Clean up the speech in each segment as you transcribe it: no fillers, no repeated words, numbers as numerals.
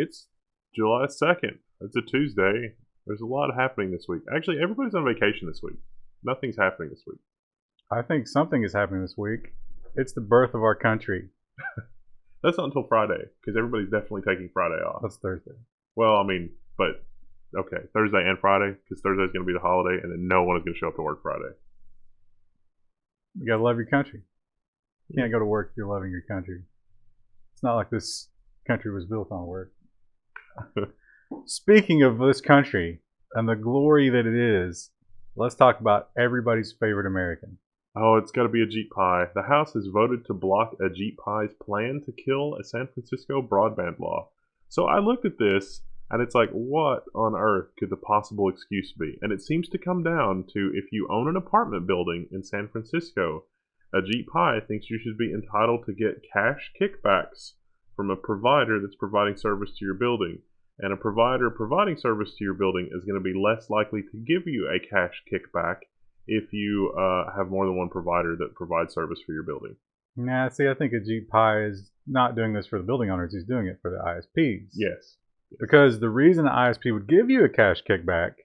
It's July 2nd. It's a Tuesday. There's a lot happening this week. Actually, everybody's on vacation this week. Nothing's happening this week. I think something is happening this week. It's the birth of our country. That's not until Friday, because everybody's definitely taking Friday off. That's Thursday. Well, I mean, but okay, Thursday and Friday, because Thursday's going to be the holiday, and then no one is going to show up to work Friday. You gotta love your country. You can't go to work if you're loving your country. It's not like this country was built on work. Speaking of this country and the glory that it is, let's talk about everybody's favorite American. Oh, it's got to be Ajit Pai. The House has voted to block Ajit Pai's plan to kill a San Francisco broadband law. So I looked at this, and it's like, what on earth could the possible excuse be? And it seems to come down to if you own an apartment building in San Francisco, Ajit Pai thinks you should be entitled to get cash kickbacks from a provider that's providing service to your building. And a provider providing service to your building is going to be less likely to give you a cash kickback if you have more than one provider that provides service for your building. Nah, see, I think Ajit Pai is not doing this for the building owners. He's doing it for the ISPs. Yes. Because the reason the ISP would give you a cash kickback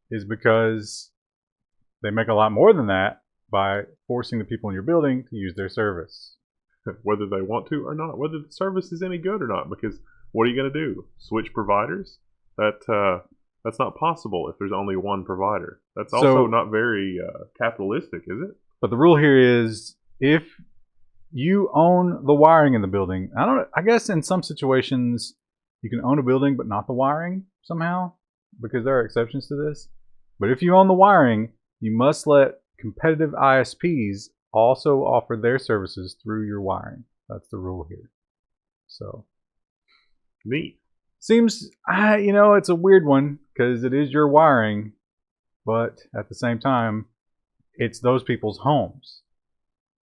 is because they make a lot more than that by forcing the people in your building to use their service. Whether they want to or not, whether the service is any good or not, because what are you going to do? Switch providers? That's not possible if there's only one provider. That's also not very capitalistic, is it? But the rule here is if you own the wiring in the building, I guess in some situations you can own a building but not the wiring somehow, because there are exceptions to this. But if you own the wiring, you must let competitive ISPs also offer their services through your wiring. That's the rule here. So neat. Seems, it's a weird one because it is your wiring, but at the same time, it's those people's homes.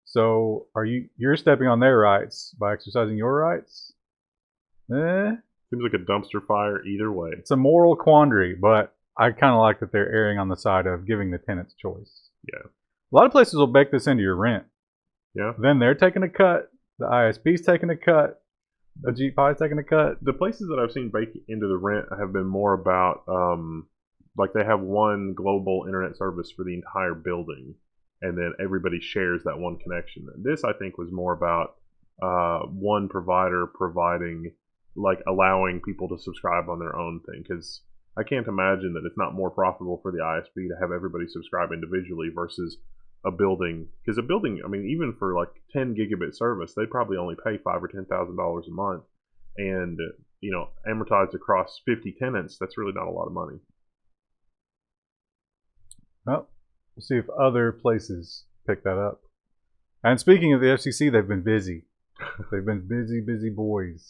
So you're stepping on their rights by exercising your rights? Seems like a dumpster fire either way. It's a moral quandary, but I kind of like that they're erring on the side of giving the tenants choice. Yeah. A lot of places will bake this into your rent. Yeah. Then they're taking a cut. The ISP's taking a cut. Ajit Pai's taking a cut. The places that I've seen bake into the rent have been more about, like they have one global internet service for the entire building, and then everybody shares that one connection. And this, I think, was more about one provider providing, like allowing people to subscribe on their own thing, because I can't imagine that it's not more profitable for the ISP to have everybody subscribe individually versus a building. Because a building, I mean, even for like 10 gigabit service, they'd probably only pay $5,000 or $10,000 a month, and amortized across 50 tenants, that's really not a lot of money. Well, we'll see if other places pick that up. And speaking of the FCC, they've been busy. They've been busy boys.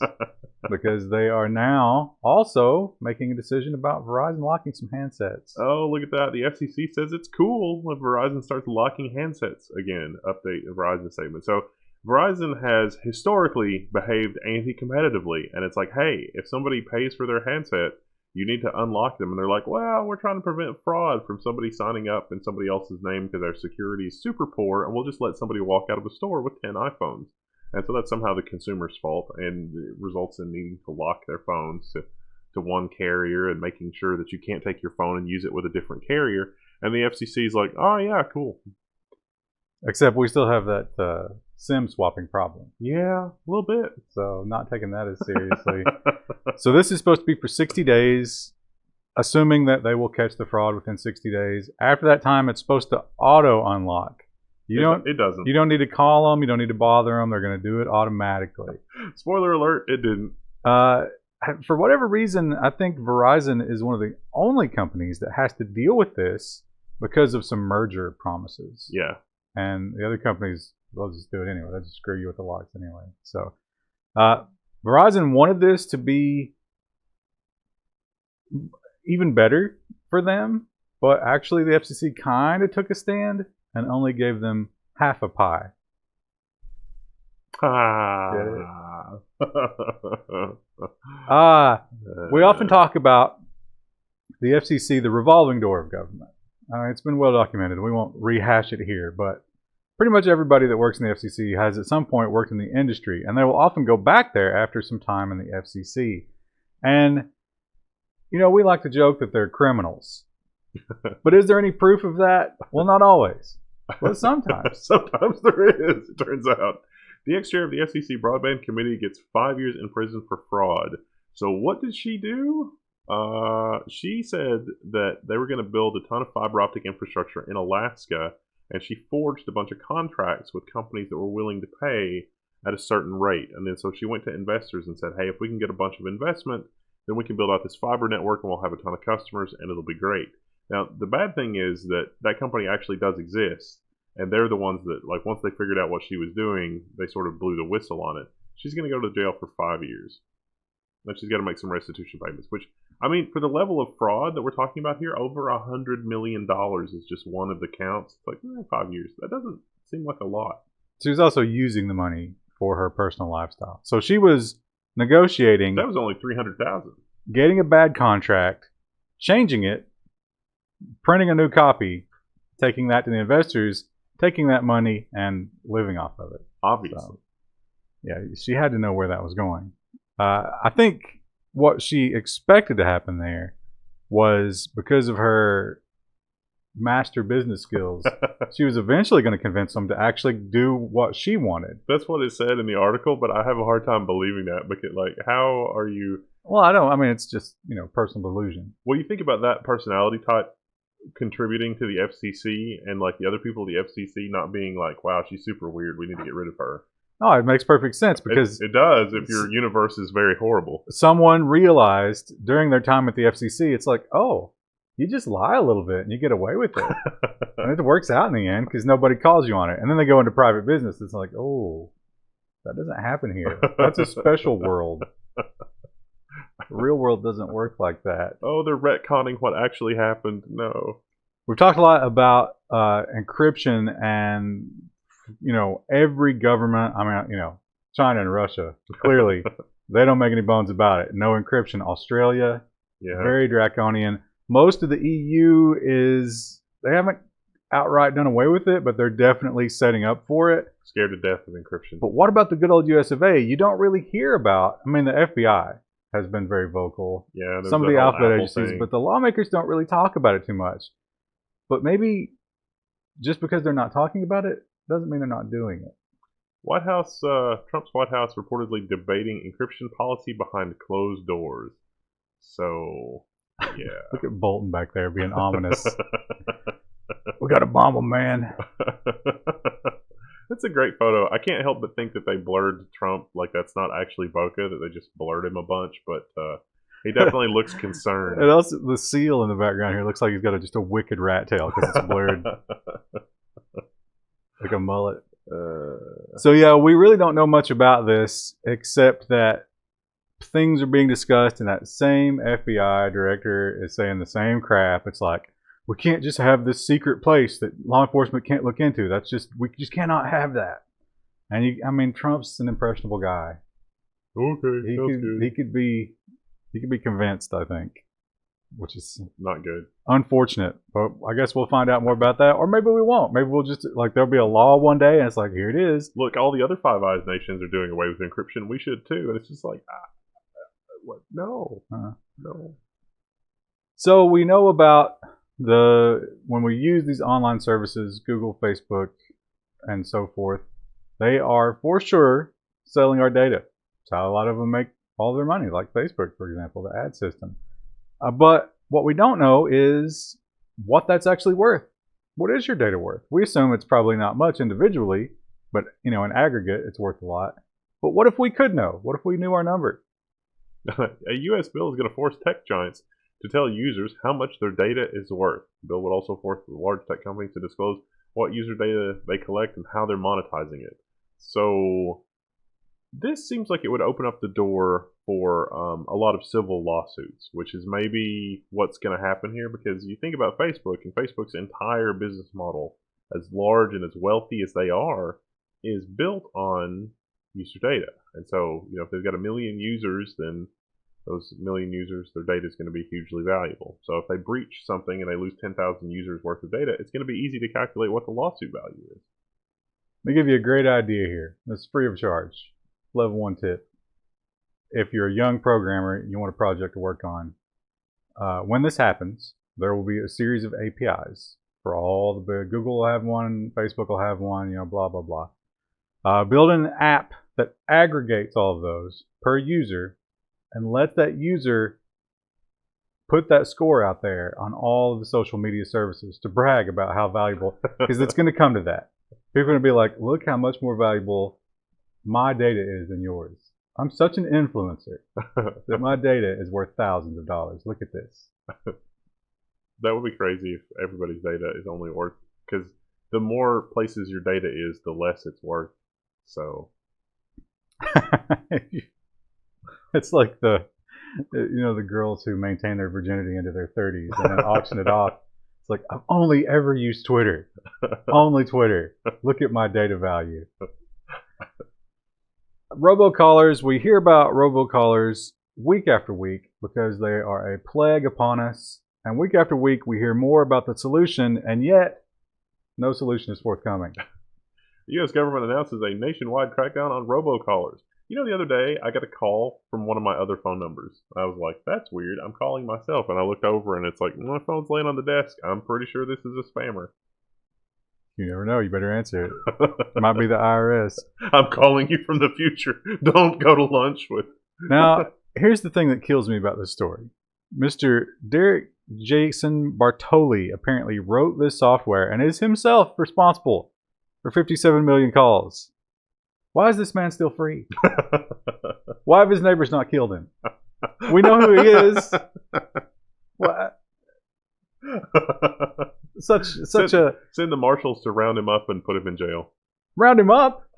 Because they are now also making a decision about Verizon locking some handsets. Oh, look at that. The FCC says it's cool if Verizon starts locking handsets again. Update of Verizon statement. So Verizon has historically behaved anti-competitively. And it's like, hey, if somebody pays for their handset, you need to unlock them. And they're like, well, we're trying to prevent fraud from somebody signing up in somebody else's name because their security is super poor. And we'll just let somebody walk out of a store with 10 iPhones. And so that's somehow the consumer's fault, and it results in needing to lock their phones to one carrier and making sure that you can't take your phone and use it with a different carrier. And the FCC is like, oh, yeah, cool. Except we still have that SIM swapping problem. Yeah, a little bit. So not taking that as seriously. So this is supposed to be for 60 days, assuming that they will catch the fraud within 60 days. After that time, it's supposed to auto-unlock. It doesn't. You don't need to call them. You don't need to bother them. They're going to do it automatically. Spoiler alert, it didn't. For whatever reason, I think Verizon is one of the only companies that has to deal with this because of some merger promises. Yeah. And the other companies, they'll just do it anyway. They'll just screw you with the locks anyway. So Verizon wanted this to be even better for them, but actually the FCC kind of took a stand and only gave them half a pie. We often talk about the FCC, the revolving door of government. It's been well documented. We won't rehash it here, but pretty much everybody that works in the FCC has at some point worked in the industry, and they will often go back there after some time in the FCC. And, we like to joke that they're criminals. But is there any proof of that? Well, not always. But sometimes. Sometimes there is, it turns out. The ex-chair of the FCC Broadband Committee gets 5 years in prison for fraud. So what did she do? She said that they were going to build a ton of fiber optic infrastructure in Alaska, and she forged a bunch of contracts with companies that were willing to pay at a certain rate. And then so she went to investors and said, hey, if we can get a bunch of investment, then we can build out this fiber network and we'll have a ton of customers and it'll be great. Now, the bad thing is that that company actually does exist, and they're the ones that, like, once they figured out what she was doing, they sort of blew the whistle on it. She's going to go to jail for 5 years. Then she's got to make some restitution payments, which, I mean, for the level of fraud that we're talking about here, over $100 million is just one of the counts. It's like, 5 years. That doesn't seem like a lot. She was also using the money for her personal lifestyle. So she was negotiating. That was only $300,000. Getting a bad contract, changing it, printing a new copy, taking that to the investors, taking that money, and living off of it. Obviously. So, yeah, she had to know where that was going. I think what she expected to happen there was, because of her master business skills, she was eventually going to convince them to actually do what she wanted. That's what it said in the article, but I have a hard time believing that, because, like, how are you... Well, I mean, it's just, personal delusion. Well, you think about that personality type contributing to the FCC, and, like, the other people at the FCC not being like, wow, she's super weird, we need to get rid of her. Oh, it makes perfect sense, because it does if your universe is very horrible. Someone realized during their time at the FCC, it's like, oh, you just lie a little bit and you get away with it. And it works out in the end because nobody calls you on it. And then they go into private business. It's like, oh, that doesn't happen here. That's a special world. The real world doesn't work like that. Oh, they're retconning what actually happened. No. We've talked a lot about encryption, and every government, China and Russia, clearly, they don't make any bones about it. No encryption. Australia, very draconian. Most of the EU they haven't outright done away with it, but they're definitely setting up for it. Scared to death of encryption. But what about the good old US of A? You don't really hear about, the FBI has been very vocal. Yeah, some of the alphabet agencies, but the lawmakers don't really talk about it too much. But maybe just because they're not talking about it doesn't mean they're not doing it. Trump's White House reportedly debating encryption policy behind closed doors. So, yeah. Look at Bolton back there being ominous. We got to bomb him, man. That's a great photo. I can't help but think that they blurred Trump, like that's not actually Boca, that they just blurred him a bunch, but he definitely looks concerned. And also, the seal in the background here looks like he's got just a wicked rat tail because it's blurred. Like a mullet. So yeah, we really don't know much about this, except that things are being discussed, and that same FBI director is saying the same crap. It's like, we can't just have this secret place that law enforcement can't look into. We just cannot have that. And Trump's an impressionable guy. Okay, he could be convinced, I think, which is not good. Unfortunate, but I guess we'll find out more about that, or maybe we won't. Maybe we'll just, like, there'll be a law one day, and it's like, here it is. Look, all the other Five Eyes nations are doing away with encryption. We should too, and it's just like, what? No, no. So we know about when we use these online services, Google, Facebook, and so forth, they are for sure selling our data. That's how a lot of them make all their money, like Facebook, for example, the ad system. But what we don't know is what that's actually worth. What is your data worth? We assume it's probably not much individually, but in aggregate, it's worth a lot. But what if we could know? What if we knew our number? A U.S. bill is going to force tech giants to tell users how much their data is worth. The bill would also force large tech companies to disclose what user data they collect and how they're monetizing it. So this seems like it would open up the door for a lot of civil lawsuits, which is maybe what's going to happen here, because you think about Facebook, and Facebook's entire business model, as large and as wealthy as they are, is built on user data. And so, if they've got 1 million users, then those 1 million users, their data is going to be hugely valuable. So if they breach something and they lose 10,000 users worth of data, it's going to be easy to calculate what the lawsuit value is. Let me give you a great idea here. It's free of charge. Level 1 tip. if you're a young programmer, you want a project to work on. When this happens, there will be a series of APIs for all the big. Google will have one, Facebook will have one, blah, blah, blah. Build an app that aggregates all of those per user and let that user put that score out there on all of the social media services to brag about how valuable, because it's going to come to that. People are going to be like, look how much more valuable my data is than yours. I'm such an influencer that my data is worth thousands of dollars. Look at this. That would be crazy if everybody's data is only worth, because the more places your data is, the less it's worth. So it's like the girls who maintain their virginity into their 30s and then auction it off. It's like, I've only ever used Twitter. Only Twitter. Look at my data value. Robocallers, we hear about robocallers week after week because they are a plague upon us. And week after week, we hear more about the solution, and yet no solution is forthcoming. The U.S. government announces a nationwide crackdown on robocallers. The other day, I got a call from one of my other phone numbers. I was like, that's weird. I'm calling myself. And I looked over, and it's like, my phone's laying on the desk. I'm pretty sure this is a spammer. You never know. You better answer it. It might be the IRS. I'm calling you from the future. Don't go to lunch with. Now, here's the thing that kills me about this story. Mr. Derek Jason Bartoli apparently wrote this software and is himself responsible for 57 million calls. Why is this man still free? Why have his neighbors not killed him? We know who he is. What? Send the marshals to round him up and put him in jail. Round him up?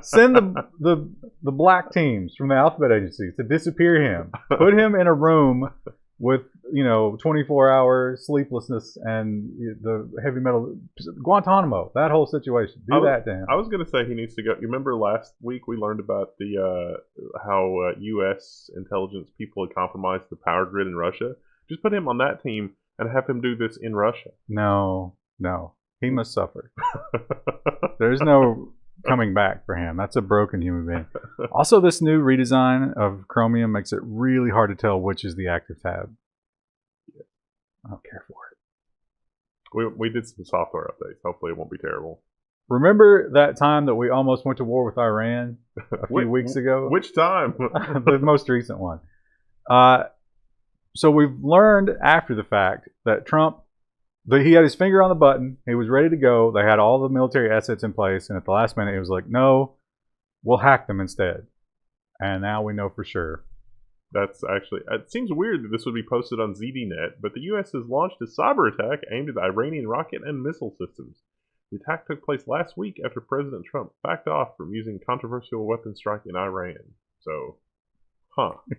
Send the black teams from the alphabet agencies to disappear him. Put him in a room with 24-hour sleeplessness and the heavy metal Guantanamo. That whole situation. Do that to him. I was going to say he needs to go. You remember last week we learned about the how U.S. intelligence people had compromised the power grid in Russia. Just put him on that team and have him do this in Russia. No, he must suffer. There's no coming back for him. That's a broken human being. Also, this new redesign of Chromium makes it really hard to tell which is the active tab. I don't care for it. We did some software updates. Hopefully it won't be terrible. Remember that time that we almost went to war with Iran a few weeks ago? Which time? The most recent one. So we've learned after the fact that Trump, he had his finger on the button. He was ready to go. They had all the military assets in place. And at the last minute, he was like, no, we'll hack them instead. And now we know for sure. That's actually, it seems weird that this would be posted on ZDNet, but the U.S. has launched a cyber attack aimed at Iranian rocket and missile systems. The attack took place last week after President Trump backed off from using controversial weapon strike in Iran. So,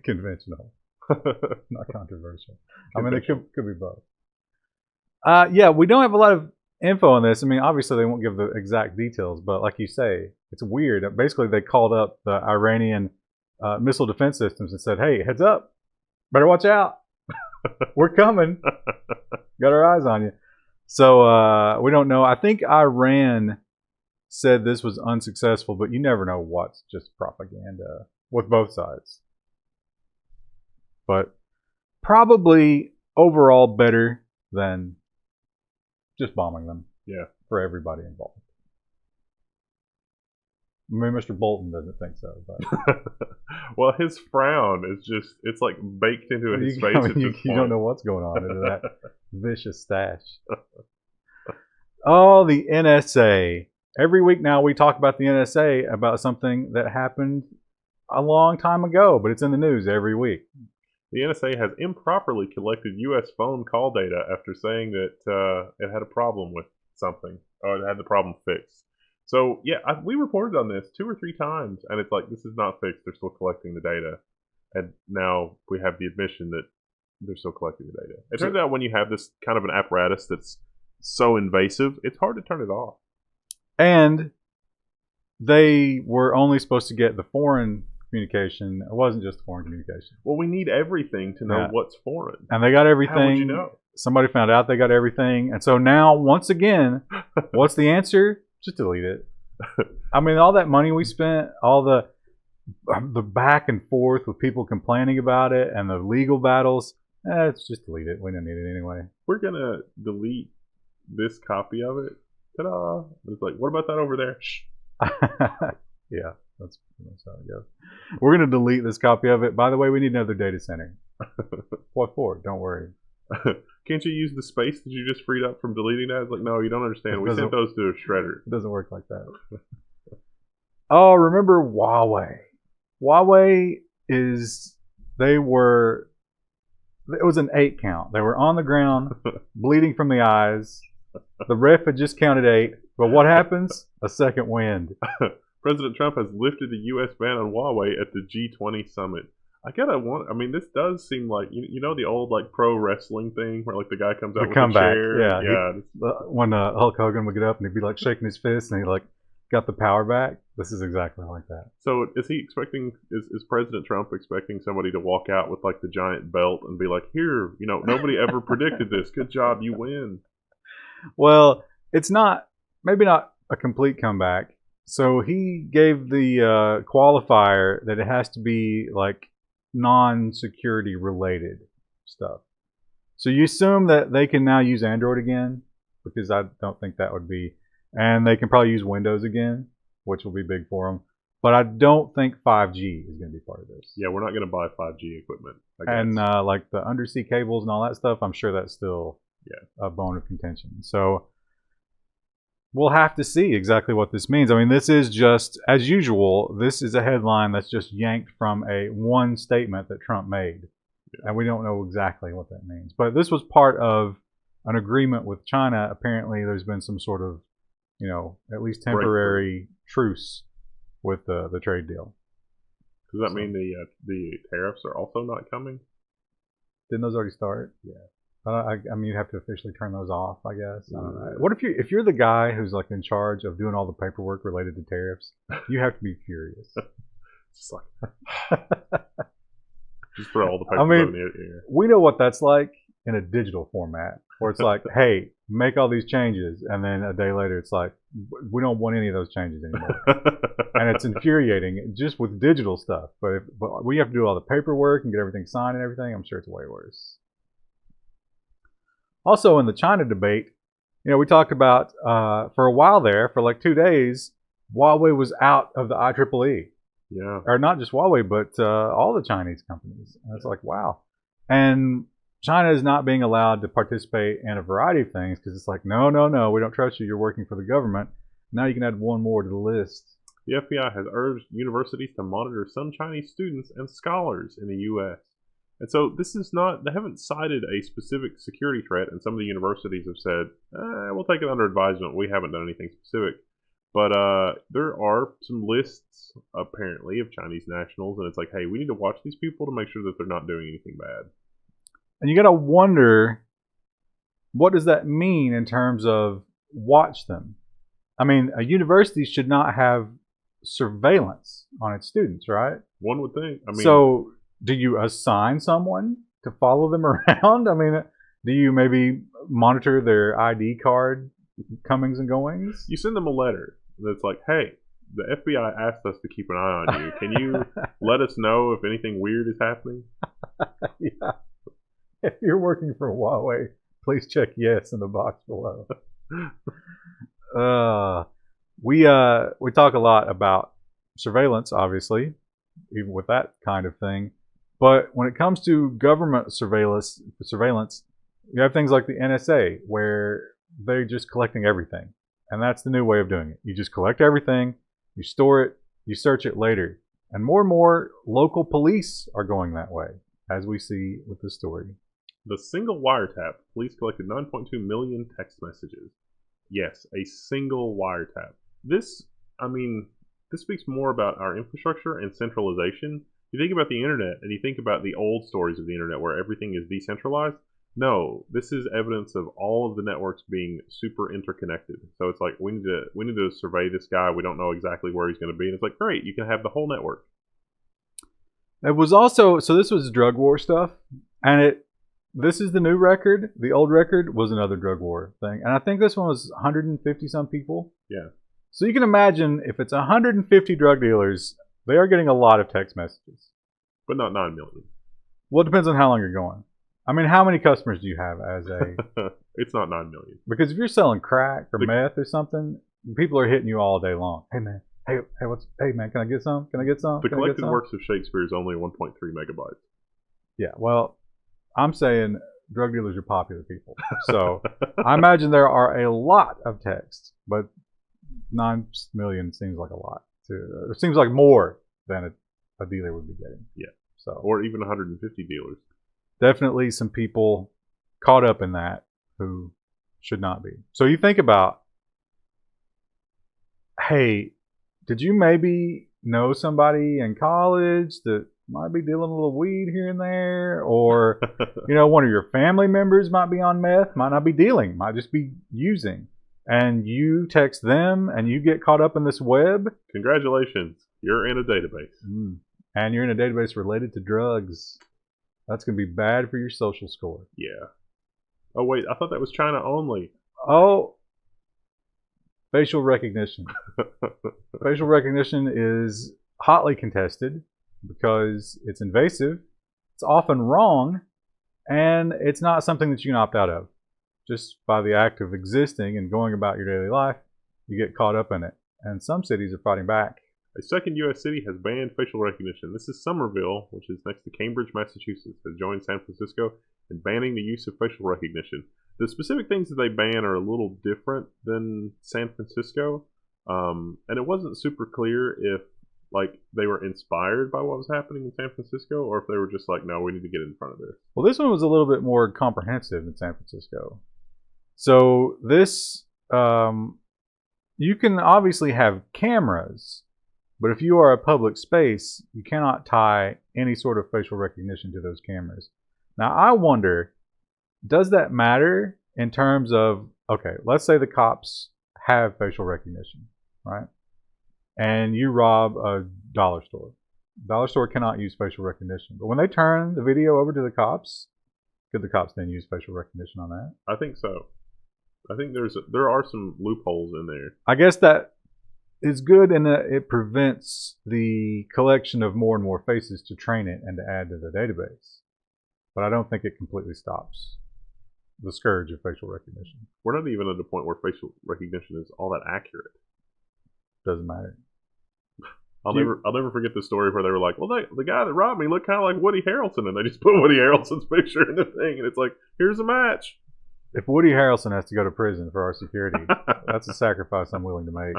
Conventional. Not controversial. I mean, it could be both. Yeah, we don't have a lot of info on this. I mean, obviously they won't give the exact details, but like you say, it's weird. Basically, they called up the Iranian missile defense systems and said, hey, heads up, better watch out. We're coming. Got our eyes on you. So we don't know. I think Iran said this was unsuccessful, but you never know what's just propaganda with both sides. But probably overall better than just bombing them. Yeah. For everybody involved. I mean, Mr. Bolton doesn't think so. But. Well, his frown is just, it's like baked into his face. I mean, you don't know what's going on into that vicious stash. Oh, the NSA. Every week now we talk about the NSA, about something that happened a long time ago, but it's in the news every week. The NSA has improperly collected U.S. phone call data after saying that it had a problem with something, or it had the problem fixed. So, yeah, we reported on this 2 or 3 times, and it's like, this is not fixed. They're still collecting the data. And now we have the admission that they're still collecting the data. It turns out when you have this kind of an apparatus that's so invasive, it's hard to turn it off. And they were only supposed to get the foreign communication. It wasn't just foreign communication. Well, we need everything to know what's foreign. And they got everything. How would you know? Somebody found out they got everything. And so now, once again, what's the answer? Just delete it. I mean, all that money we spent, all the the back and forth with people complaining about it and the legal battles. Let's just delete it. We don't need it anyway. We're gonna delete this copy of it. Ta-da! It's like, what about that over there? Shh. Yeah, that's how it goes. We're going to delete this copy of it. By the way, we need another data center. What for? Don't worry. Can't you use the space that you just freed up from deleting that? It's like, no, you don't understand. We sent those to a shredder. It doesn't work like that. Oh, remember Huawei? Huawei it was an 8 count. They were on the ground, bleeding from the eyes. The ref had just counted 8. But what happens? A second wind. President Trump has lifted the U.S. ban on Huawei at the G20 summit. I mean, this does seem like, you know the old, like, pro wrestling thing where, like, the guy comes out with a chair? Yeah. When Hulk Hogan would get up and he'd be, like, shaking his fist and he, like, got the power back. This is exactly like that. So is President Trump expecting somebody to walk out with, like, the giant belt and be like, here, nobody ever predicted this. Good job, you win. Well, it's maybe not a complete comeback. So he gave the qualifier that it has to be like non-security related stuff. So you assume that they can now use Android again, because I don't think that would be, and they can probably use Windows again, which will be big for them. But I don't think 5G is going to be part of this. Yeah, we're not going to buy 5G equipment. And like the undersea cables and all that stuff, I'm sure that's still a bone of contention. So we'll have to see exactly what this means. I mean, this is just, as usual, this is a headline that's just yanked from one statement that Trump made. Yeah. And we don't know exactly what that means. But this was part of an agreement with China. Apparently, there's been some sort of, at least temporary truce with the trade deal. Does that mean the tariffs are also not coming? Didn't those already start? Yeah. I mean, you'd have to officially turn those off, I guess. I don't know. What if you're the guy who's like in charge of doing all the paperwork related to tariffs? You have to be furious. Just like, just throw all the paperwork in the air. We know what that's like in a digital format, where it's like, hey, make all these changes, and then a day later, it's like, we don't want any of those changes anymore, and it's infuriating just with digital stuff. But we have to do all the paperwork and get everything signed and everything. I'm sure it's way worse. Also, in the China debate, we talked about for a while there, for like 2 days, Huawei was out of the IEEE. Yeah. Or not just Huawei, but all the Chinese companies. And it's like, wow. And China is not being allowed to participate in a variety of things because it's like, no, we don't trust you. You're working for the government. Now you can add one more to the list. The FBI has urged universities to monitor some Chinese students and scholars in the U.S. And so this is not, they haven't cited a specific security threat, and some of the universities have said, we'll take it under advisement. We haven't done anything specific. But there are some lists, apparently, of Chinese nationals, and it's like, hey, we need to watch these people to make sure that they're not doing anything bad. And you got to wonder, what does that mean in terms of watch them? I mean, a university should not have surveillance on its students, right? One would think. I mean, so do you assign someone to follow them around? I mean, do you maybe monitor their ID card comings and goings? You send them a letter that's like, hey, the FBI asked us to keep an eye on you. Can you let us know if anything weird is happening? Yeah. If you're working for Huawei, please check yes in the box below. We talk a lot about surveillance, obviously, even with that kind of thing. But when it comes to government surveillance, you have things like the NSA, where they're just collecting everything. And that's the new way of doing it. You just collect everything, you store it, you search it later. And more local police are going that way, as we see with this story. The single wiretap, police collected 9.2 million text messages. Yes, a single wiretap. This speaks more about our infrastructure and centralization. You think about the internet, and you think about the old stories of the internet where everything is decentralized. No, this is evidence of all of the networks being super interconnected. So it's like, we need to survey this guy. We don't know exactly where he's going to be. And it's like, great, you can have the whole network. It was also, so this was drug war stuff, and this is the new record. The old record was another drug war thing. And I think this one was 150 some people. Yeah. So you can imagine if it's 150 drug dealers They are getting a lot of text messages. But not 9 million. Well, it depends on how long you're going. I mean, how many customers do you have as a... It's not 9 million. Because if you're selling crack or meth or something, people are hitting you all day long. Hey, man. Hey, man, can I get some? Can I get some? The collected works of Shakespeare is only 1.3 megabytes. Yeah, well, I'm saying drug dealers are popular people. So I imagine there are a lot of texts, but 9 million seems like a lot. It seems like more than a dealer would be getting. Yeah. So, or even 150 dealers. Definitely some people caught up in that who should not be. So you think about, hey, did you maybe know somebody in college that might be dealing a little weed here and there? Or, one of your family members might be on meth, might not be dealing, might just be using. And you text them and you get caught up in this web. Congratulations, you're in a database. And you're in a database related to drugs. That's going to be bad for your social score. Yeah. Oh, wait, I thought that was China only. Oh, facial recognition. Facial recognition is hotly contested because it's invasive, it's often wrong, and it's not something that you can opt out of. Just by the act of existing and going about your daily life, you get caught up in it. And some cities are fighting back. A second U.S. city has banned facial recognition. This is Somerville, which is next to Cambridge, Massachusetts, has joined San Francisco in banning the use of facial recognition. The specific things that they ban are a little different than San Francisco, and it wasn't super clear if they were inspired by what was happening in San Francisco, or if they were just like, no, we need to get in front of this. Well, this one was a little bit more comprehensive than San Francisco. So this, you can obviously have cameras, but if you are a public space, you cannot tie any sort of facial recognition to those cameras. Now, I wonder, does that matter in terms of, okay, let's say the cops have facial recognition, right? And you rob a dollar store. Dollar store cannot use facial recognition. But when they turn the video over to the cops, could the cops then use facial recognition on that? I think so. I think there are some loopholes in there. I guess that is good in that it prevents the collection of more and more faces to train it and to add to the database. But I don't think it completely stops the scourge of facial recognition. We're not even at the point where facial recognition is all that accurate. Doesn't matter. I'll never forget the story where they were like, well, the guy that robbed me looked kind of like Woody Harrelson, and they just put Woody Harrelson's picture in the thing, and it's like, here's a match. If Woody Harrelson has to go to prison for our security, that's a sacrifice I'm willing to make.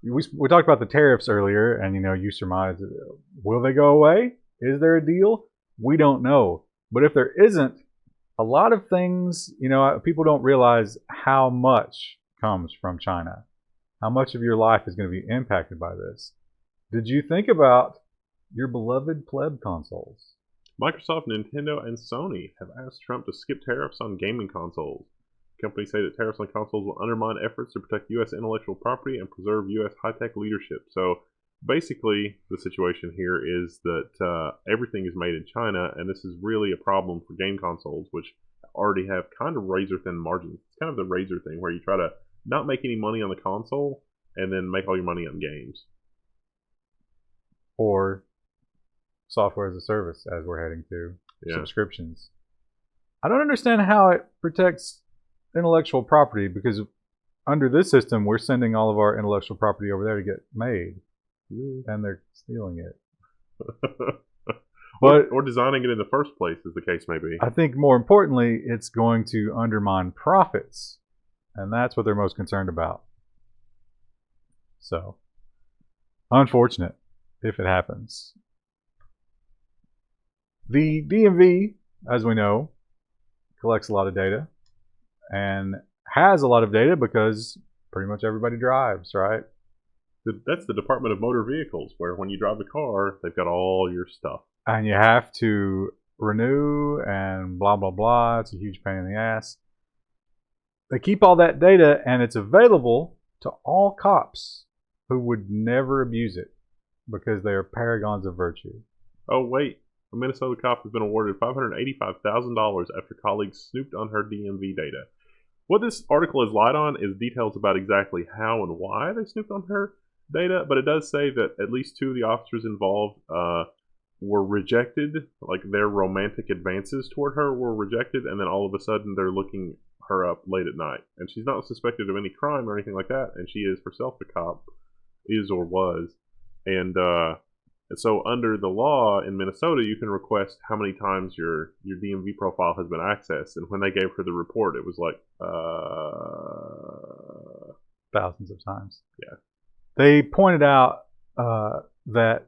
We talked about the tariffs earlier, and you surmise, will they go away? Is there a deal? We don't know. But if there isn't, a lot of things, people don't realize how much comes from China. How much of your life is going to be impacted by this? Did you think about your beloved pleb consoles? Microsoft, Nintendo, and Sony have asked Trump to skip tariffs on gaming consoles. Companies say that tariffs on consoles will undermine efforts to protect U.S. intellectual property and preserve U.S. high-tech leadership. So basically, the situation here is that everything is made in China, and this is really a problem for game consoles, which already have kind of razor-thin margins. It's kind of the Razer thing, where you try to not make any money on the console and then make all your money on games. Or software as a service, as we're heading to. Subscriptions. I don't understand how it protects intellectual property, because under this system, we're sending all of our intellectual property over there to get made, and they're stealing it. or designing it in the first place, as the case may be. I think more importantly, it's going to undermine profits, and that's what they're most concerned about. So, unfortunate if it happens. The DMV, as we know, collects a lot of data and has a lot of data because pretty much everybody drives, right? That's the Department of Motor Vehicles, where when you drive a car, they've got all your stuff. And you have to renew and blah, blah, blah. It's a huge pain in the ass. They keep all that data, and it's available to all cops who would never abuse it because they are paragons of virtue. Oh, wait. A Minnesota cop has been awarded $585,000 after colleagues snooped on her DMV data. What this article is light on is details about exactly how and why they snooped on her. data, but it does say that at least two of the officers involved were rejected. Like their romantic advances toward her were rejected, and then all of a sudden they're looking her up late at night, and she's not suspected of any crime or anything like that, and she is herself a cop, is or was, and so under the law in Minnesota, you can request how many times your DMV profile has been accessed, and when they gave her the report, it was like, thousands of times. Yeah. They pointed out that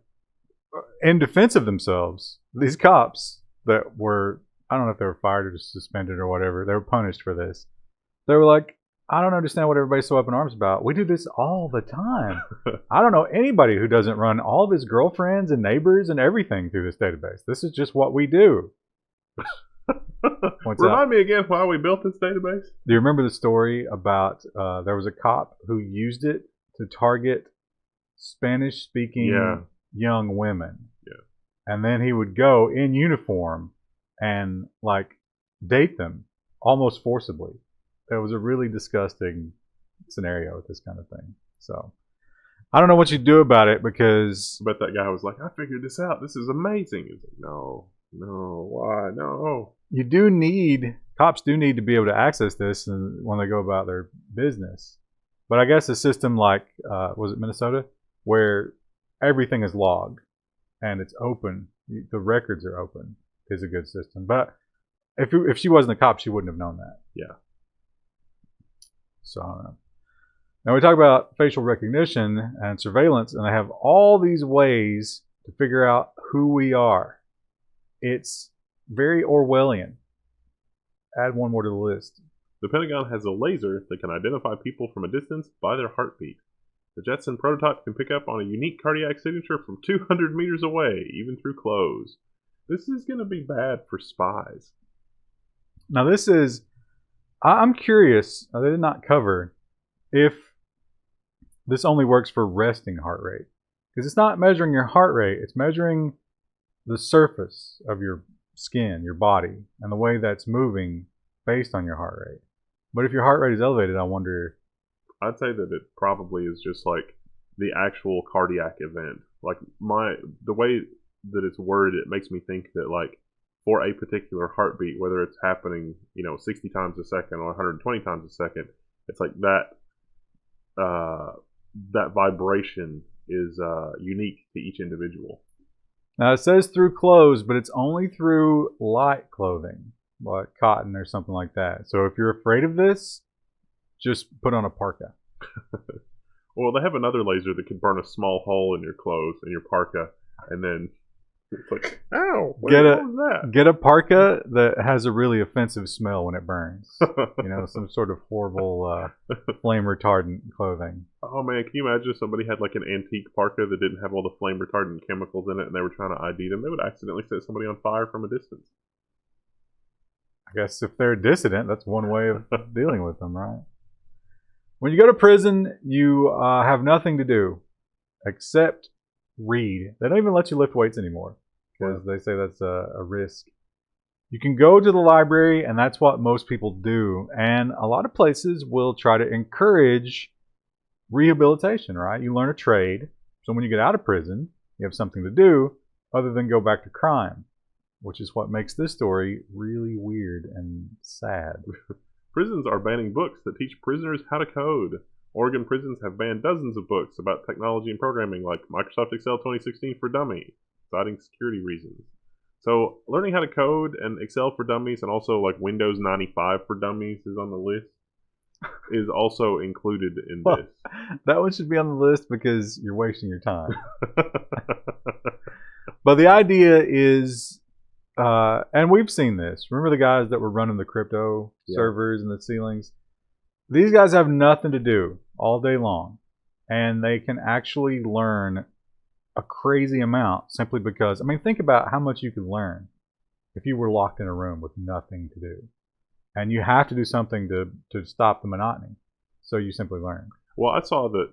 in defense of themselves, these cops that were, I don't know if they were fired or just suspended or whatever, they were punished for this. They were like, I don't understand what everybody's so up in arms about. We do this all the time. I don't know anybody who doesn't run all of his girlfriends and neighbors and everything through this database. This is just what we do. Remind me again why we built this database. Do you remember the story about there was a cop who used it to target Spanish-speaking young women? Yeah. And then he would go in uniform and like date them almost forcibly. It was a really disgusting scenario with this kind of thing. So I don't know what you do about it, because I bet that guy was like, I figured this out. This is amazing. He's like, no, why? No. Cops do need to be able to access this when they go about their business. But I guess a system like, was it Minnesota, where everything is logged and it's open, the records are open, is a good system. But if she wasn't a cop, she wouldn't have known that. Yeah. So I don't know. Now we talk about facial recognition and surveillance, and they have all these ways to figure out who we are. It's very Orwellian. Add one more to the list. The Pentagon has a laser that can identify people from a distance by their heartbeat. The Jetson prototype can pick up on a unique cardiac signature from 200 meters away, even through clothes. This is going to be bad for spies. Now this is, I'm curious, they did not cover if this only works for resting heart rate. Because it's not measuring your heart rate, it's measuring the surface of your skin, your body, and the way that's moving based on your heart rate. But if your heart rate is elevated, I wonder. I'd say that it probably is just like the actual cardiac event. Like the way that it's worded, it makes me think that like for a particular heartbeat, whether it's happening, 60 times a second or 120 times a second, it's like that that vibration is unique to each individual. Now it says through clothes, but it's only through light clothing, like cotton or something like that. So if you're afraid of this, just put on a parka. Well, they have another laser that can burn a small hole in your clothes and your parka, and then it's like, ow, what was that? Get a parka that has a really offensive smell when it burns. Some sort of horrible flame retardant clothing. Oh man, can you imagine if somebody had like an antique parka that didn't have all the flame retardant chemicals in it, and they were trying to ID them? They would accidentally set somebody on fire from a distance. I guess if they're a dissident, that's one way of dealing with them, right? When you go to prison, you have nothing to do except read. They don't even let you lift weights anymore because they say that's a risk. You can go to the library, and that's what most people do. And a lot of places will try to encourage rehabilitation, right? You learn a trade. So when you get out of prison, you have something to do other than go back to crime, which is what makes this story really weird and sad. Prisons are banning books that teach prisoners how to code. Oregon prisons have banned dozens of books about technology and programming, like Microsoft Excel 2016 for Dummies, citing security reasons. So learning how to code and Excel for Dummies, and also like Windows 95 for Dummies is on the list, is also included in this. That one should be on the list because you're wasting your time. But the idea is, and we've seen this. Remember the guys that were running the crypto servers and the ceilings? These guys have nothing to do all day long, and they can actually learn a crazy amount simply because, think about how much you could learn if you were locked in a room with nothing to do. And you have to do something to stop the monotony. So you simply learn. Well, I saw that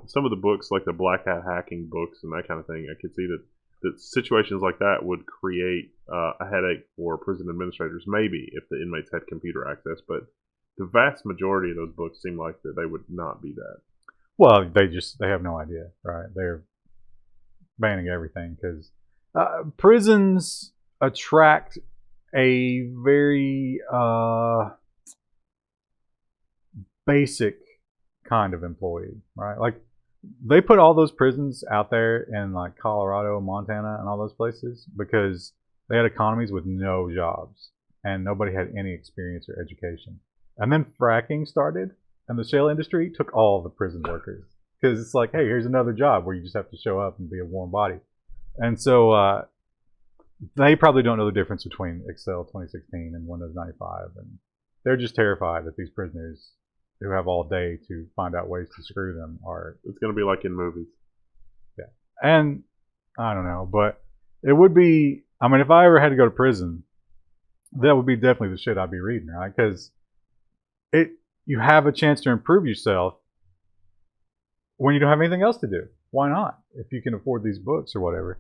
some of the books, like the Black Hat hacking books and that kind of thing, I could see that situations like that would create a headache for prison administrators, maybe if the inmates had computer access. But the vast majority of those books seem like that they would not be that. Well, they have no idea, right? They're banning everything because prisons attract a very basic kind of employee, right? Like they put all those prisons out there in like Colorado, Montana, and all those places because they had economies with no jobs and nobody had any experience or education. And then fracking started, and the shale industry took all the prison workers because it's like, hey, here's another job where you just have to show up and be a warm body. And so they probably don't know the difference between Excel 2016 and Windows 95, and they're just terrified that these prisoners who have all day to find out ways to screw them are. It's going to be like in movies. Yeah, and I don't know, but it would be. I mean, if I ever had to go to prison, that would be definitely the shit I'd be reading, right? Because it you have a chance to improve yourself when you don't have anything else to do. Why not? If you can afford these books or whatever.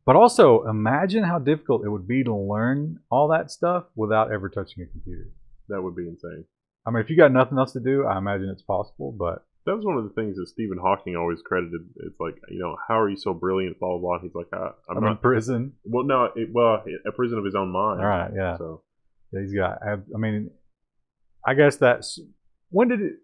But also, imagine how difficult it would be to learn all that stuff without ever touching a computer. That would be insane. I mean, if you got nothing else to do, I imagine it's possible, but that was one of the things that Stephen Hawking always credited. It's like, how are you so brilliant, blah, blah, blah. He's like, I'm not in prison. Well, no, a prison of his own mind. All right, yeah. So yeah, he's got, I mean, I guess that's, when did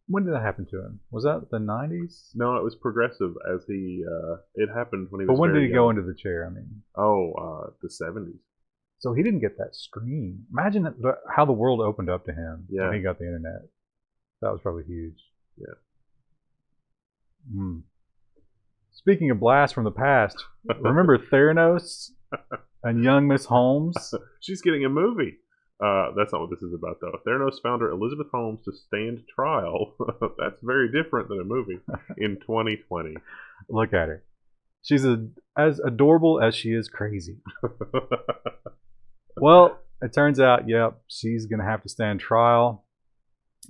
that happen to him? Was that the 90s? No, it was progressive as it happened when he was But when did he young. go into the chair, I mean? The 70s. So he didn't get that screen. Imagine how the world opened up to him when he got the internet. That was probably huge. Yeah. Speaking of blasts from the past, remember Theranos and young Miss Holmes? She's getting a movie. That's not what this is about, though. Theranos founder Elizabeth Holmes to stand trial. That's very different than a movie in 2020. Look at her. She's as adorable as she is crazy. Well, it turns out, yep, she's going to have to stand trial.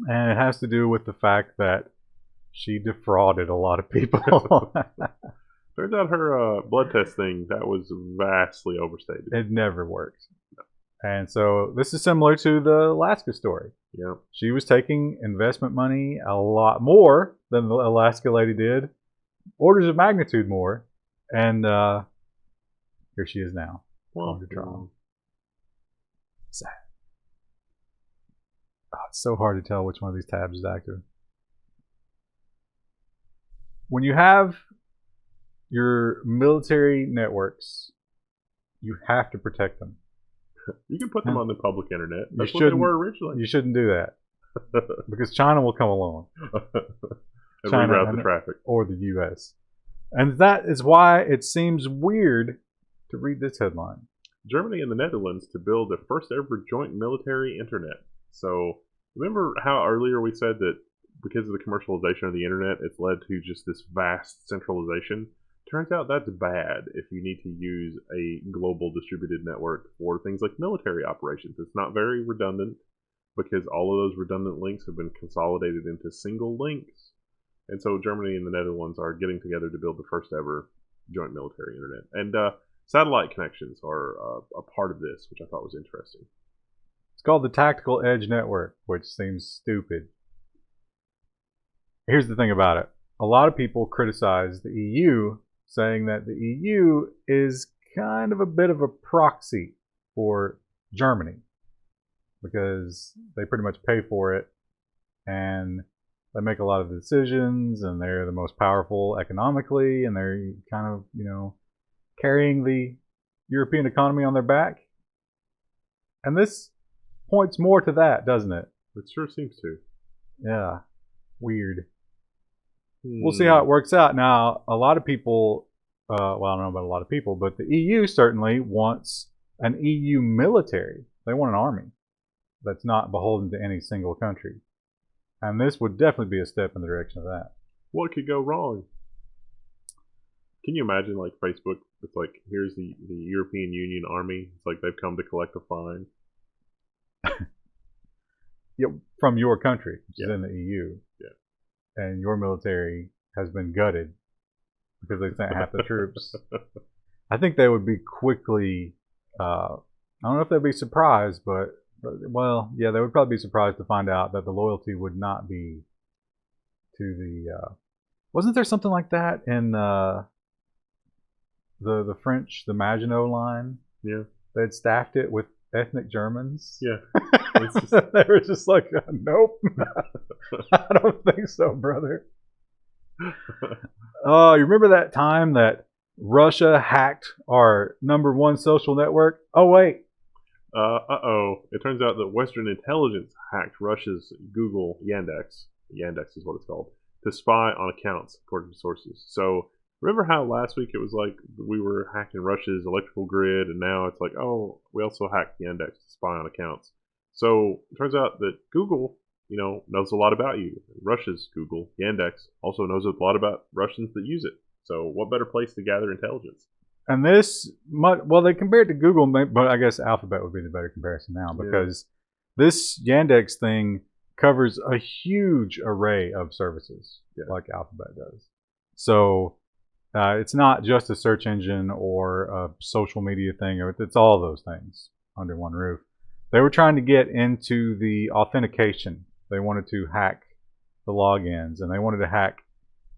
And it has to do with the fact that she defrauded a lot of people. Turns out her blood test thing, that was vastly overstated. It never worked. And so this is similar to the Alaska story. Yeah. She was taking investment money a lot more than the Alaska lady did, orders of magnitude more. And here she is now, under trial. Sad. Oh, it's so hard to tell which one of these tabs is active. When you have your military networks, you have to protect them. You can put them on the public internet. That's what they were originally. You shouldn't do that. Because China will come along. And China reroute the traffic. Or the U.S. And that is why it seems weird to read this headline. Germany and the Netherlands to build the first ever joint military internet. So remember how earlier we said that because of the commercialization of the internet, it's led to just this vast centralization? Turns out that's bad if you need to use a global distributed network for things like military operations. It's not very redundant because all of those redundant links have been consolidated into single links. And so Germany and the Netherlands are getting together to build the first ever joint military internet. And satellite connections are a part of this, which I thought was interesting. It's called the Tactical Edge Network, which seems stupid. Here's the thing about it. A lot of people criticize the EU, saying that the EU is kind of a bit of a proxy for Germany because they pretty much pay for it and they make a lot of the decisions and they're the most powerful economically and they're kind of, carrying the European economy on their back. And this points more to that, doesn't it? It sure seems to. Yeah. Weird. We'll see how it works out. Now, a lot of people, well, I don't know about a lot of people, but the EU certainly wants an EU military. They want an army that's not beholden to any single country. And this would definitely be a step in the direction of that. What could go wrong? Can you imagine, like, Facebook? It's like, here's the European Union army. It's like they've come to collect a fine. Yeah, from your country, which is in the EU. Yeah. And your military has been gutted because they sent half the troops. I think they would be quickly, I don't know if they'd be surprised, but well, yeah, they would probably be surprised to find out that the loyalty would not be to the. Wasn't there something like that in the French, the Maginot Line? Yeah. They'd staffed it with ethnic Germans. Yeah. They were just like, nope, I don't think so, brother. Oh, you remember that time that Russia hacked our #1 social network? Oh, wait. It turns out that Western intelligence hacked Russia's Google Yandex. Yandex is what it's called, to spy on accounts, according to sources. So remember how last week it was like we were hacking Russia's electrical grid, and now it's like, oh, we also hacked Yandex to spy on accounts. So it turns out that Google, knows a lot about you. Russia's Google, Yandex, also knows a lot about Russians that use it. So what better place to gather intelligence? And this, well, they compared it to Google, but I guess Alphabet would be the better comparison now, because this Yandex thing covers a huge array of services, like Alphabet does. So it's not just a search engine or a social media thing, or it's all those things under one roof. They were trying to get into the authentication. They wanted to hack the logins, and they wanted to hack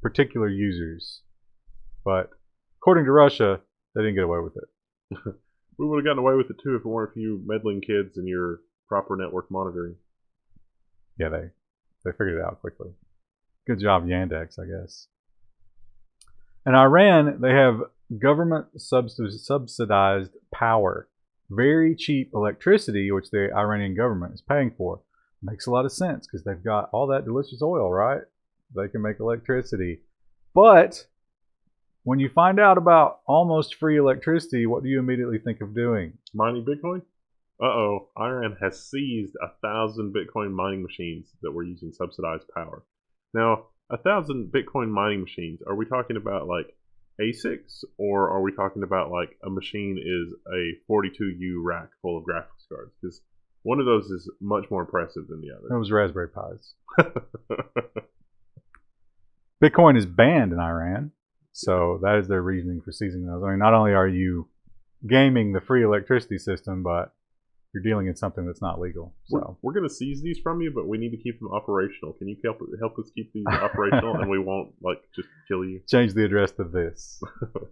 particular users. But according to Russia, they didn't get away with it. We would have gotten away with it too if it weren't for you meddling kids and your proper network monitoring. Yeah, they figured it out quickly. Good job, Yandex, I guess. In Iran, they have government subsidized power. Very cheap electricity, which the Iranian government is paying for. Makes a lot of sense because they've got all that delicious oil, right? They can make electricity. But when you find out about almost free electricity, what do you immediately think of doing? Mining Bitcoin? Uh-oh. Iran has seized 1,000 Bitcoin mining machines that were using subsidized power. Now, 1,000 Bitcoin mining machines, are we talking about like ASICs, or are we talking about like a machine is a 42U rack full of graphics cards? Because one of those is much more impressive than the other. It was Raspberry Pis. Bitcoin is banned in Iran, so that is their reasoning for seizing those. I mean, not only are you gaming the free electricity system, but you're dealing in something that's not legal. So we're going to seize these from you, but we need to keep them operational. Can you help us keep these operational, and we won't just kill you? Change the address to this.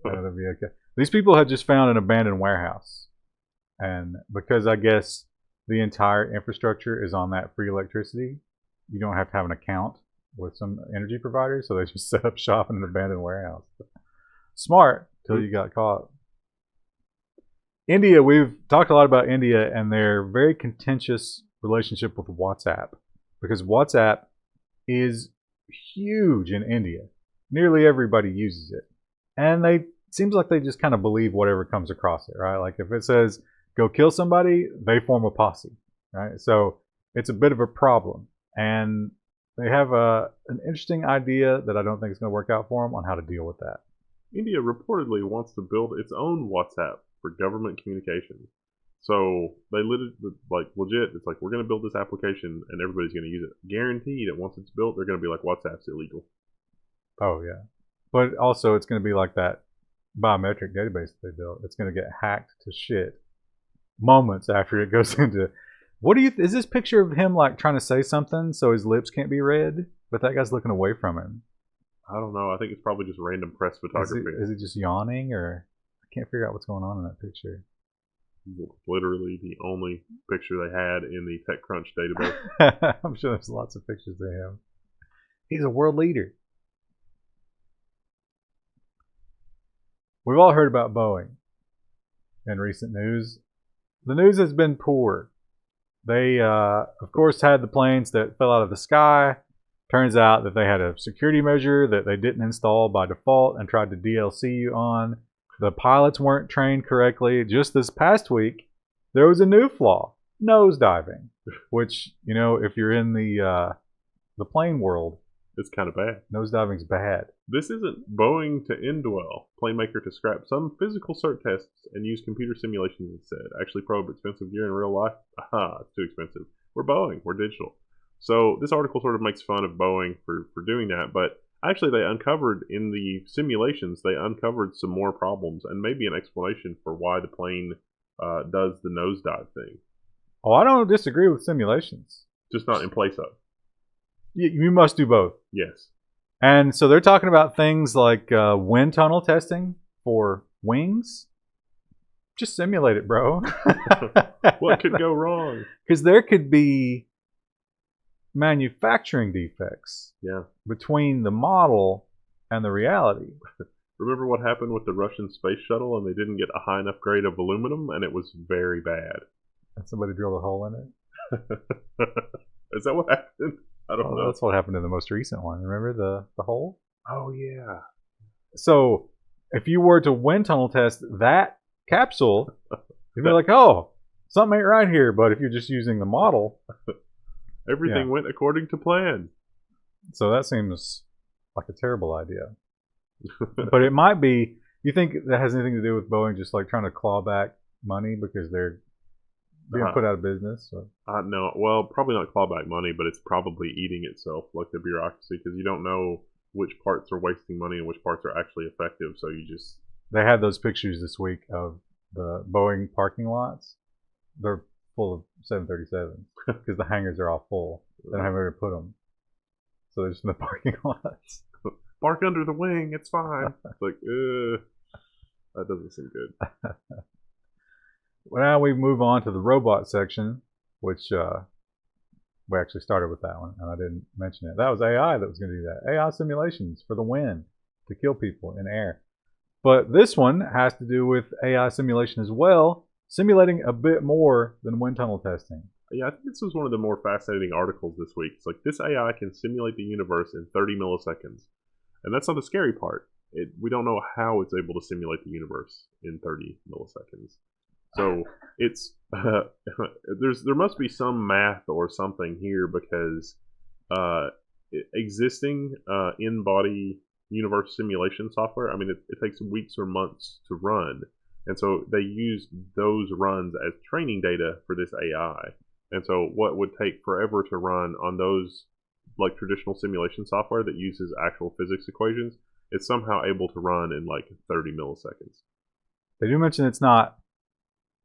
That'll be okay. These people had just found an abandoned warehouse, and because I guess the entire infrastructure is on that free electricity, you don't have to have an account with some energy provider, so they just set up shop in an abandoned warehouse. Smart till you got caught. India, we've talked a lot about India and their very contentious relationship with WhatsApp, because WhatsApp is huge in India. Nearly everybody uses it, and seems like they just kind of believe whatever comes across it, right? Like if it says go kill somebody, they form a posse, right? So it's a bit of a problem, and they have an interesting idea that I don't think is going to work out for them on how to deal with that. India reportedly wants to build its own WhatsApp for government communications. So they legit, it's like, we're going to build this application and everybody's going to use it. Guaranteed that once it's built, they're going to be like, WhatsApp's illegal. Oh, yeah. But also it's going to be like that biometric database that they built. It's going to get hacked to shit moments after it goes into... Is this picture of him like trying to say something so his lips can't be read? But that guy's looking away from him. I don't know. I think it's probably just random press photography. Is he just yawning, or I can't figure out what's going on in that picture. Literally the only picture they had in the TechCrunch database. I'm sure there's lots of pictures they have. He's a world leader. We've all heard about Boeing in recent news. The news has been poor. They, of course, had the planes that fell out of the sky. Turns out that they had a security measure that they didn't install by default and tried to DLC you on. The pilots weren't trained correctly. Just this past week, there was a new flaw: nosediving. Which, if you're in the plane world, it's kind of bad. Nosediving's bad. This isn't Boeing to Indwell, planemaker to scrap some physical cert tests and use computer simulations instead. Actually probe expensive gear in real life? Aha, it's too expensive. We're Boeing, we're digital. So this article sort of makes fun of Boeing for doing that, but actually they uncovered in the simulations, they uncovered some more problems and maybe an explanation for why the plane does the nosedive thing. Oh, I don't disagree with simulations. Just not in place of. You must do both. Yes. And so they're talking about things like wind tunnel testing for wings. Just simulate it, bro. What could go wrong? Because there could be manufacturing defects Yeah. between the model and the reality. Remember what happened with the Russian space shuttle and they didn't get a high enough grade of aluminum and it was very bad? And somebody drilled a hole in it. Is that what happened? I don't know. That's what happened in the most recent one. Remember the hole? Oh, yeah. So if you were to wind tunnel test that capsule, you'd be like, oh, something ain't right here. But if you're just using the model, everything went according to plan. So that seems like a terrible idea. But it might be. You think that has anything to do with Boeing just like trying to claw back money because they're being put out of business? So. No, well, probably not clawback money, but it's probably eating itself, like the bureaucracy, because you don't know which parts are wasting money and which parts are actually effective. So you just they had those pictures this week of the Boeing parking lots. They're full of 737s because the hangars are all full. They don't have anywhere to put them, so they're just in the parking lots. Park under the wing, it's fine. It's like, that doesn't seem good. Well, now we move on to the robot section, which we actually started with that one, and I didn't mention it. That was AI that was going to do that. AI simulations for the wind to kill people in air. But this one has to do with AI simulation as well, simulating a bit more than wind tunnel testing. Yeah, I think this was one of the more fascinating articles this week. It's like, this AI can simulate the universe in 30 milliseconds. And that's not the scary part. We don't know how it's able to simulate the universe in 30 milliseconds. So it's there must be some math or something here because existing in-body universe simulation software, I mean, it takes weeks or months to run. And so they use those runs as training data for this AI. And so what would take forever to run on those like traditional simulation software that uses actual physics equations, it's somehow able to run in like 30 milliseconds. They do mention it's not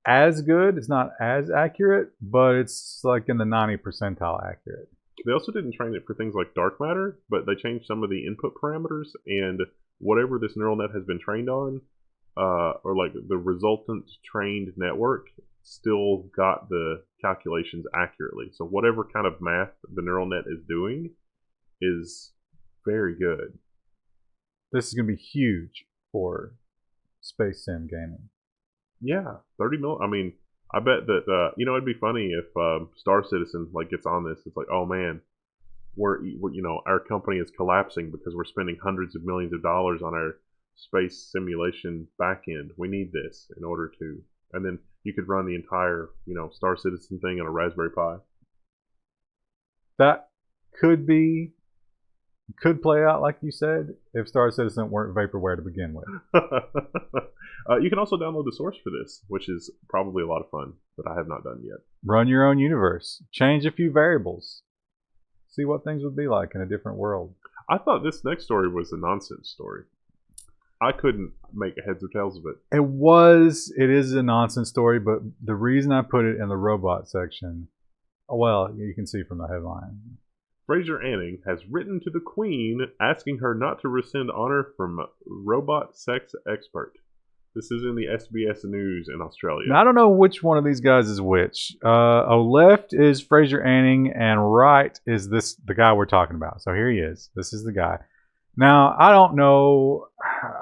as good, it's not as accurate, but it's like in the 90 percentile accurate. They also didn't train it for things like dark matter, but they changed some of the input parameters, and whatever this neural net has been trained on, or like the resultant trained network, still got the calculations accurately. So whatever kind of math the neural net is doing is very good. This is going to be huge for space sim gaming. Yeah, 30 mil. I mean, I bet that it'd be funny if Star Citizen like gets on this. It's like, oh man, we're our company is collapsing because we're spending hundreds of millions of dollars on our space simulation backend. We need this in order to, and then you could run the entire Star Citizen thing on a Raspberry Pi. That could play out like you said if Star Citizen weren't vaporware to begin with. You can also download the source for this, which is probably a lot of fun, but I have not done yet. Run your own universe. Change a few variables. See what things would be like in a different world. I thought this next story was a nonsense story. I couldn't make heads or tails of it. It is a nonsense story, but the reason I put it in the robot section, well, you can see from the headline. Fraser Anning has written to the Queen asking her not to rescind honor from robot sex expert. This is in the SBS News in Australia. Now, I don't know which one of these guys is which. Left is Fraser Anning, and right is the guy we're talking about. So here he is. This is the guy. Now, I don't know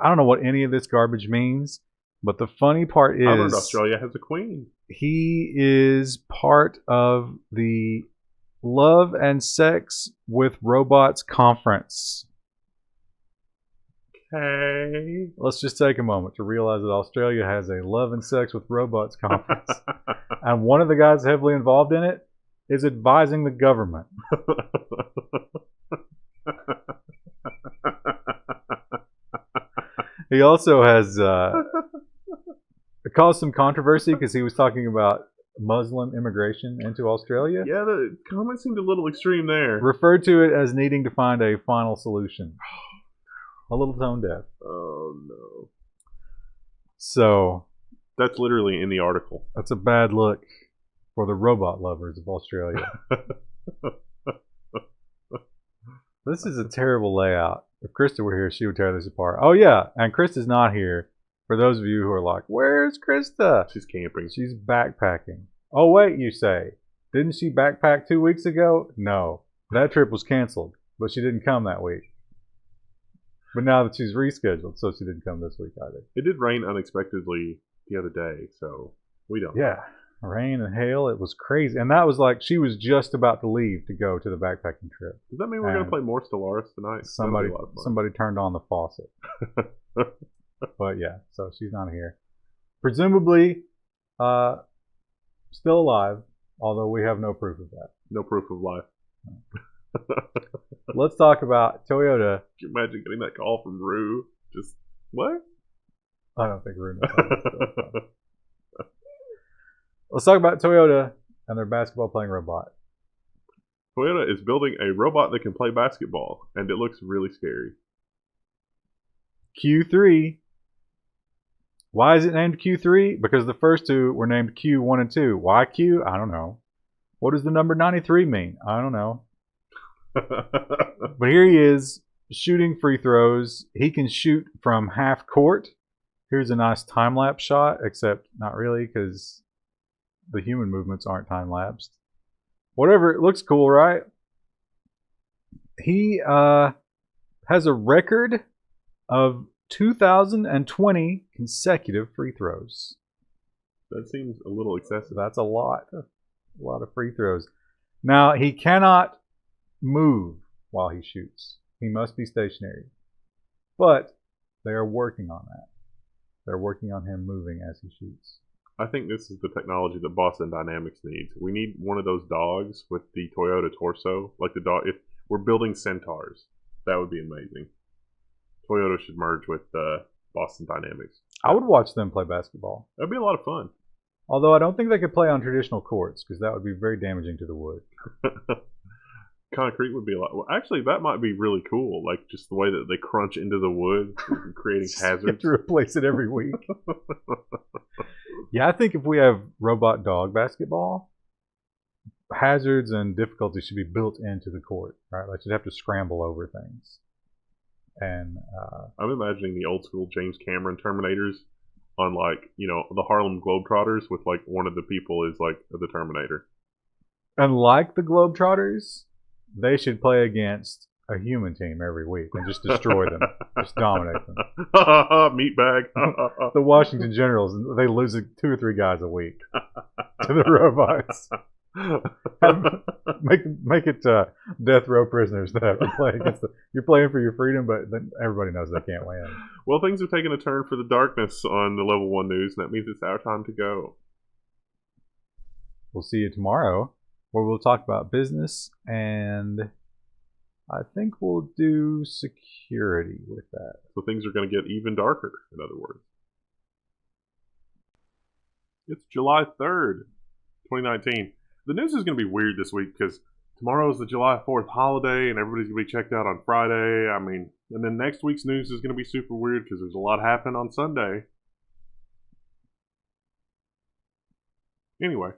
what any of this garbage means, but the funny part is, I learned Australia has a queen. He is part of the Love and Sex with Robots conference. Okay. Let's just take a moment to realize that Australia has a Love and Sex with Robots conference. And one of the guys heavily involved in it is advising the government. He also has caused some controversy because he was talking about Muslim immigration into Australia. Yeah, the comment seemed a little extreme there. Referred to it as needing to find a final solution. A little tone deaf. Oh, no. So. That's literally in the article. That's a bad look for the robot lovers of Australia. This is a terrible layout. If Krista were here, she would tear this apart. Oh yeah, and Krista's not here. For those of you who are like, where's Krista? She's camping. She's backpacking. Oh wait, you say. Didn't she backpack 2 weeks ago? No. That trip was canceled, but she didn't come that week. But now that she's rescheduled, so she didn't come this week either. It did rain unexpectedly the other day, so we don't know. Yeah. Rain and hail, it was crazy. And that was like she was just about to leave to go to the backpacking trip. Does that mean we're going to play more Stellaris tonight? Somebody turned on the faucet. But yeah, so she's not here. Presumably still alive, although we have no proof of that. No proof of life. Let's talk about Toyota. Can you imagine getting that call from Rue? Just, what? I don't think Rue knows. Let's talk about Toyota and their basketball playing robot. Toyota is building a robot that can play basketball, and it looks really scary. Q3. Why is it named Q3? Because the first two were named Q1 and 2. Why Q? I don't know. What does the number 93 mean? I don't know. But here he is shooting free throws. He can shoot from half court. Here's a nice time-lapse shot, except not really because the human movements aren't time-lapsed. Whatever, it looks cool, right? He has a record of 2,020 consecutive free throws. That seems a little excessive. That's a lot. A lot of free throws. Now, he cannot move while he shoots. He must be stationary. But they are working on that. They're working on him moving as he shoots. I think this is the technology that Boston Dynamics needs. We need one of those dogs with the Toyota torso. Like the dog, if we're building Centaurs, that would be amazing. Toyota should merge with Boston Dynamics. I would watch them play basketball. That'd be a lot of fun. Although I don't think they could play on traditional courts because that would be very damaging to the wood. Concrete would be a lot. Well, actually, that might be really cool. Like just the way that they crunch into the wood, creating hazards. You have to replace it every week. Yeah, I think if we have robot dog basketball, hazards and difficulties should be built into the court. Right, like you'd have to scramble over things. And I'm imagining the old school James Cameron Terminators on like the Harlem Globetrotters with like one of the people is like the Terminator. And like the Globetrotters, they should play against a human team every week and just destroy them, just dominate them. Meatbag. The Washington Generals, they lose 2 or 3 guys a week to the robots. Make it death row prisoners that have to play against you're playing for your freedom, but then everybody knows they can't win. Well, things are taking a turn for the darkness on the Level 1 news, and that means it's our time to go. We'll see you tomorrow, where we'll talk about business, and I think we'll do security with that. So things are going to get even darker, in other words. It's July 3rd, 2019. The news is going to be weird this week because tomorrow is the July 4th holiday and everybody's going to be checked out on Friday. I mean, and then next week's news is going to be super weird because there's a lot happening on Sunday. Anyway.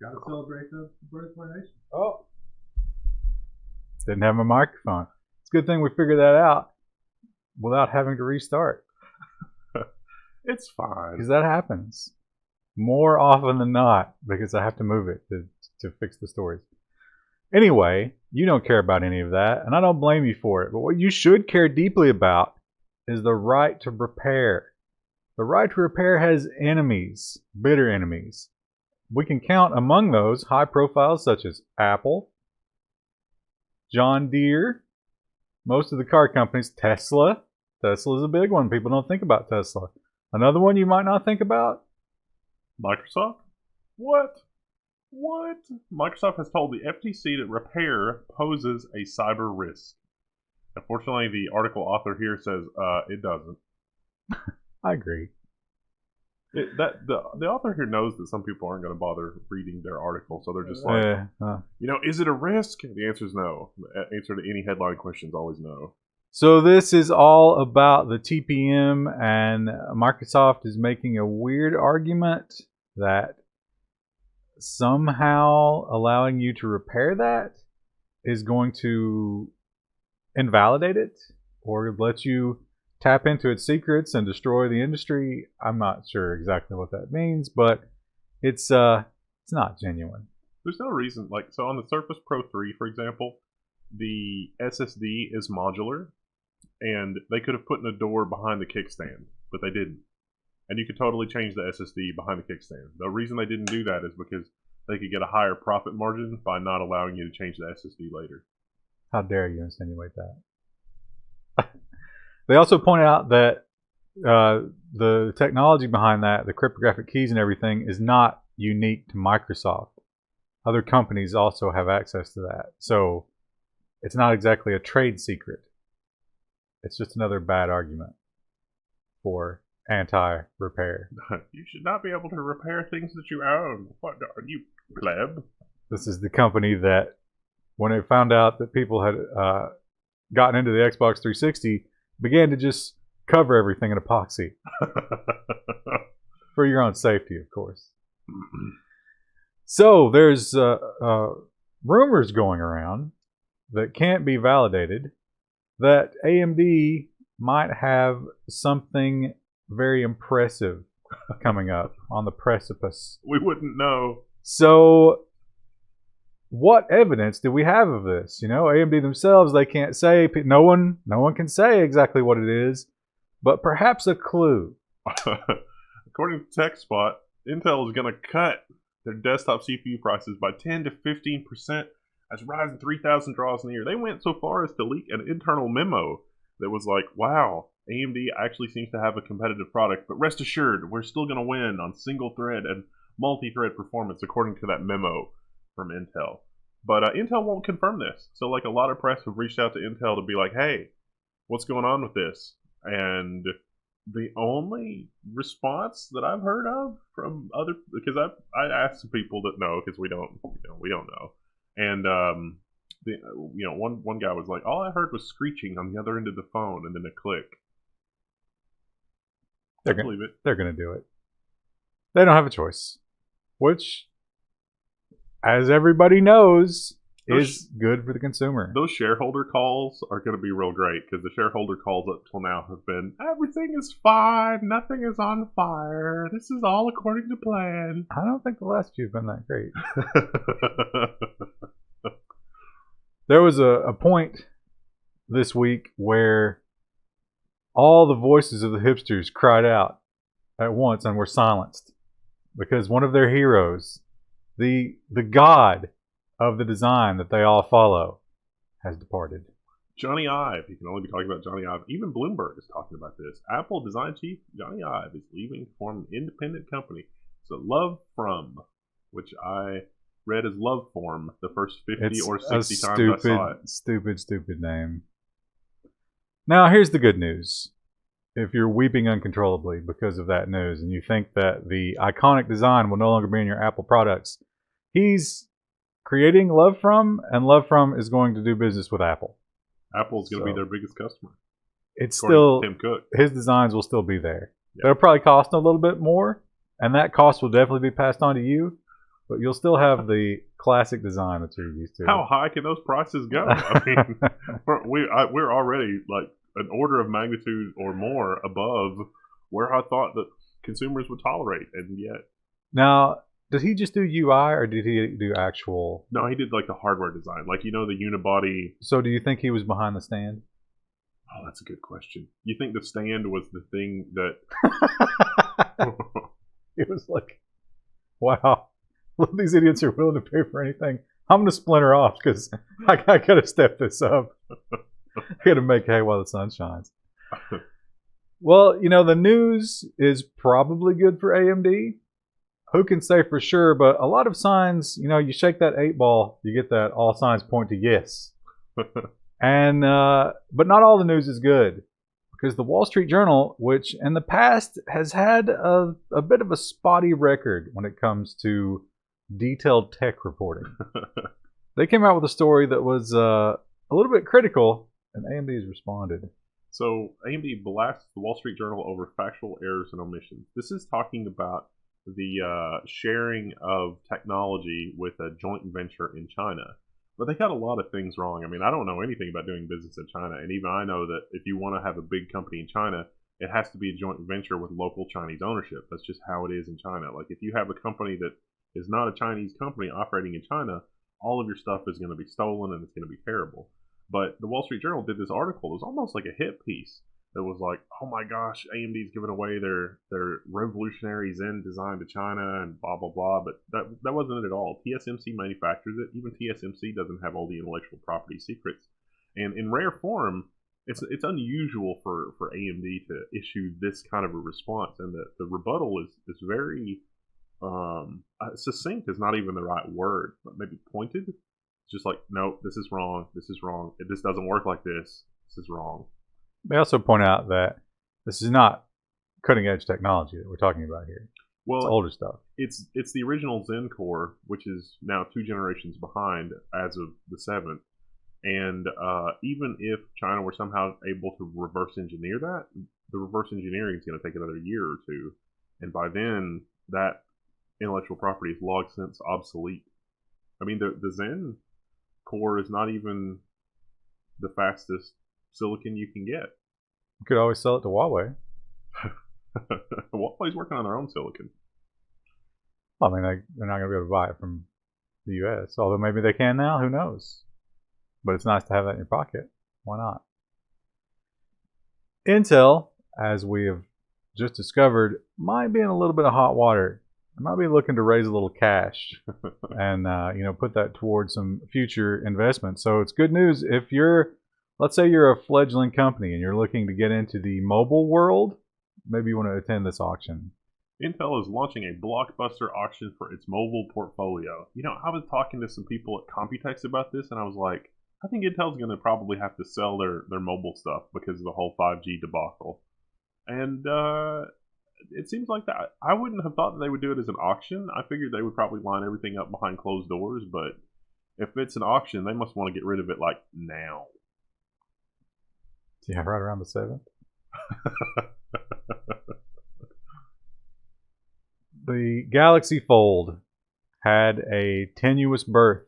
Gotta celebrate the birth of our nation. Oh. Didn't have my microphone. It's a good thing we figured that out without having to restart. It's fine. Because that happens more often than not because I have to move it to fix the stories. Anyway, you don't care about any of that, and I don't blame you for it. But what you should care deeply about is the right to repair. The right to repair has enemies, bitter enemies. We can count among those high profiles such as Apple, John Deere, most of the car companies, Tesla. Tesla's a big one. People don't think about Tesla. Another one you might not think about? Microsoft? What? Microsoft has told the FTC that repair poses a cyber risk. Unfortunately, the article author here says it doesn't. I agree. The author here knows that some people aren't going to bother reading their article, so they're just like, is it a risk? The answer is no. The answer to any headline question is always no. So this is all about the TPM, and Microsoft is making a weird argument that somehow allowing you to repair that is going to invalidate it or let you tap into its secrets and destroy the industry. I'm not sure exactly what that means, but it's not genuine. There's no reason, like, so on the Surface Pro 3, for example, the SSD is modular, and they could have put in a door behind the kickstand, but they didn't. And you could totally change the SSD behind the kickstand. The reason they didn't do that is because they could get a higher profit margin by not allowing you to change the SSD later. How dare you insinuate that? They also point out that the technology behind that, the cryptographic keys and everything, is not unique to Microsoft. Other companies also have access to that. So it's not exactly a trade secret. It's just another bad argument for anti-repair. You should not be able to repair things that you own. What are you, pleb? This is the company that, when it found out that people had gotten into the Xbox 360, began to just cover everything in epoxy. For your own safety, of course. So there's rumors going around that can't be validated that AMD might have something very impressive coming up on the precipice. We wouldn't know. So what evidence do we have of this? You know, AMD themselves, they can't say. No one can say exactly what it is, but perhaps a clue. According to TechSpot, Intel is going to cut their desktop CPU prices by 10 to 15% as Ryzen 3000 draws near. They went so far as to leak an internal memo that was like, wow, AMD actually seems to have a competitive product, but rest assured, we're still going to win on single thread and multi-thread performance, according to that memo from Intel. But Intel won't confirm this. So like a lot of press have reached out to Intel to be like, hey, what's going on with this? And the only response that I've heard of from other, because I asked some people that know, because we don't know, and one guy was like, all I heard was screeching on the other end of the phone, and then a click. They're gonna do it. They don't have a choice, which, as everybody knows, is good for the consumer. Those shareholder calls are going to be real great, because the shareholder calls up till now have been, everything is fine, nothing is on fire, this is all according to plan. I don't think the last few have been that great. There was a point this week where all the voices of the hipsters cried out at once and were silenced because one of their heroes, the god of the design that they all follow, has departed. Johnny Ive. You can only be talking about Johnny Ive. Even Bloomberg is talking about this. Apple design chief Johnny Ive is leaving to form an independent company. So Love From, which I read as Love Form the first 50 or 60 times I saw it. Stupid name. Now, here's the good news. If you're weeping uncontrollably because of that news and you think that the iconic design will no longer be in your Apple products, he's creating Love From, and Love From is going to do business with Apple. Apple's going to be their biggest customer. It's still, Tim Cook. His designs will still be there. Yep. They'll probably cost a little bit more, and that cost will definitely be passed on to you, but you'll still have the classic design that you're used to. How high can those prices go? I mean, we're already like an order of magnitude or more above where I thought that consumers would tolerate, and yet. Now, did he just do UI or did he do actual? No, he did like the hardware design, like the unibody. So, do you think he was behind the stand? Oh, that's a good question. You think the stand was the thing that? It was like, wow, look, these idiots are willing to pay for anything. I'm gonna splinter off because I gotta step this up. I gotta make hay while the sun shines. Well, the news is probably good for AMD. Who can say for sure? But a lot of signs, you shake that 8-ball, you get that all signs point to yes. And but not all the news is good, because the Wall Street Journal, which in the past has had a bit of a spotty record when it comes to detailed tech reporting, they came out with a story that was a little bit critical, and AMD has responded. So AMD blasts the Wall Street Journal over factual errors and omissions. This is talking about the sharing of technology with a joint venture in China. But they got a lot of things wrong. I mean, I don't know anything about doing business in China, and even I know that if you want to have a big company in China, it has to be a joint venture with local Chinese ownership. That's just how it is in China. Like, if you have a company that is not a Chinese company operating in China, all of your stuff is going to be stolen and it's going to be terrible. But the Wall Street Journal did this article. It was almost like a hit piece that was like, "Oh my gosh, AMD's giving away their revolutionary Zen design to China and blah blah blah." But that wasn't it at all. TSMC manufactures it. Even TSMC doesn't have all the intellectual property secrets. And in rare form, it's unusual for AMD to issue this kind of a response. And the rebuttal is very succinct is not even the right word, but maybe pointed. It's just like, no, this is wrong. This is wrong. This doesn't work like this. This is wrong. They also point out that this is not cutting edge technology that we're talking about here. Well, it's older stuff. It's the original Zen core, which is now 2 generations behind as of the 7th. And even if China were somehow able to reverse engineer that, the reverse engineering is going to take another year or two. And by then, that intellectual property is long since obsolete. I mean, the Zen core is not even the fastest silicon you can get. You could always sell it to Huawei. Huawei's working on their own silicon. Well, I mean, they're not going to be able to buy it from the U.S., although maybe they can now. Who knows? But it's nice to have that in your pocket. Why not? Intel, as we have just discovered, might be in a little bit of hot water. It might be looking to raise a little cash and put that towards some future investment. So it's good news if you're, let's say you're a fledgling company and you're looking to get into the mobile world. Maybe you want to attend this auction. Intel is launching a blockbuster auction for its mobile portfolio. I was talking to some people at Computex about this, and I was like, I think Intel's going to probably have to sell their mobile stuff because of the whole 5G debacle. And it seems like that. I wouldn't have thought that they would do it as an auction. I figured they would probably line everything up behind closed doors, but if it's an auction, they must want to get rid of it like now. Yeah, right around the 7th. The Galaxy Fold had a tenuous birth,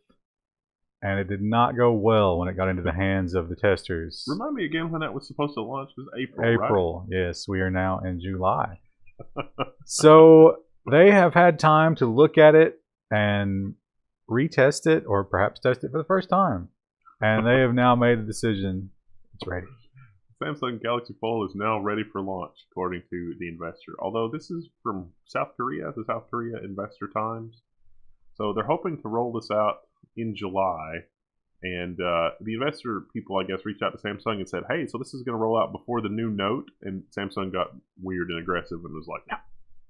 and it did not go well when it got into the hands of the testers. Remind me again when that was supposed to launch. It was April, right? Yes, we are now in July. So they have had time to look at it and retest it, or perhaps test it for the first time. And they have now made the decision. It's ready. Samsung Galaxy Fold is now ready for launch, according to the investor. Although this is from South Korea, the South Korea Investor Times. So they're hoping to roll this out in July. And the investor people, I guess, reached out to Samsung and said, hey, so this is going to roll out before the new Note. And Samsung got weird and aggressive and was like, no,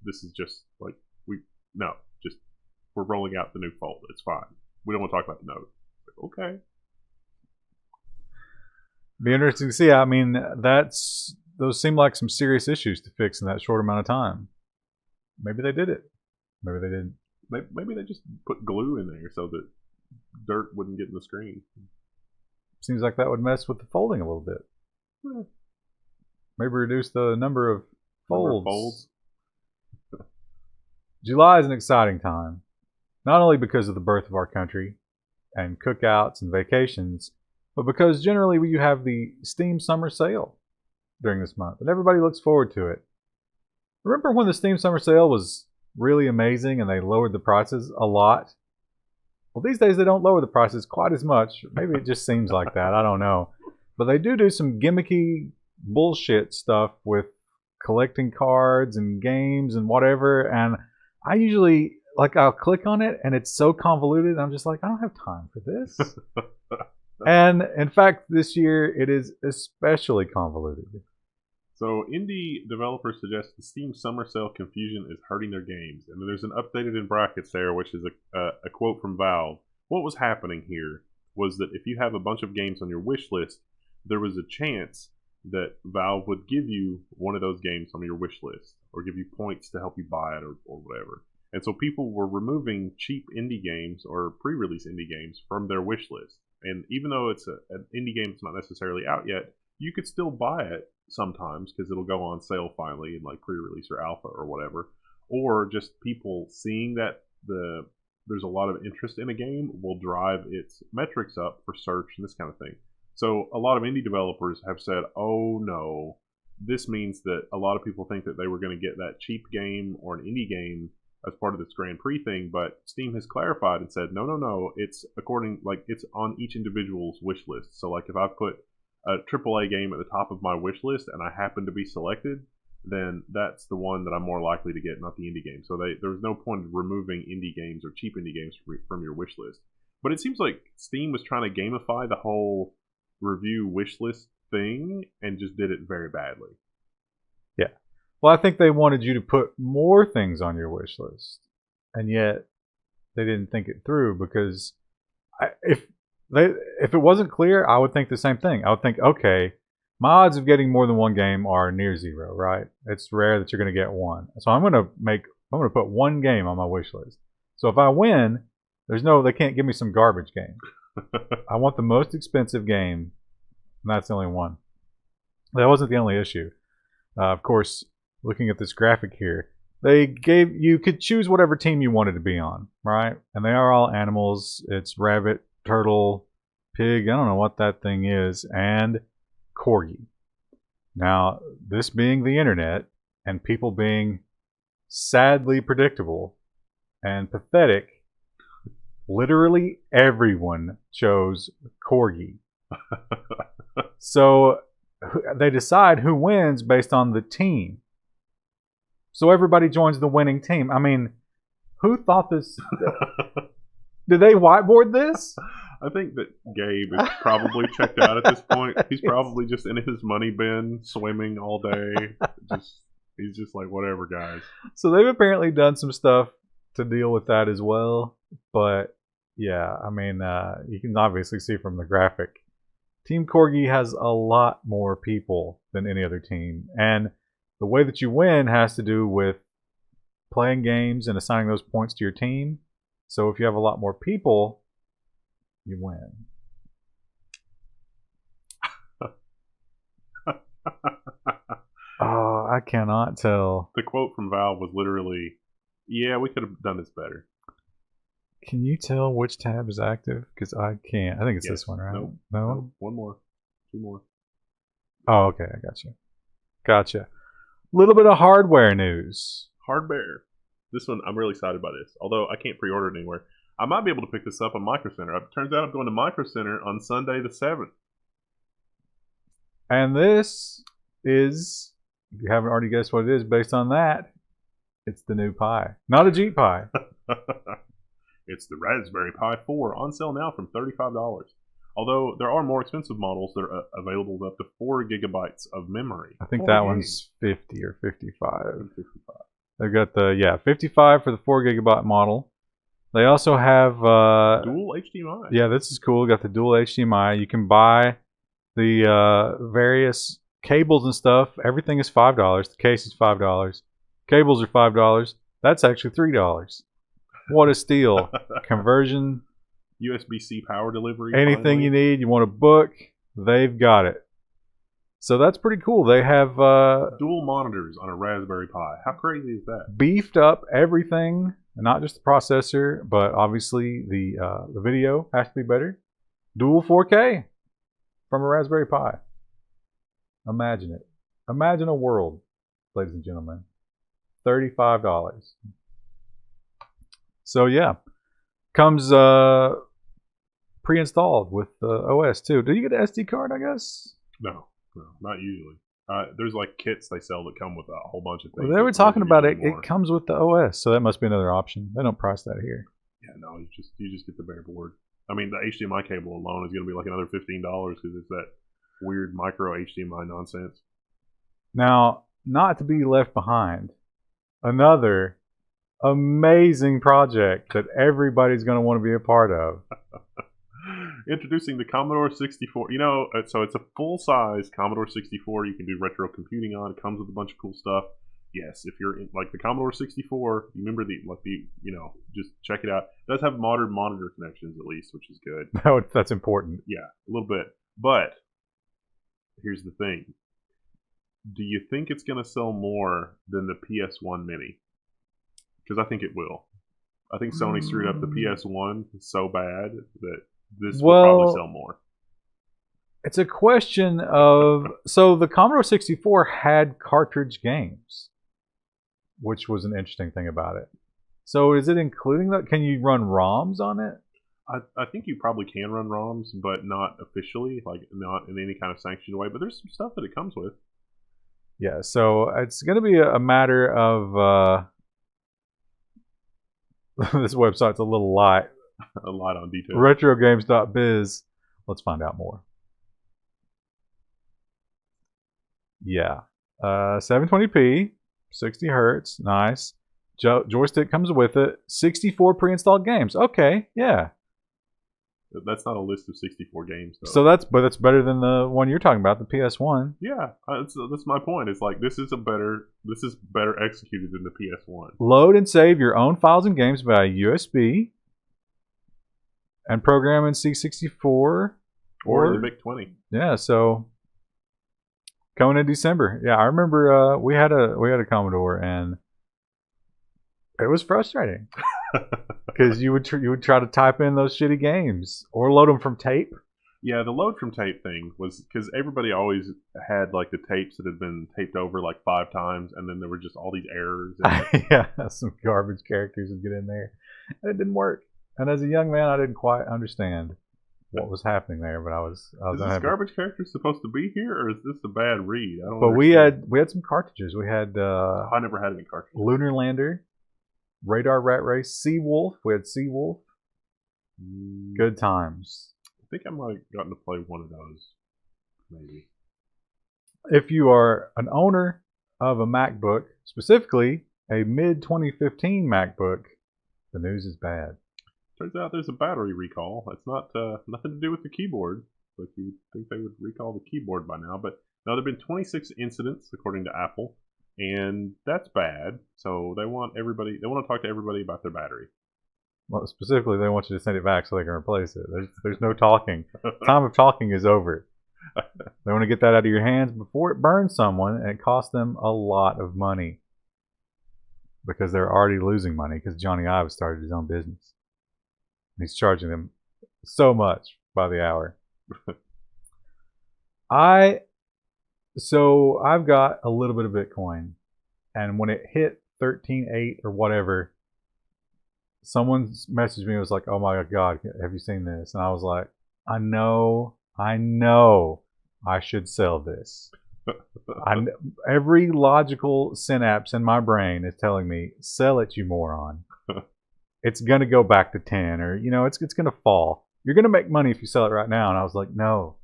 this is just like, we're rolling out the new Fold. It's fine. We don't want to talk about the Note. Like, okay. Be interesting to see. I mean, those seem like some serious issues to fix in that short amount of time. Maybe they did it. Maybe they didn't. Maybe they just put glue in there so that dirt wouldn't get in the screen. Seems like that would mess with the folding a little bit. Maybe reduce the number of folds. July is an exciting time, not only because of the birth of our country and cookouts and vacations, but because generally you have the Steam Summer Sale during this month, and everybody looks forward to it. Remember when the Steam Summer Sale was really amazing and they lowered the prices a lot? Well, these days they don't lower the prices quite as much. Maybe it just seems like that. I don't know. But they do some gimmicky bullshit stuff with collecting cards and games and whatever. And I usually, I'll click on it and it's so convoluted. I'm just like, I don't have time for this. And in fact, this year it is especially convoluted. So indie developers suggest the Steam Summer Sale confusion is hurting their games. And there's an updated in brackets there, which is a quote from Valve. What was happening here was that if you have a bunch of games on your wish list, there was a chance that Valve would give you one of those games on your wish list, or give you points to help you buy it, or whatever. And so people were removing cheap indie games or pre-release indie games from their wish list. And even though it's an indie game that's not necessarily out yet, you could still buy it sometimes because it'll go on sale finally in like pre-release or alpha or whatever. Or just people seeing that the there's a lot of interest in a game will drive its metrics up for search and this kind of thing. So a lot of indie developers have said, oh no, this means that a lot of people think that they were going to get that cheap game or an indie game as part of this Grand Prix thing, but Steam has clarified and said, no, it's according, like, it's on each individual's wish list. So, like, if I put a AAA game at the top of my wish list and I happen to be selected, then that's the one that I'm more likely to get, not the indie game. So there's no point in removing indie games or cheap indie games from your wish list. But it seems like Steam was trying to gamify the whole review wish list thing and just did it very badly. Yeah. Well, I think they wanted you to put more things on your wish list, and yet they didn't think it through, because if it wasn't clear, I would think the same thing. I would think, okay, my odds of getting more than one game are near zero, right? It's rare that you're going to get one. So I'm going to put one game on my wish list. So if I win, they can't give me some garbage game. I want the most expensive game, and that's the only one. That wasn't the only issue. Of course, looking at this graphic here, you could choose whatever team you wanted to be on, right? And they are all animals. It's rabbit, turtle, pig, I don't know what that thing is, and corgi. Now, this being the internet and people being sadly predictable and pathetic, literally everyone chose corgi. So they decide who wins based on the team. So everybody joins the winning team. I mean, who thought this? Did they whiteboard this? I think that Gabe is probably checked out at this point. He's probably just in his money bin, swimming all day. He's just like, whatever, guys. So they've apparently done some stuff to deal with that as well. But yeah, I mean, you can obviously see from the graphic, Team Corgi has a lot more people than any other team. And the way that you win has to do with playing games and assigning those points to your team. So if you have a lot more people, you win. Oh, I cannot tell. The quote from Valve was literally, yeah, we could have done this better. Can you tell which tab is active? Because I can't. I think it's this one, right? Nope. No? Nope. One more. Two more. Oh, okay. I Gotcha. Little bit of hardware news. Hardware. This one, I'm really excited by this. Although I can't pre-order it anywhere. I might be able to pick this up on Micro Center. It turns out I'm going to Micro Center on Sunday the 7th. And this is, if you haven't already guessed what it is based on that, it's the new Pi. Not a Jeep Pi. It's the Raspberry Pi 4, on sale now from $35. Although there are more expensive models that are available with up to 4 gigabytes of memory. I think that one's 50 or 55. 55. They've got the 55 for the 4 gigabyte model. They also have dual HDMI. Yeah, this is cool. Got the dual HDMI. You can buy the various cables and stuff. Everything is $5. The case is $5. Cables are $5. That's actually $3. What a steal! Conversion, USB-C power delivery. Anything finally. you need, you want a book, they've got it. So that's pretty cool. They have dual monitors on a Raspberry Pi. How crazy is that? Beefed up everything, not just the processor, but obviously the video has to be better. Dual 4K from a Raspberry Pi. Imagine it. Imagine a world, ladies and gentlemen. $35. So yeah, comes pre-installed with the OS too. Do you get an SD card? I guess. No, not usually. There's like kits they sell that come with a whole bunch of things. Well, they were talking about it. It comes with the OS, so that must be another option. They don't price that here. Yeah, no, you just get the bare board. I mean, the HDMI cable alone is going to be like another $15 because it's that weird micro HDMI nonsense. Now, not to be left behind, another amazing project that everybody's going to want to be a part of. Introducing the Commodore 64. You know, so it's a full-size Commodore 64 you can do retro computing on. It comes with a bunch of cool stuff. Yes, if you're in, like the Commodore 64, you remember just check it out. It does have modern monitor connections at least, which is good. That's important. Yeah, a little bit. But here's the thing. Do you think it's going to sell more than the PS1 Mini? Because I think it will. I think Sony screwed up the PS1 so bad that this will probably sell more. It's a question of, so the Commodore 64 had cartridge games, which was an interesting thing about it. So is it including that? Can you run ROMs on it? I think you probably can run ROMs, but not officially, like not in any kind of sanctioned way. But there's some stuff that it comes with. Yeah, so it's going to be a matter of this website's a little light. A lot on detail. Retrogames.biz. Let's find out more. Yeah, 720p, 60 hertz, nice. Joystick comes with it. 64 pre-installed games. Okay, yeah. That's not a list of 64 games, though. So that's better than the one you're talking about, the PS1. Yeah, that's my point. It's like this is better executed than the PS1. Load and save your own files and games via USB, and program in C64 or the VIC-20. Yeah, so coming in December. Yeah, I remember we had a Commodore, and it was frustrating because you would try to type in those shitty games or load them from tape. Yeah, the load from tape thing was because everybody always had like the tapes that had been taped over like 5 times, and then there were just all these errors. Yeah, some garbage characters would get in there, and it didn't work. And as a young man, I didn't quite understand what was happening there, but I was is this garbage character supposed to be here, or is this a bad read? I don't. But understand. we had some cartridges. We had I never had any cartridges. Lunar Lander, Radar Rat Race, Seawolf. We had Seawolf. Good times. I think I might have gotten to play one of those, maybe. If you are an owner of a MacBook, specifically a mid-2015 MacBook, the news is bad. Turns out there's a battery recall. It's not nothing to do with the keyboard. Like you would think they would recall the keyboard by now. But now there have been 26 incidents, according to Apple, and that's bad. So they want to talk to everybody about their battery. Well, specifically, they want you to send it back so they can replace it. There's no talking. Time of talking is over. They want to get that out of your hands before it burns someone, and it costs them a lot of money because they're already losing money because Johnny Ive started his own business. He's charging them so much by the hour. I've got a little bit of Bitcoin, and when it hit 13.8 or whatever, someone messaged me and was like, "Oh my God, have you seen this?" And I was like, I know I should sell this. Every logical synapse in my brain is telling me, sell it, you moron. It's going to go back to 10, or, it's going to fall. You're going to make money if you sell it right now. And I was like, no,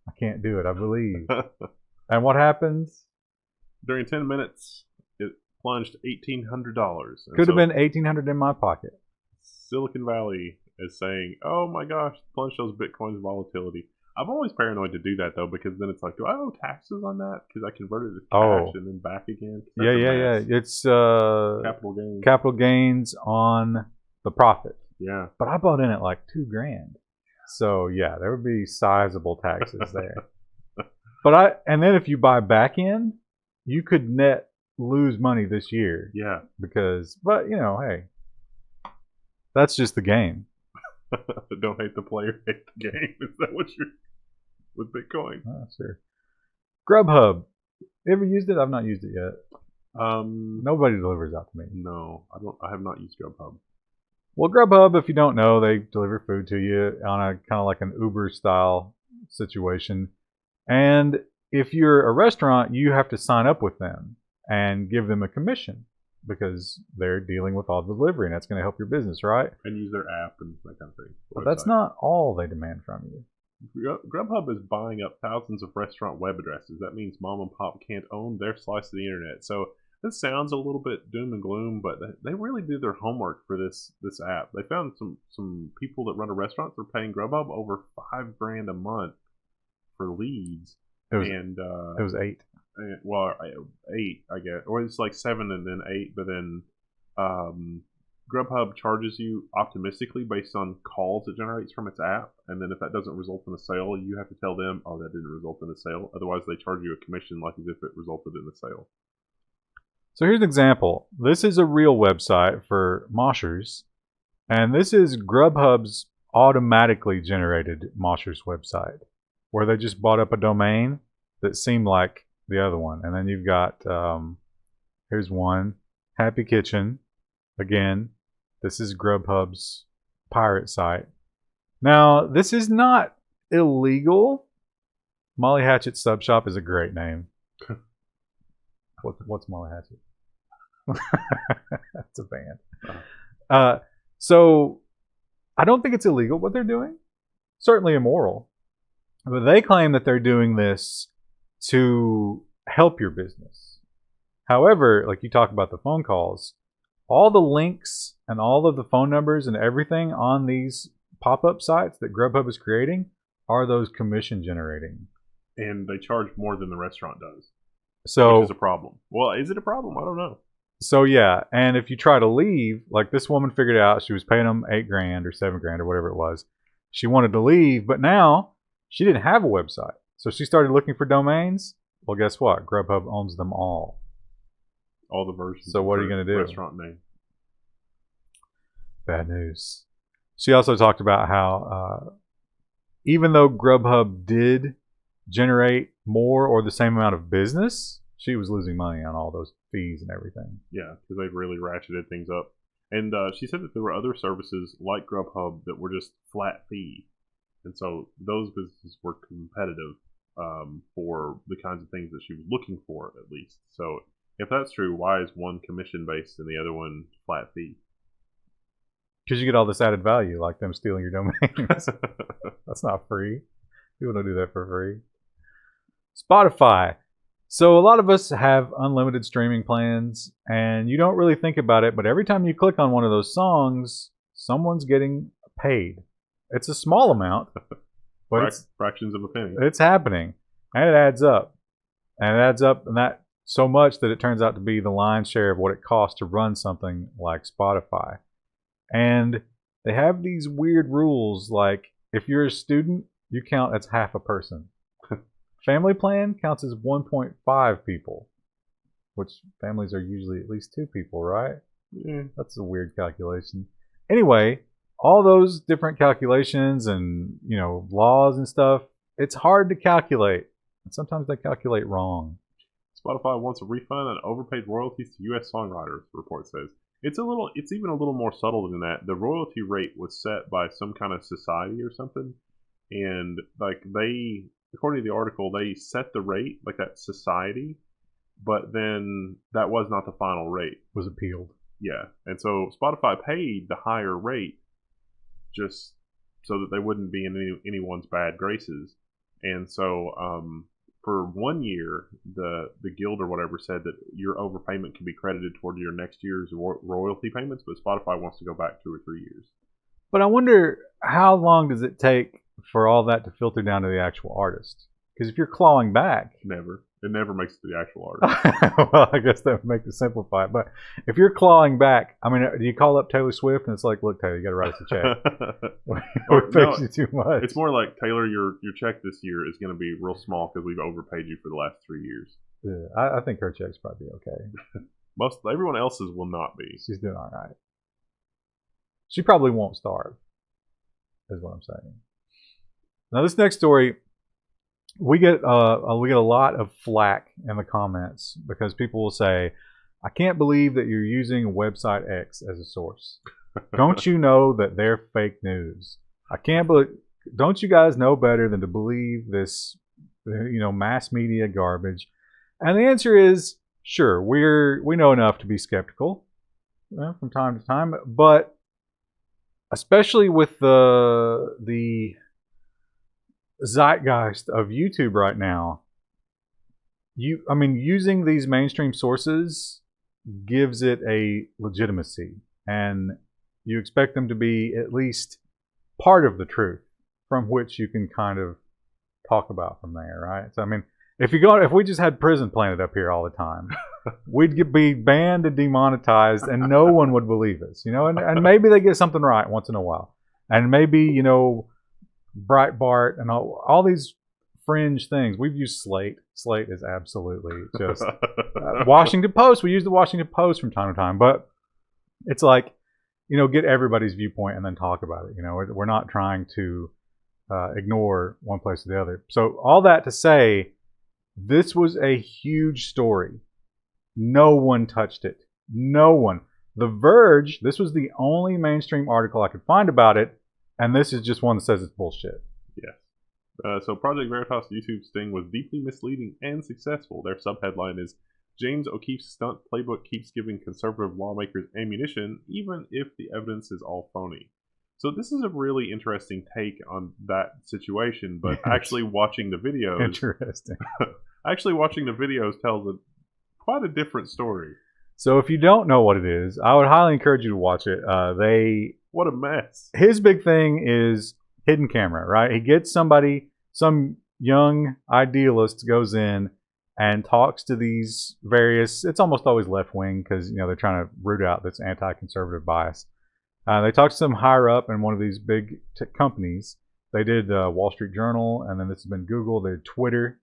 I can't do it. I believe. And what happens? During 10 minutes, it plunged $1,800. Could have been $1,800 in my pocket. Silicon Valley is saying, oh my gosh, plunge those Bitcoin's volatility. I'm always paranoid to do that, though, because then it's like, do I owe taxes on that? Because I converted it to cash and then back again. Yeah. It's capital gains on the profit. Yeah. But I bought in at like $2,000. So, yeah, there would be sizable taxes there. And then if you buy back in, you could net lose money this year. Yeah. But, hey, that's just the game. Don't hate the player, hate the game. Is that what you're with Bitcoin? Oh, sure. Grubhub. Ever used it? I've not used it yet. Nobody delivers out to me. No, I have not used Grubhub. Well, Grubhub, if you don't know, they deliver food to you on a kind of like an Uber style situation. And if you're a restaurant, you have to sign up with them and give them a commission, because they're dealing with all the delivery, and that's going to help your business, right? And use their app and that kind of thing. But that's not all they demand from you. Grubhub is buying up thousands of restaurant web addresses. That means mom and pop can't own their slice of the internet. So this sounds a little bit doom and gloom, but they really did their homework for this app. They found some people that run a restaurant that are paying Grubhub over $5,000 a month for leads. It was 8. Well, 8, I guess, or it's like 7 and then 8. But then Grubhub charges you optimistically based on calls it generates from its app, and then if that doesn't result in a sale, you have to tell them, oh, that didn't result in a sale. Otherwise, they charge you a commission like as if it resulted in a sale. So here's an example. This is a real website for moshers, And this is Grubhub's automatically generated Mosher's website, where they just bought up a domain that seemed like the other one. And then you've got, here's one, Happy Kitchen. Again, this is Grubhub's pirate site. Now, this is not illegal. Molly Hatchet Sub Shop is a great name. What's Molly Hatchet? That's a band. So I don't think it's illegal what they're doing. Certainly immoral. But they claim that they're doing this to help your business. However, like you talk about the phone calls, all the links and all of the phone numbers and everything on these pop-up sites that Grubhub is creating are those commission generating. And they charge more than the restaurant does. So, which is a problem. Well, is it a problem? I don't know. So yeah, and if you try to leave, like this woman figured out she was paying them $8,000 or $7,000 or whatever it was. She wanted to leave, but now she didn't have a website. So she started looking for domains. Well, guess what? Grubhub owns them all. All the versions. So what are you going to do? Restaurant name. Bad news. She also talked about how even though Grubhub did generate more or the same amount of business, she was losing money on all those fees and everything. Yeah, because they've really ratcheted things up. And she said that there were other services like Grubhub that were just flat fee. And so those businesses were competitive for the kinds of things that she was looking for, at least. So if that's true, why is one commission-based and the other one flat fee? Because you get all this added value, like them stealing your domains. That's not free. People don't do that for free. Spotify. So a lot of us have unlimited streaming plans, and you don't really think about it, but every time you click on one of those songs, someone's getting paid. It's a small amount, but it's fractions of a penny. It's happening, and it adds up. And it adds up, and that so much that it turns out to be the lion's share of what it costs to run something like Spotify. And they have these weird rules, like if you're a student, you count as half a person. Family plan counts as 1.5 people, which families are usually at least 2 people, right? Yeah. That's a weird calculation. Anyway, all those different calculations and, laws and stuff, it's hard to calculate. And sometimes they calculate wrong. Spotify wants a refund on overpaid royalties to U.S. songwriters, the report says. It's even a little more subtle than that. The royalty rate was set by some kind of society or something. And according to the article, they set the rate, like that society, but then that was not the final rate. It was appealed. Yeah. And so Spotify paid the higher rate just so that they wouldn't be in anyone's bad graces. And so for 1 year, the guild or whatever said that your overpayment can be credited toward your next year's royalty payments, but Spotify wants to go back 2 or 3 years. But I wonder, how long does it take for all that to filter down to the actual artist? Because if you're clawing back... It never makes it to the actual artist. Well, I guess that would make it simplify it. But if you're clawing back, I mean, do you call up Taylor Swift and it's like, look, Taylor, you got to write us a check. We paid you too much. It's more like, Taylor, your check this year is going to be real small because we've overpaid you for the last 3 years. Yeah, I think her check's probably okay. Everyone else's will not be. She's doing all right. She probably won't starve, is what I'm saying. Now, this next story, we get a lot of flack in the comments because people will say, I can't believe that you're using website X as a source. Don't you know that they're fake news? I can't believe. Don't you guys know better than to believe this, mass media garbage? And the answer is, sure, we know enough to be skeptical from time to time, but especially with the zeitgeist of YouTube right now, using these mainstream sources gives it a legitimacy, and you expect them to be at least part of the truth from which you can kind of talk about from there, right? So if we just had Prison Planet up here all the time, we'd be banned and demonetized, and no one would believe us, and maybe they get something right once in a while, and maybe Breitbart and all these fringe things. We've used Slate. Slate is absolutely just Washington Post. We use the Washington Post from time to time, but it's like get everybody's viewpoint and then talk about it. We're not trying to ignore one place or the other. So all that to say, this was a huge story. No one touched it. No one. The Verge, this was the only mainstream article I could find about it, and this is just one that says it's bullshit. Yes. So Project Veritas YouTube sting was deeply misleading and successful. Their subheadline is, James O'Keefe's stunt playbook keeps giving conservative lawmakers ammunition, even if the evidence is all phony. So this is a really interesting take on that situation, but actually watching the videos... Interesting. Actually watching the videos tells quite a different story. So if you don't know what it is, I would highly encourage you to watch it. What a mess. His big thing is hidden camera, right? He gets some young idealist goes in and talks to these various, it's almost always left wing because, they're trying to root out this anti-conservative bias. They talk to some higher up in one of these big companies. They did Wall Street Journal, and then this has been Google. They did Twitter.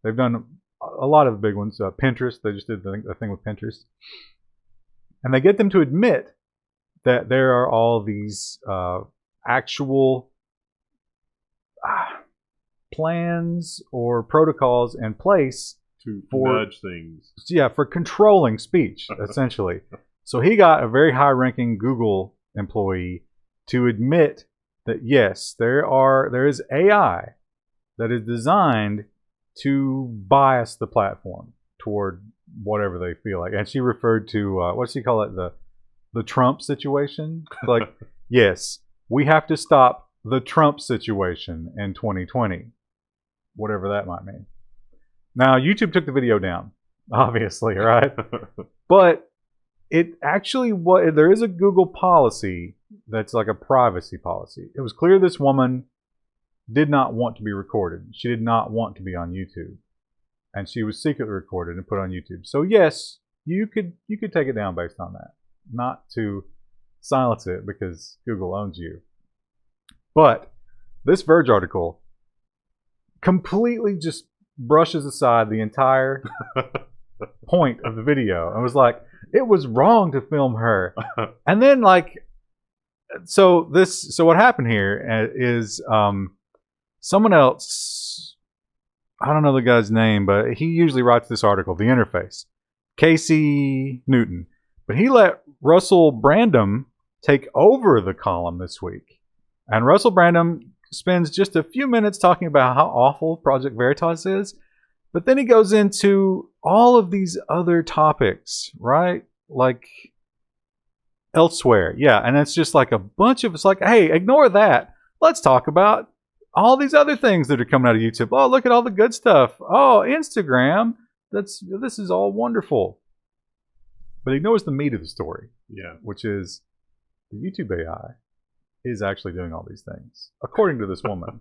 They've done a lot of the big ones. Pinterest, they just did the thing with Pinterest. And they get them to admit that there are all these actual plans or protocols in place to nudge things. Yeah, for controlling speech, essentially. So he got a very high-ranking Google employee to admit that yes, there is AI that is designed to bias the platform toward whatever they feel like. And she referred to what does she call it, the Trump situation? Like, yes, we have to stop the Trump situation in 2020, whatever that might mean. Now, YouTube took the video down, obviously, right? But it actually, there is a Google policy that's like a privacy policy. It was clear this woman did not want to be recorded. She did not want to be on YouTube. And she was secretly recorded and put on YouTube. So yes, you could take it down based on that. Not to silence it because Google owns you. But this Verge article completely just brushes aside the entire point of the video and was like, it was wrong to film her. And then so what happened here is someone else, I don't know the guy's name, but he usually writes this article, The Interface, Casey Newton. But he let Russell Brandom take over the column this week. And Russell Brandom spends just a few minutes talking about how awful Project Veritas is. But then he goes into all of these other topics, right? Like elsewhere. Yeah, and it's just like a bunch of, it's like, hey, ignore that. Let's talk about all these other things that are coming out of YouTube. Oh, look at all the good stuff. Oh, Instagram. This is all wonderful. But ignores the meat of the story. Yeah. Which is the YouTube AI is actually doing all these things, according to this woman.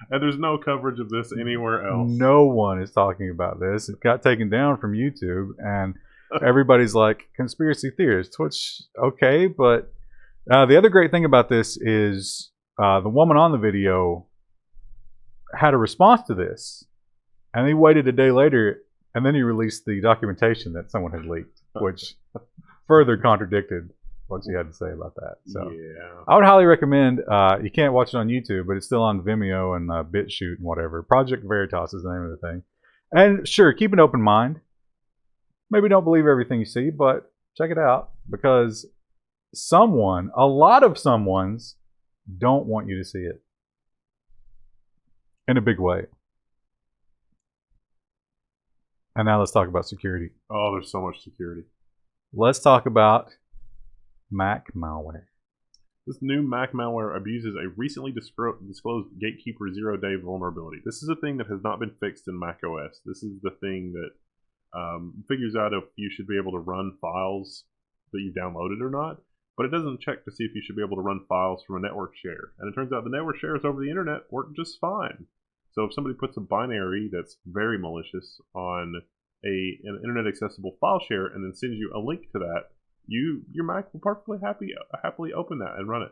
And there's no coverage of this anywhere else. No one is talking about this. It got taken down from YouTube, and everybody's like, conspiracy theorists, which, okay, but the other great thing about this is the woman on the video had a response to this, and he waited a day later, and then he released the documentation that someone had leaked, which further contradicted what she had to say about that. So yeah. I would highly recommend, you can't watch it on YouTube, but it's still on Vimeo and BitChute and whatever. Project Veritas is the name of the thing. And sure, keep an open mind. Maybe don't believe everything you see, but check it out, because a lot of someones don't want you to see it in a big way. And now let's talk about security. Oh, there's so much security. Let's talk about Mac malware. This new Mac malware abuses a recently disclosed Gatekeeper 0-day vulnerability. This is a thing that has not been fixed in Mac OS. This is the thing that figures out if you should be able to run files that you downloaded or not, but it doesn't check to see if you should be able to run files from a network share. And it turns out the network shares over the internet work just fine. So if somebody puts a binary that's very malicious on an internet accessible file share and then sends you a link to that, your Mac will perfectly happily open that and run it.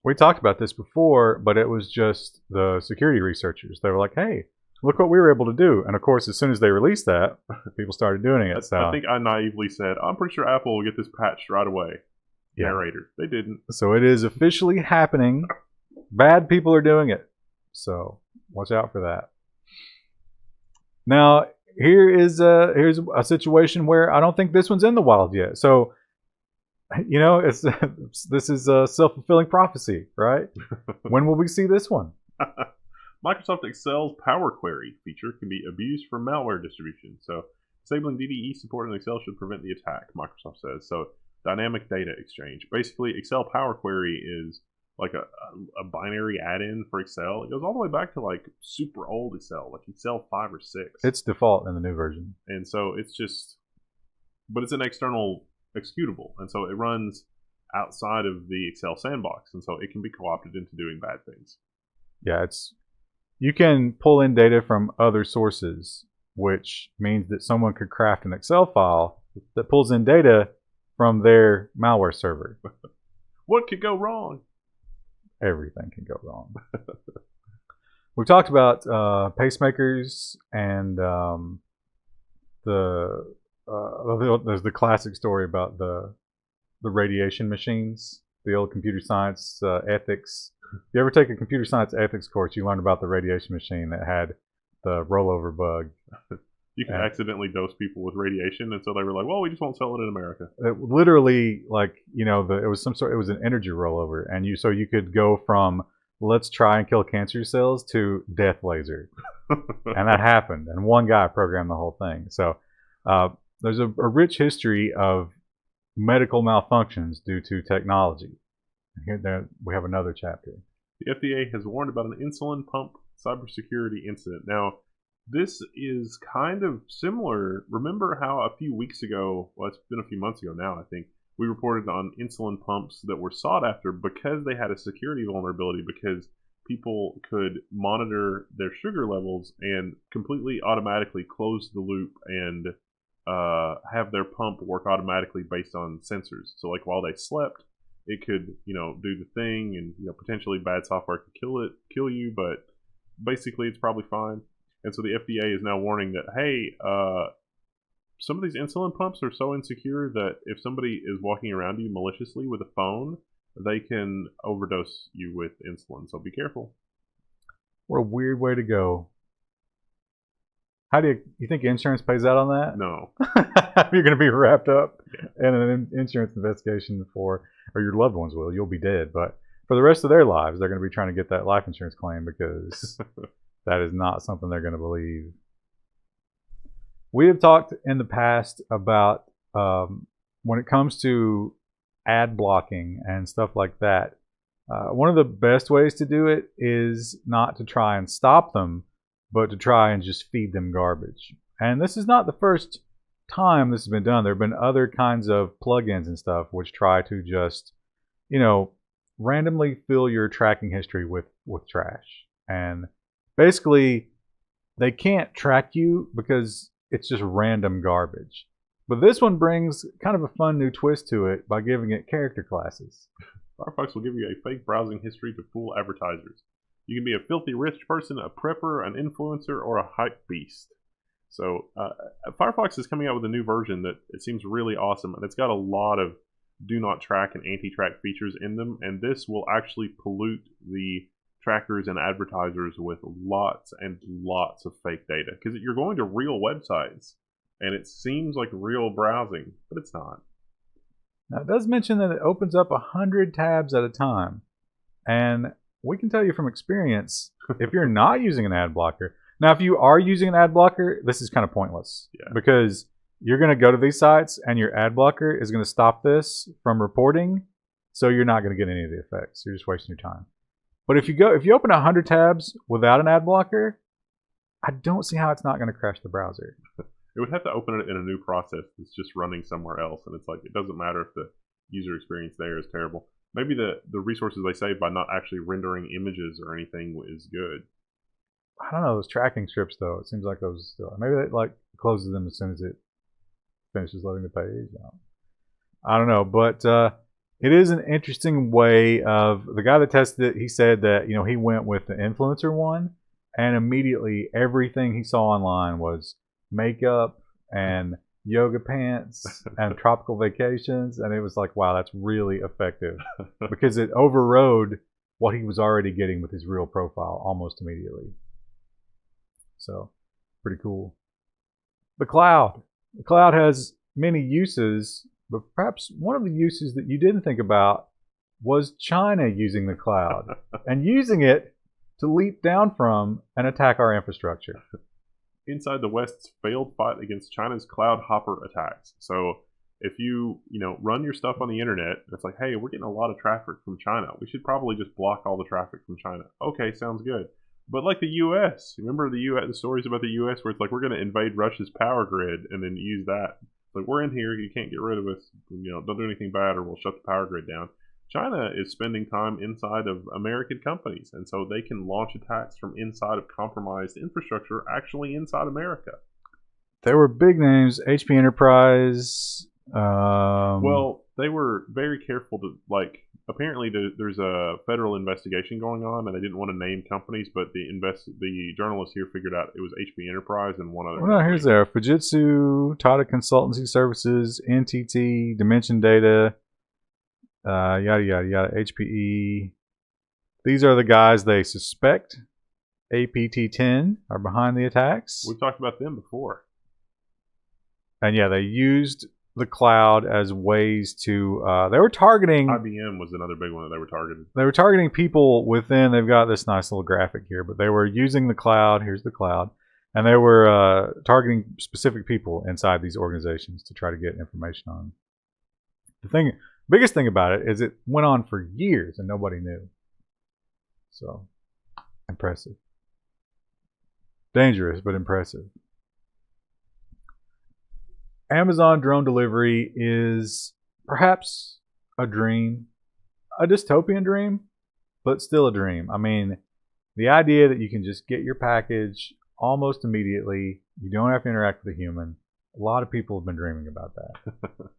We talked about this before, but it was just the security researchers. They were like, hey, look what we were able to do. And of course, as soon as they released that, people started doing it. So I think I naively said, I'm pretty sure Apple will get this patched right away. Yeah. Narrator. They didn't. So it is officially happening. Bad people are doing it. So watch out for that. Now, here's a situation where I don't think this one's in the wild yet. So, this is a self-fulfilling prophecy, right? When will we see this one? Microsoft Excel's Power Query feature can be abused for malware distribution. So disabling DDE support in Excel should prevent the attack, Microsoft says. So dynamic data exchange. Basically, Excel Power Query is like a binary add-in for Excel. It goes all the way back to like super old Excel, like Excel 5 or 6. It's default in the new version. And so it's just, but it's an external executable. And so it runs outside of the Excel sandbox. And so it can be co-opted into doing bad things. Yeah, you can pull in data from other sources, which means that someone could craft an Excel file that pulls in data from their malware server. What could go wrong? Everything can go wrong. We've talked about pacemakers and there's the classic story about the radiation machines, the old computer science ethics. If you ever take a computer science ethics course, you learn about the radiation machine that had the rollover bug. You can accidentally dose people with radiation, and so they were like, "Well, we just won't sell it in America." It literally, it was it was an energy rollover, and you could go from let's try and kill cancer cells to death laser, and that happened. And one guy programmed the whole thing. So there's a rich history of medical malfunctions due to technology. Here we have another chapter. The FDA has warned about an insulin pump cybersecurity incident. Now, this is kind of similar. Remember how a few weeks ago, well, it's been a few months ago now, I think, we reported on insulin pumps that were sought after because they had a security vulnerability, because people could monitor their sugar levels and completely automatically close the loop and have their pump work automatically based on sensors. So like while they slept, it could, do the thing, and potentially bad software could kill you, but basically it's probably fine. And so the FDA is now warning that, hey, some of these insulin pumps are so insecure that if somebody is walking around you maliciously with a phone, they can overdose you with insulin. So be careful. What a weird way to go. How do you think insurance pays out on that? No. You're going to be wrapped up in an insurance investigation or your loved ones will. You'll be dead. But for the rest of their lives, they're going to be trying to get that life insurance claim because that is not something they're going to believe. We have talked in the past about when it comes to ad blocking and stuff like that, one of the best ways to do it is not to try and stop them, but to try and just feed them garbage. And this is not the first time this has been done. There have been other kinds of plugins and stuff which try to just, randomly fill your tracking history with trash. And basically, they can't track you because it's just random garbage. But this one brings kind of a fun new twist to it by giving it character classes. Firefox will give you a fake browsing history to fool advertisers. You can be a filthy rich person, a prepper, an influencer, or a hype beast. So Firefox is coming out with a new version that it seems really awesome, and it's got a lot of do not track and anti-track features in them, and this will actually pollute the trackers and advertisers with lots and lots of fake data, because you're going to real websites and it seems like real browsing, but it's not. Now, it does mention that it opens up 100 tabs at a time, and we can tell you from experience, if you're not using an ad blocker, now if you are using an ad blocker, this is kind of pointless, because you're going to go to these sites and your ad blocker is going to stop this from reporting, so you're not going to get any of the effects. You're just wasting your time. But if you open 100 tabs without an ad blocker, I don't see how it's not going to crash the browser. It would have to open it in a new process that's just running somewhere else, and it's like it doesn't matter if the user experience there is terrible. Maybe the resources they save by not actually rendering images or anything is good. I don't know, those tracking strips though. It seems like those still, maybe it closes them as soon as it finishes loading the page. I don't know, but it is an interesting way of, the guy that tested it, he said that he went with the influencer one, and immediately everything he saw online was makeup and yoga pants and tropical vacations, and it was like, wow, that's really effective because it overrode what he was already getting with his real profile almost immediately. So pretty cool. The cloud has many uses, but perhaps one of the uses that you didn't think about was China using the cloud and using it to leap down from and attack our infrastructure. Inside the West's failed fight against China's cloud hopper attacks. So if you run your stuff on the internet, it's like, hey, we're getting a lot of traffic from China. We should probably just block all the traffic from China. Okay, sounds good. But like the U.S., remember the stories about the U.S. where it's like, we're going to invade Russia's power grid and then use that. It's like, we're in here, you can't get rid of us. Don't do anything bad or we'll shut the power grid down. China is spending time inside of American companies, and so they can launch attacks from inside of compromised infrastructure actually inside America. There were big names, HP Enterprise. Well, they were very careful to, apparently there's a federal investigation going on, and they didn't want to name companies, but the journalists here figured out it was HP Enterprise and one other. Well, no, here's there. Fujitsu, Tata Consultancy Services, NTT, Dimension Data, yada, yada, yada, HPE. These are the guys they suspect, APT-10, are behind the attacks. We've talked about them before. And yeah, they used the cloud as ways to, they were targeting. IBM was another big one that they were targeting. They were targeting people within, they've got this nice little graphic here, but they were using the cloud, here's the cloud, and they were targeting specific people inside these organizations to try to get information on. The biggest thing about it is it went on for years and nobody knew. So, impressive. Dangerous, but impressive. Amazon drone delivery is perhaps a dream, a dystopian dream, but still a dream. I mean, the idea that you can just get your package almost immediately, you don't have to interact with a human. A lot of people have been dreaming about that.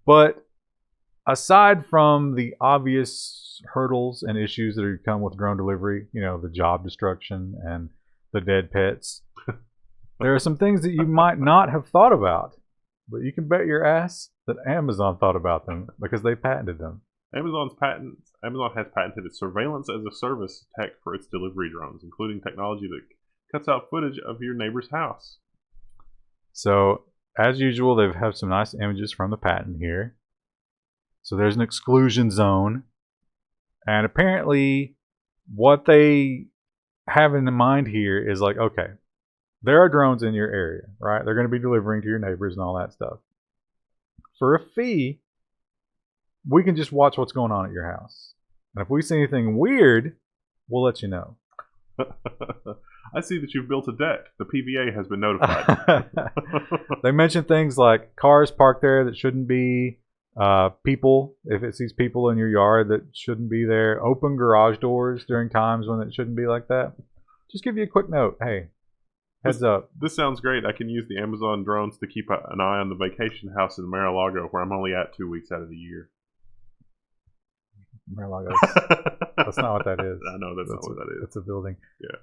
But aside from the obvious hurdles and issues that come with drone delivery, the job destruction and the dead pets, there are some things that you might not have thought about. But you can bet your ass that Amazon thought about them because they patented them. Amazon has patented its surveillance as a service tech for its delivery drones, including technology that cuts out footage of your neighbor's house. So, as usual, they have some nice images from the patent here. So there's an exclusion zone. And apparently, what they have in mind here is like, okay, there are drones in your area, right? They're going to be delivering to your neighbors and all that stuff. For a fee, we can just watch what's going on at your house. And if we see anything weird, we'll let you know. I see that you've built a deck. The PVA has been notified. They mention things like cars parked there that shouldn't be, people, if it sees people in your yard that shouldn't be there, open garage doors during times when it shouldn't be like that. Just give you a quick note. Hey, heads up. This sounds great. I can use the Amazon drones to keep an eye on the vacation house in Mar-a-Lago where I'm only at 2 weeks out of the year. Mar-a-Lago. That's not what that is. I know that's not what that is. It's a building.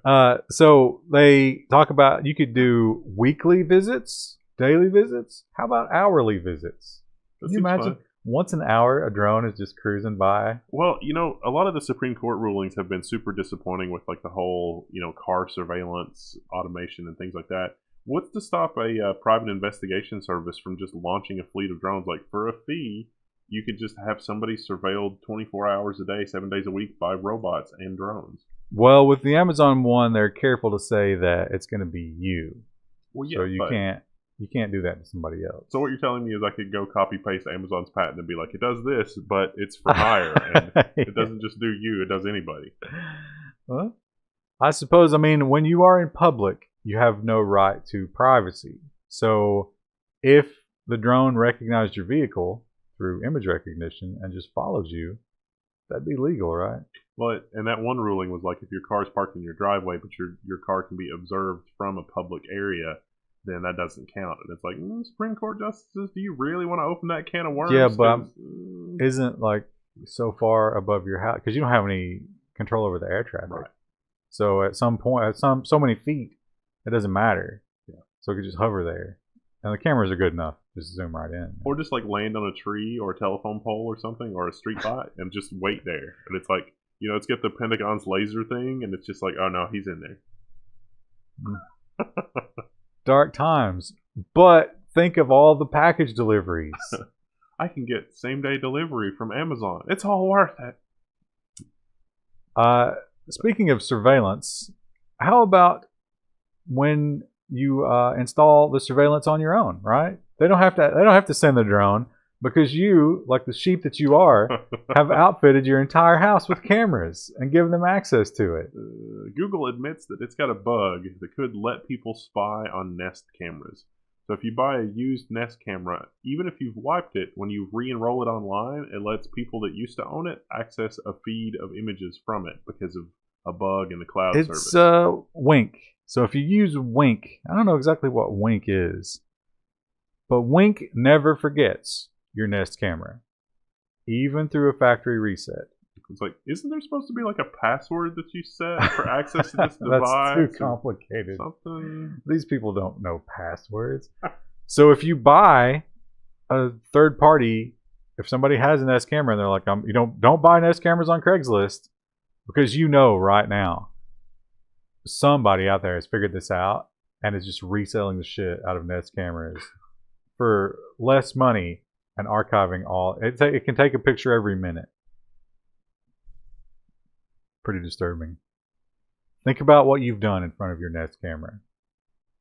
Yeah. So they talk about you could do weekly visits, daily visits. How about hourly visits? Can you imagine? Once an hour, a drone is just cruising by. Well, a lot of the Supreme Court rulings have been super disappointing with the whole, car surveillance, automation, and things like that. What's to stop a private investigation service from just launching a fleet of drones? Like, for a fee, you could just have somebody surveilled 24 hours a day, 7 days a week by robots and drones. Well, with the Amazon one, they're careful to say that it's going to be you. Well, yeah, so you can't do that to somebody else. So what you're telling me is I could go copy paste Amazon's patent and be like, it does this, but it's for hire, and it doesn't just do you, it does anybody. Well, I suppose, when you are in public, you have no right to privacy. So if the drone recognized your vehicle through image recognition and just follows you, that'd be legal, right? Well, and that one ruling was like, if your car is parked in your driveway, but your car can be observed from a public area, then that doesn't count. And it's like, Supreme Court justices, do you really want to open that can of worms? Yeah, but isn't so far above your house, because you don't have any control over the air traffic. Right. So at some point, at so many feet, it doesn't matter. Yeah. So it could just hover there, and the cameras are good enough. Just zoom right in. Or just like land on a tree or a telephone pole or something or a street light and just wait there. And it's like, let's get the Pentagon's laser thing, and it's just like, oh no, he's in there. Dark times. But think of all the package deliveries. I can get same day delivery from Amazon. It's all worth it. Speaking of surveillance, how about when you install the surveillance on your own, right? They don't have to send the drone because you, like the sheep that you are, have outfitted your entire house with cameras and given them access to it. Google admits that it's got a bug that could let people spy on Nest cameras. So if you buy a used Nest camera, even if you've wiped it, when you re-enroll it online, it lets people that used to own it access a feed of images from it because of a bug in the cloud service. It's Wink. So if you use Wink, I don't know exactly what Wink is, but Wink never forgets your Nest camera, even through a factory reset. It's like, isn't there supposed to be like a password that you set for access to this device? That's too complicated. Something. These people don't know passwords. So if you buy a third party, if somebody has a Nest camera and they're like, you don't buy Nest cameras on Craigslist, because right now somebody out there has figured this out and is just reselling the shit out of Nest cameras for less money and archiving all. It can take a picture every minute. Pretty disturbing. Think about what you've done in front of your Nest camera.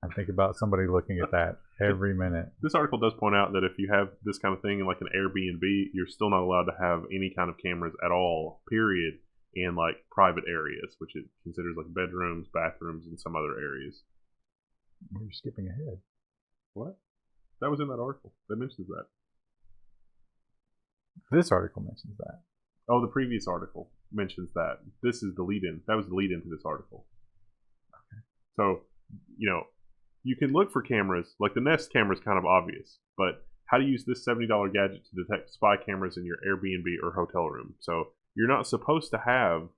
And think about somebody looking at that every minute. This article does point out that if you have this kind of thing in like an Airbnb, you're still not allowed to have any kind of cameras at all, period, in like private areas, which it considers like bedrooms, bathrooms, and some other areas. You're skipping ahead. What? That was in that article. That mentions that. This article mentions that. Oh, the previous article mentions that. This is the lead-in. That was the lead-in to this article. Okay. So, you can look for cameras. Like the Nest camera is kind of obvious, but how to use this $70 gadget to detect spy cameras in your Airbnb or hotel room. So you're not supposed to have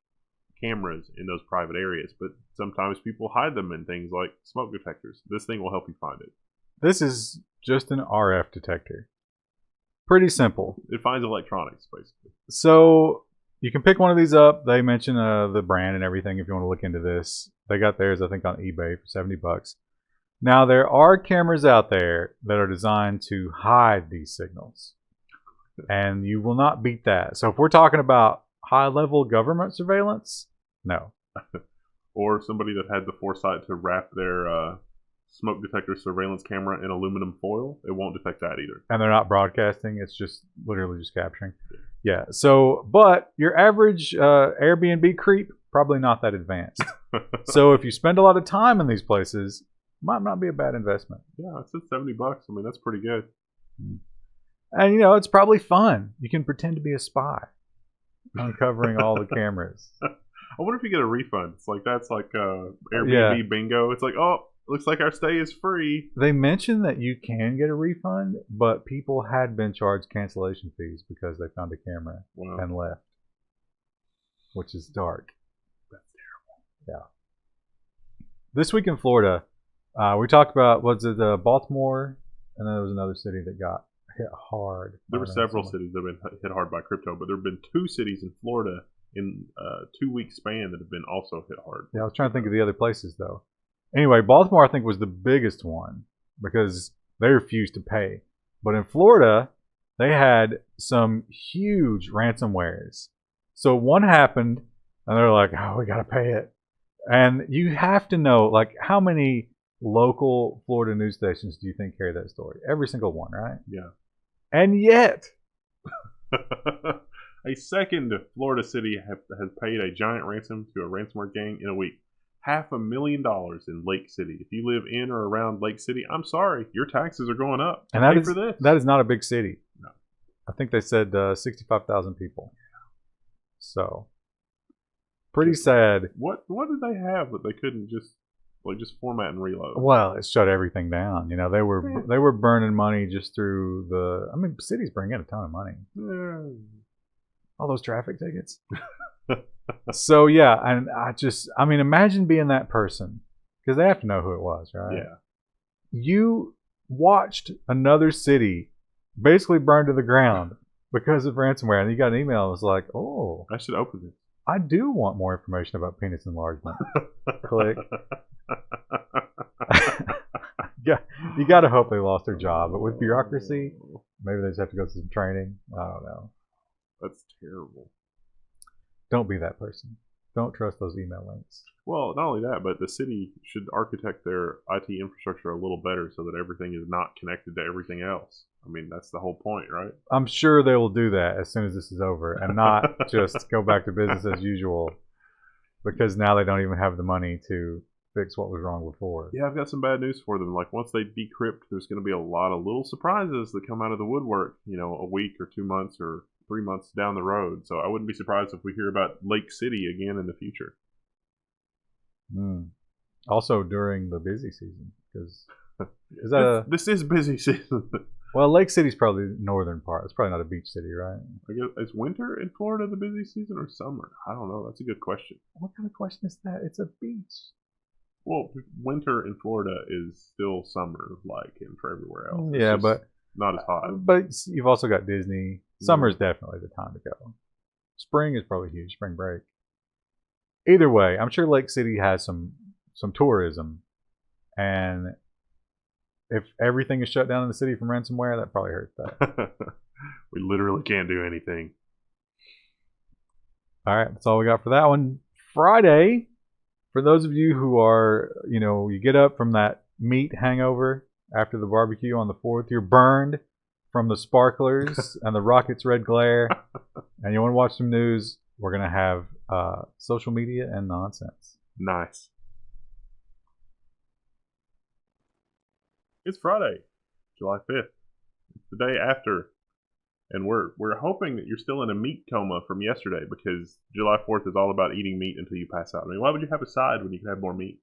cameras in those private areas, but sometimes people hide them in things like smoke detectors. This thing will help you find it. This is just an RF detector. Pretty simple. It finds electronics, basically. So you can pick one of these up. They mention the brand and everything if you want to look into this. They got theirs, I think, on eBay for $70. Now, there are cameras out there that are designed to hide these signals. And you will not beat that. So if we're talking about high-level government surveillance, no. Or somebody that had the foresight to wrap their smoke detector surveillance camera in aluminum foil, it won't detect that either. And they're not broadcasting. It's just literally just capturing. Yeah. So, but your average Airbnb creep, probably not that advanced. So if you spend a lot of time in these places, might not be a bad investment. Yeah, it says $70. I mean, that's pretty good. And it's probably fun. You can pretend to be a spy, uncovering all the cameras. I wonder if you get a refund. It's like that's like Airbnb bingo. It's like, oh, looks like our stay is free. They mentioned that you can get a refund, but people had been charged cancellation fees because they found a camera and left, which is dark. That's terrible. Yeah. This week in Florida, we talked about, was it Baltimore? And then there was another city that got hit hard. There were several cities that have been hit hard by crypto, but there have been 2 cities in Florida in a 2-week span that have been also hit hard. Yeah, I was trying to think of the other places, though. Anyway, Baltimore, I think, was the biggest one because they refused to pay. But in Florida, they had some huge ransomwares. So one happened, and they're like, oh, we got to pay it. And you have to know, like, how many local Florida news stations do you think carry that story? Every single one, right? Yeah. And yet, a second Florida city has paid a giant ransom to a ransomware gang in a week. $500,000 in Lake City. If you live in or around Lake City, I'm sorry, your taxes are going up. And that is not a big city. No. I think they said 65,000 people. So, pretty sad. What did they have that they couldn't just format and reload? Well, it shut everything down. They were burning money just through cities bring in a ton of money. Yeah. All those traffic tickets. So yeah, and I mean, imagine being that person, because they have to know who it was, right? Yeah. You watched another city basically burn to the ground because of ransomware, and you got an email that was like, "Oh, I should open this. I do want more information about penis enlargement." Click. Yeah, you got to hope they lost their job, but with bureaucracy, maybe they just have to go through some training. I don't know. That's terrible. Don't be that person. Don't trust those email links. Well, not only that, but the city should architect their IT infrastructure a little better so that everything is not connected to everything else. I mean, that's the whole point, right? I'm sure they will do that as soon as this is over and not just go back to business as usual, because now they don't even have the money to fix what was wrong before. Yeah, I've got some bad news for them. Like, once they decrypt, there's going to be a lot of little surprises that come out of the woodwork, a week or 2 months or 3 months down the road. So I wouldn't be surprised if we hear about Lake City again in the future. Also during the busy season, because is that this is busy season. Well, Lake City's probably the northern part. It's probably not a beach city, right? I guess, is winter in Florida the busy season or summer? I don't know. That's a good question. What kind of question is that? It's a beach. Well, winter in Florida is still summer, like, and for everywhere else. It's Yeah, just but not as hot. But you've also got Disney. Summer's definitely the time to go. Spring is probably huge. Spring break. Either way, I'm sure Lake City has some tourism, and if everything is shut down in the city from ransomware, that probably hurts that. We literally can't do anything. All right, that's all we got for that one. Friday, for those of you who are, you get up from that meat hangover after the barbecue on the 4th, you're burned from the sparklers and the rocket's red glare, and you want to watch some news, we're going to have social media and nonsense. Nice. It's Friday, July 5th. It's the day after. And we're hoping that you're still in a meat coma from yesterday, because July 4th is all about eating meat until you pass out. I mean, why would you have a side when you can have more meat?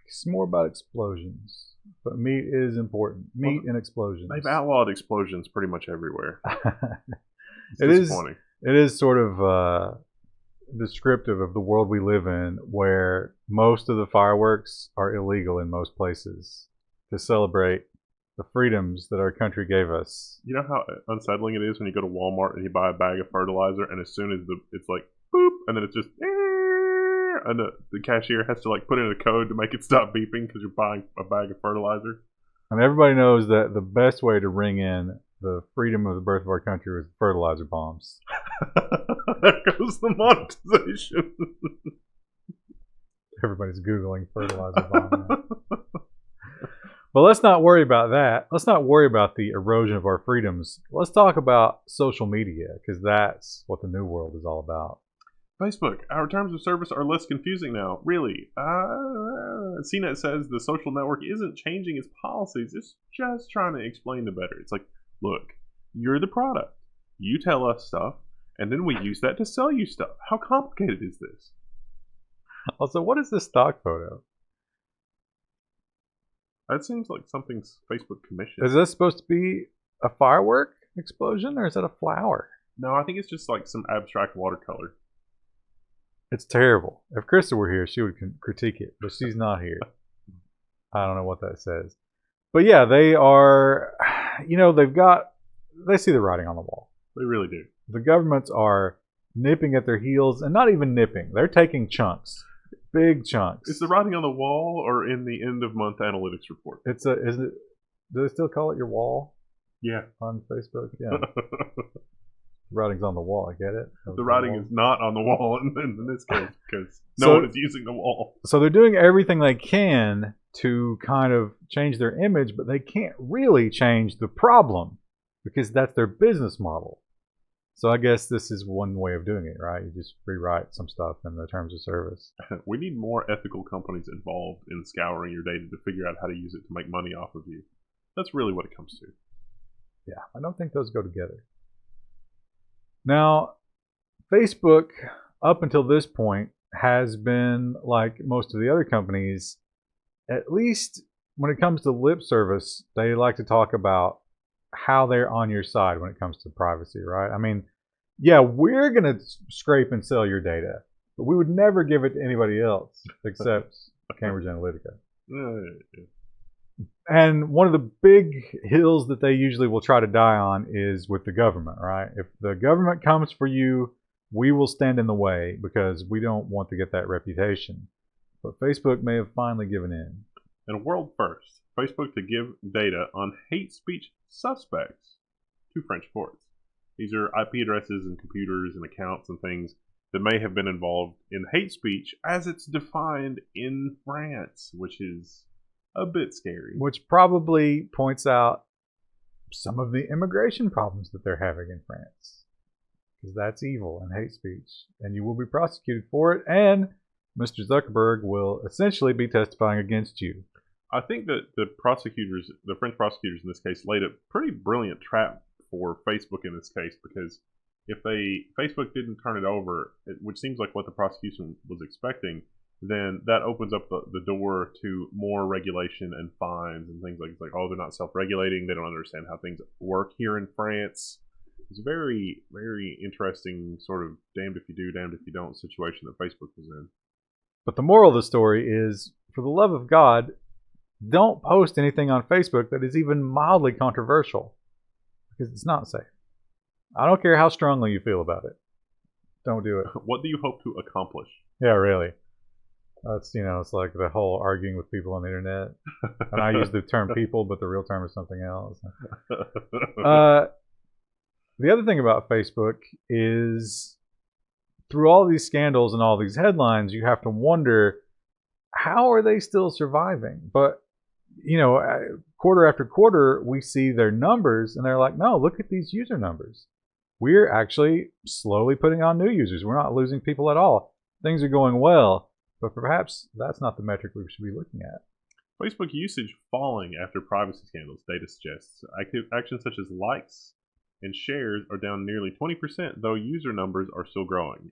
It's more about explosions. But meat is important. Meat and explosions. They've outlawed explosions pretty much everywhere. It is sort of descriptive of the world we live in, where most of the fireworks are illegal in most places to celebrate the freedoms that our country gave us. You know how unsettling it is when you go to Walmart and you buy a bag of fertilizer, and as soon as it's like boop, and then it's just and the cashier has to like put in a code to make it stop beeping because you're buying a bag of fertilizer. And everybody knows that the best way to ring in the freedom of the birth of our country was fertilizer bombs. There goes the monetization. Everybody's Googling fertilizer bomb now. But let's not worry about that. Let's not worry about the erosion of our freedoms. Let's talk about social media, because that's what the new world is all about. Facebook, our terms of service are less confusing now. Really. CNET says the social network isn't changing its policies. It's just trying to explain it better. It's like, look, you're the product. You tell us stuff, and then we use that to sell you stuff. How complicated is this? Also, what is this stock photo? That seems like something's Facebook commissioned. Is this supposed to be a firework explosion, or is it a flower? No, I think it's just like some abstract watercolor. It's terrible. If Krista were here, she would critique it, but she's not here. I don't know what that says. But yeah, they are, they see the writing on the wall. They really do. The governments are nipping at their heels, and not even nipping. They're taking chunks. Big chunks. Is the writing on the wall or in the end of month analytics report? Do they still call it your wall? Yeah. On Facebook? Yeah. The writing's on the wall, I get it. The writing is not on the wall in this case, because no one is using the wall. So they're doing everything they can to kind of change their image, but they can't really change the problem, because that's their business model. So I guess this is one way of doing it, right? You just rewrite some stuff in the terms of service. We need more ethical companies involved in scouring your data to figure out how to use it to make money off of you. That's really what it comes to. Yeah, I don't think those go together. Now, Facebook, up until this point, has been like most of the other companies, at least when it comes to lip service, they like to talk about how they're on your side when it comes to privacy, right? I mean, yeah, we're going to scrape and sell your data, but we would never give it to anybody else except Cambridge Analytica. And one of the big hills that they usually will try to die on is with the government, right? If the government comes for you, we will stand in the way because we don't want to get that reputation. But Facebook may have finally given in. And a world first, Facebook to give data on hate speech suspects to French courts. These are IP addresses and computers and accounts and things that may have been involved in hate speech as it's defined in France, which is a bit scary. Which probably points out some of the immigration problems that they're having in France. Because that's evil and hate speech. And you will be prosecuted for it. And Mr. Zuckerberg will essentially be testifying against you. I think that the French prosecutors in this case, laid a pretty brilliant trap for Facebook in this case, because if Facebook didn't turn it over, which seems like what the prosecution was expecting, then that opens up the door to more regulation and fines and things like oh, they're not self-regulating, they don't understand how things work here in France. It's a very, very interesting sort of damned if you do, damned if you don't situation that Facebook was in. But the moral of the story is, for the love of God, don't post anything on Facebook that is even mildly controversial, because it's not safe. I don't care how strongly you feel about it. Don't do it. What do you hope to accomplish? Yeah, really. That's, it's like the whole arguing with people on the internet. And I use the term people, but the real term is something else. The other thing about Facebook is, through all these scandals and all these headlines, you have to wonder, how are they still surviving? But, quarter after quarter, we see their numbers, and they're like, no, look at these user numbers. We're actually slowly putting on new users. We're not losing people at all. Things are going well, but perhaps that's not the metric we should be looking at. Facebook usage falling after privacy scandals, data suggests. Actions such as likes and shares are down nearly 20%, though user numbers are still growing.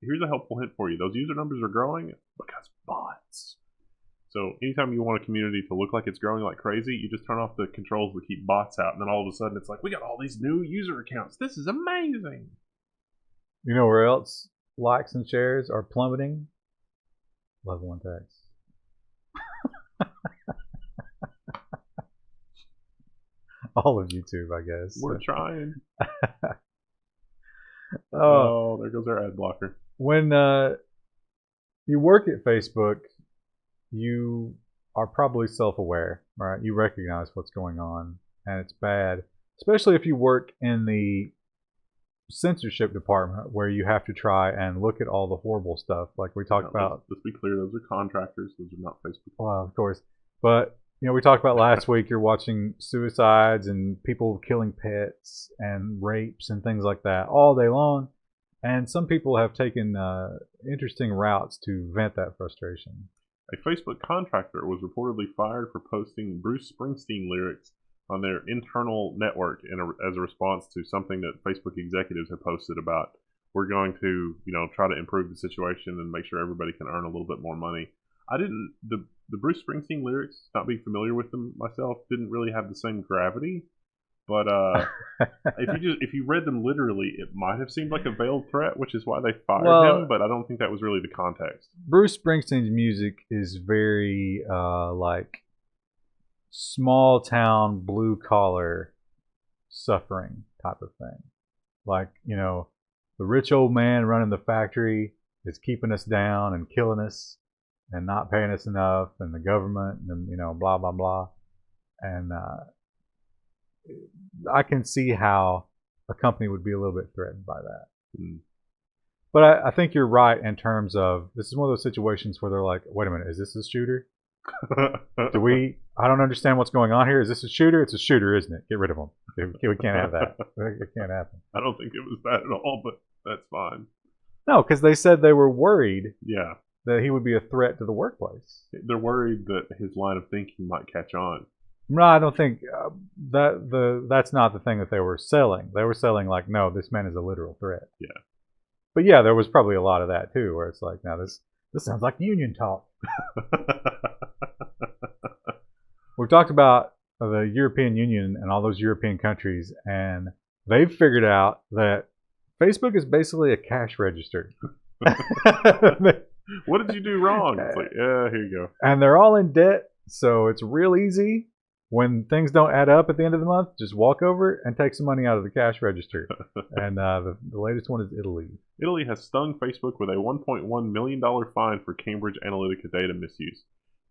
Here's a helpful hint for you. Those user numbers are growing because bots. So anytime you want a community to look like it's growing like crazy, you just turn off the controls that keep bots out, and then all of a sudden it's like, we got all these new user accounts. This is amazing. You know where else likes and shares are plummeting? Level1 text. All of YouTube, I guess. We're trying. Oh, there goes our ad blocker. When you work at Facebook, you are probably self-aware, right? You recognize what's going on, and it's bad, especially if you work in the censorship department where you have to try and look at all the horrible stuff like we talked about. Let's be clear, those are contractors, those are not Facebook. Well, of course. But we talked about last week, you're watching suicides and people killing pets and rapes and things like that all day long. And some people have taken interesting routes to vent that frustration. A Facebook contractor was reportedly fired for posting Bruce Springsteen lyrics on their internal network as a response to something that Facebook executives have posted about, we're going to, try to improve the situation and make sure everybody can earn a little bit more money. The Bruce Springsteen lyrics, not being familiar with them myself, didn't really have the same gravity. But if you read them literally, it might have seemed like a veiled threat, which is why they fired him. But I don't think that was really the context. Bruce Springsteen's music is very like small town blue collar suffering type of thing. Like, the rich old man running the factory is keeping us down and killing us and not paying us enough, and the government, and blah blah blah. And I can see how a company would be a little bit threatened by that. Mm. But I think you're right in terms of, this is one of those situations where they're like, wait a minute, is this a shooter? I don't understand what's going on here. Is this a shooter? It's a shooter, isn't it? Get rid of him. We can't have that. It can't happen. I don't think it was that at all, but that's fine. No, because they said they were worried Yeah. that he would be a threat to the workplace. They're worried that his line of thinking might catch on. No, I don't think that's not the thing that they were selling. They were selling like, no, this man is a literal threat. Yeah. But yeah, there was probably a lot of that too, where it's like, now this sounds like union talk. We've talked about the European Union and all those European countries, and they've figured out that Facebook is basically a cash register. What did you do wrong? It's like, yeah, here you go. And they're all in debt, so it's real easy. When things don't add up at the end of the month, just walk over and take some money out of the cash register. And the latest one is Italy. Italy has stung Facebook with a $1.1 million fine for Cambridge Analytica data misuse.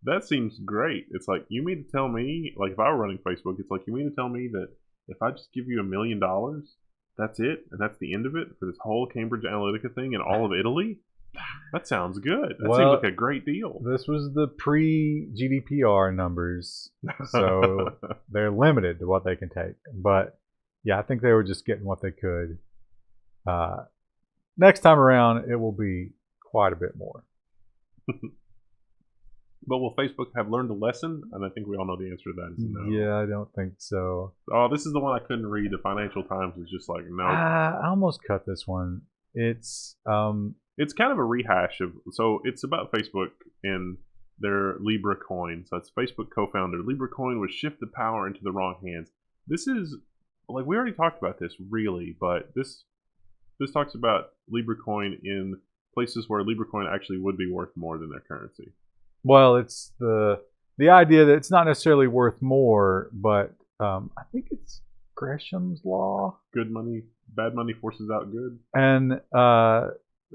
That seems great. It's like, you mean to tell me, like if I were running Facebook, it's like, you mean to tell me that if I just give you $1 million, that's it? And that's the end of it for this whole Cambridge Analytica thing in all of Italy? That sounds good. That seems like a great deal. This was the pre-GDPR numbers, so they're limited to what they can take. But yeah, I think they were just getting what they could. Next time around, it will be quite a bit more. But will Facebook have learned a lesson? And I think we all know the answer to that is no. Yeah, I don't think so. Oh, this is the one I couldn't read. The Financial Times is just like, no. I almost cut this one. It's kind of a rehash of, so it's about Facebook and their Libra coin. So it's Facebook co-founder. Libra coin was shifted power into the wrong hands. This is, like, we already talked about this really, but this talks about Libra coin in places where Libra coin actually would be worth more than their currency. Well, it's the idea that it's not necessarily worth more, but I think it's Gresham's law. Good money, bad money forces out good. And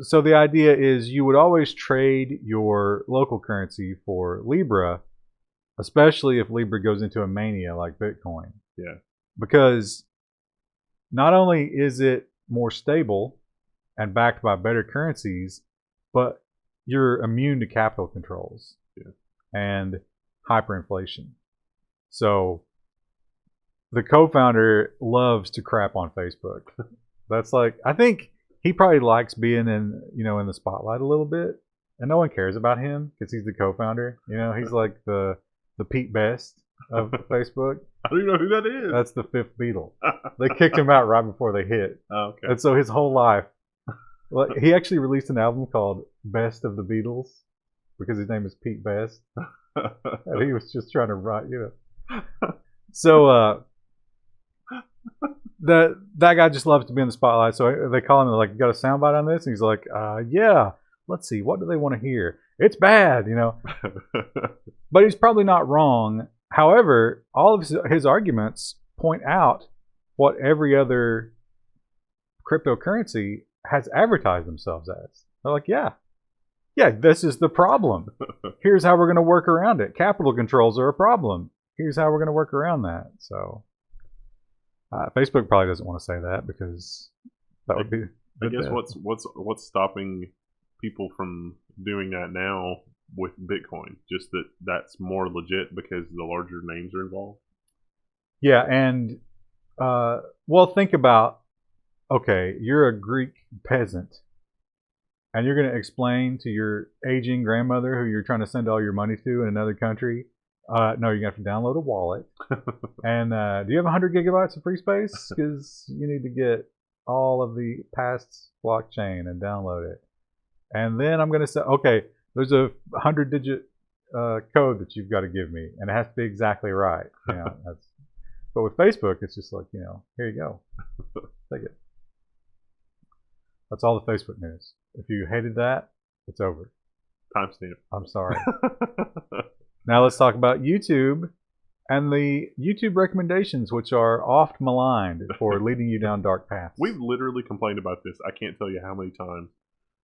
so the idea is you would always trade your local currency for Libra, especially if Libra goes into a mania like Bitcoin. Yeah. Because not only is it more stable and backed by better currencies, but you're immune to capital controls and hyperinflation. So the co-founder loves to crap on Facebook. That's like, I think he probably likes being in the spotlight a little bit, and no one cares about him because he's the co-founder. He's like the Pete Best of Facebook. I don't even know who that is. That's the fifth Beatle. They kicked him out right before they hit. Oh, okay. And so his whole life, he actually released an album called Best of the Beatles because his name is Pete Best. And he was just trying to write, So that guy just loves to be in the spotlight. So they call him, they're like, you got a soundbite on this? And he's like, yeah, let's see. What do they want to hear? It's bad, But he's probably not wrong. However, all of his arguments point out what every other cryptocurrency has advertised themselves as. They're like, yeah, this is the problem. Here's how we're going to work around it. Capital controls are a problem. Here's how we're going to work around that. So Facebook probably doesn't want to say that because that would be. I guess what's stopping people from doing that now with Bitcoin? Just that's more legit because the larger names are involved. Yeah, and think about, okay, you're a Greek peasant, and you're going to explain to your aging grandmother who you're trying to send all your money to in another country, no, you're going to have to download a wallet. And do you have 100 gigabytes of free space? Because you need to get all of the past blockchain and download it. And then I'm going to say, okay, there's a 100-digit code that you've got to give me, and it has to be exactly right. But with Facebook, it's just like, here you go. Take it. That's all the Facebook news. If you hated that, it's over. Timestamp. I'm sorry. Now let's talk about YouTube and the YouTube recommendations, which are oft maligned for leading you down dark paths. We've literally complained about this. I can't tell you how many times.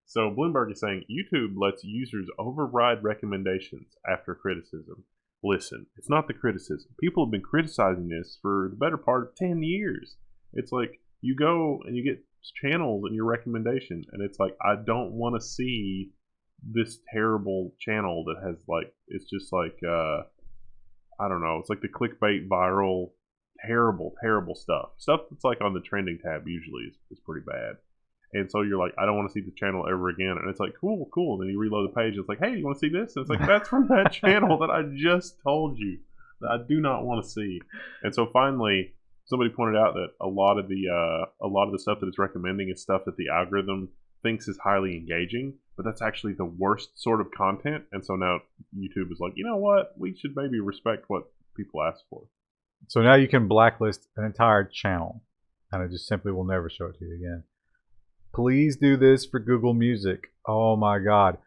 So Bloomberg is saying YouTube lets users override recommendations after criticism. Listen, it's not the criticism. People have been criticizing this for the better part of 10 years. It's like you go and you get channels in your recommendation, and it's like, I don't want to see this terrible channel that has it's just I don't know, it's like the clickbait viral terrible stuff that's like on the trending tab usually is pretty bad. And so you're like, I don't want to see the channel ever again. And it's like, cool. And then you reload the page. And it's like, hey, you want to see this? And it's like, that's from that channel that I just told you that I do not want to see. And so finally, somebody pointed out that a lot of the stuff that it's recommending is stuff that the algorithm thinks is highly engaging, but that's actually the worst sort of content. And so now YouTube is like, you know what? We should maybe respect what people ask for. So now you can blacklist an entire channel, and it just simply will never show it to you again. Please do this for Google Music. Oh my God.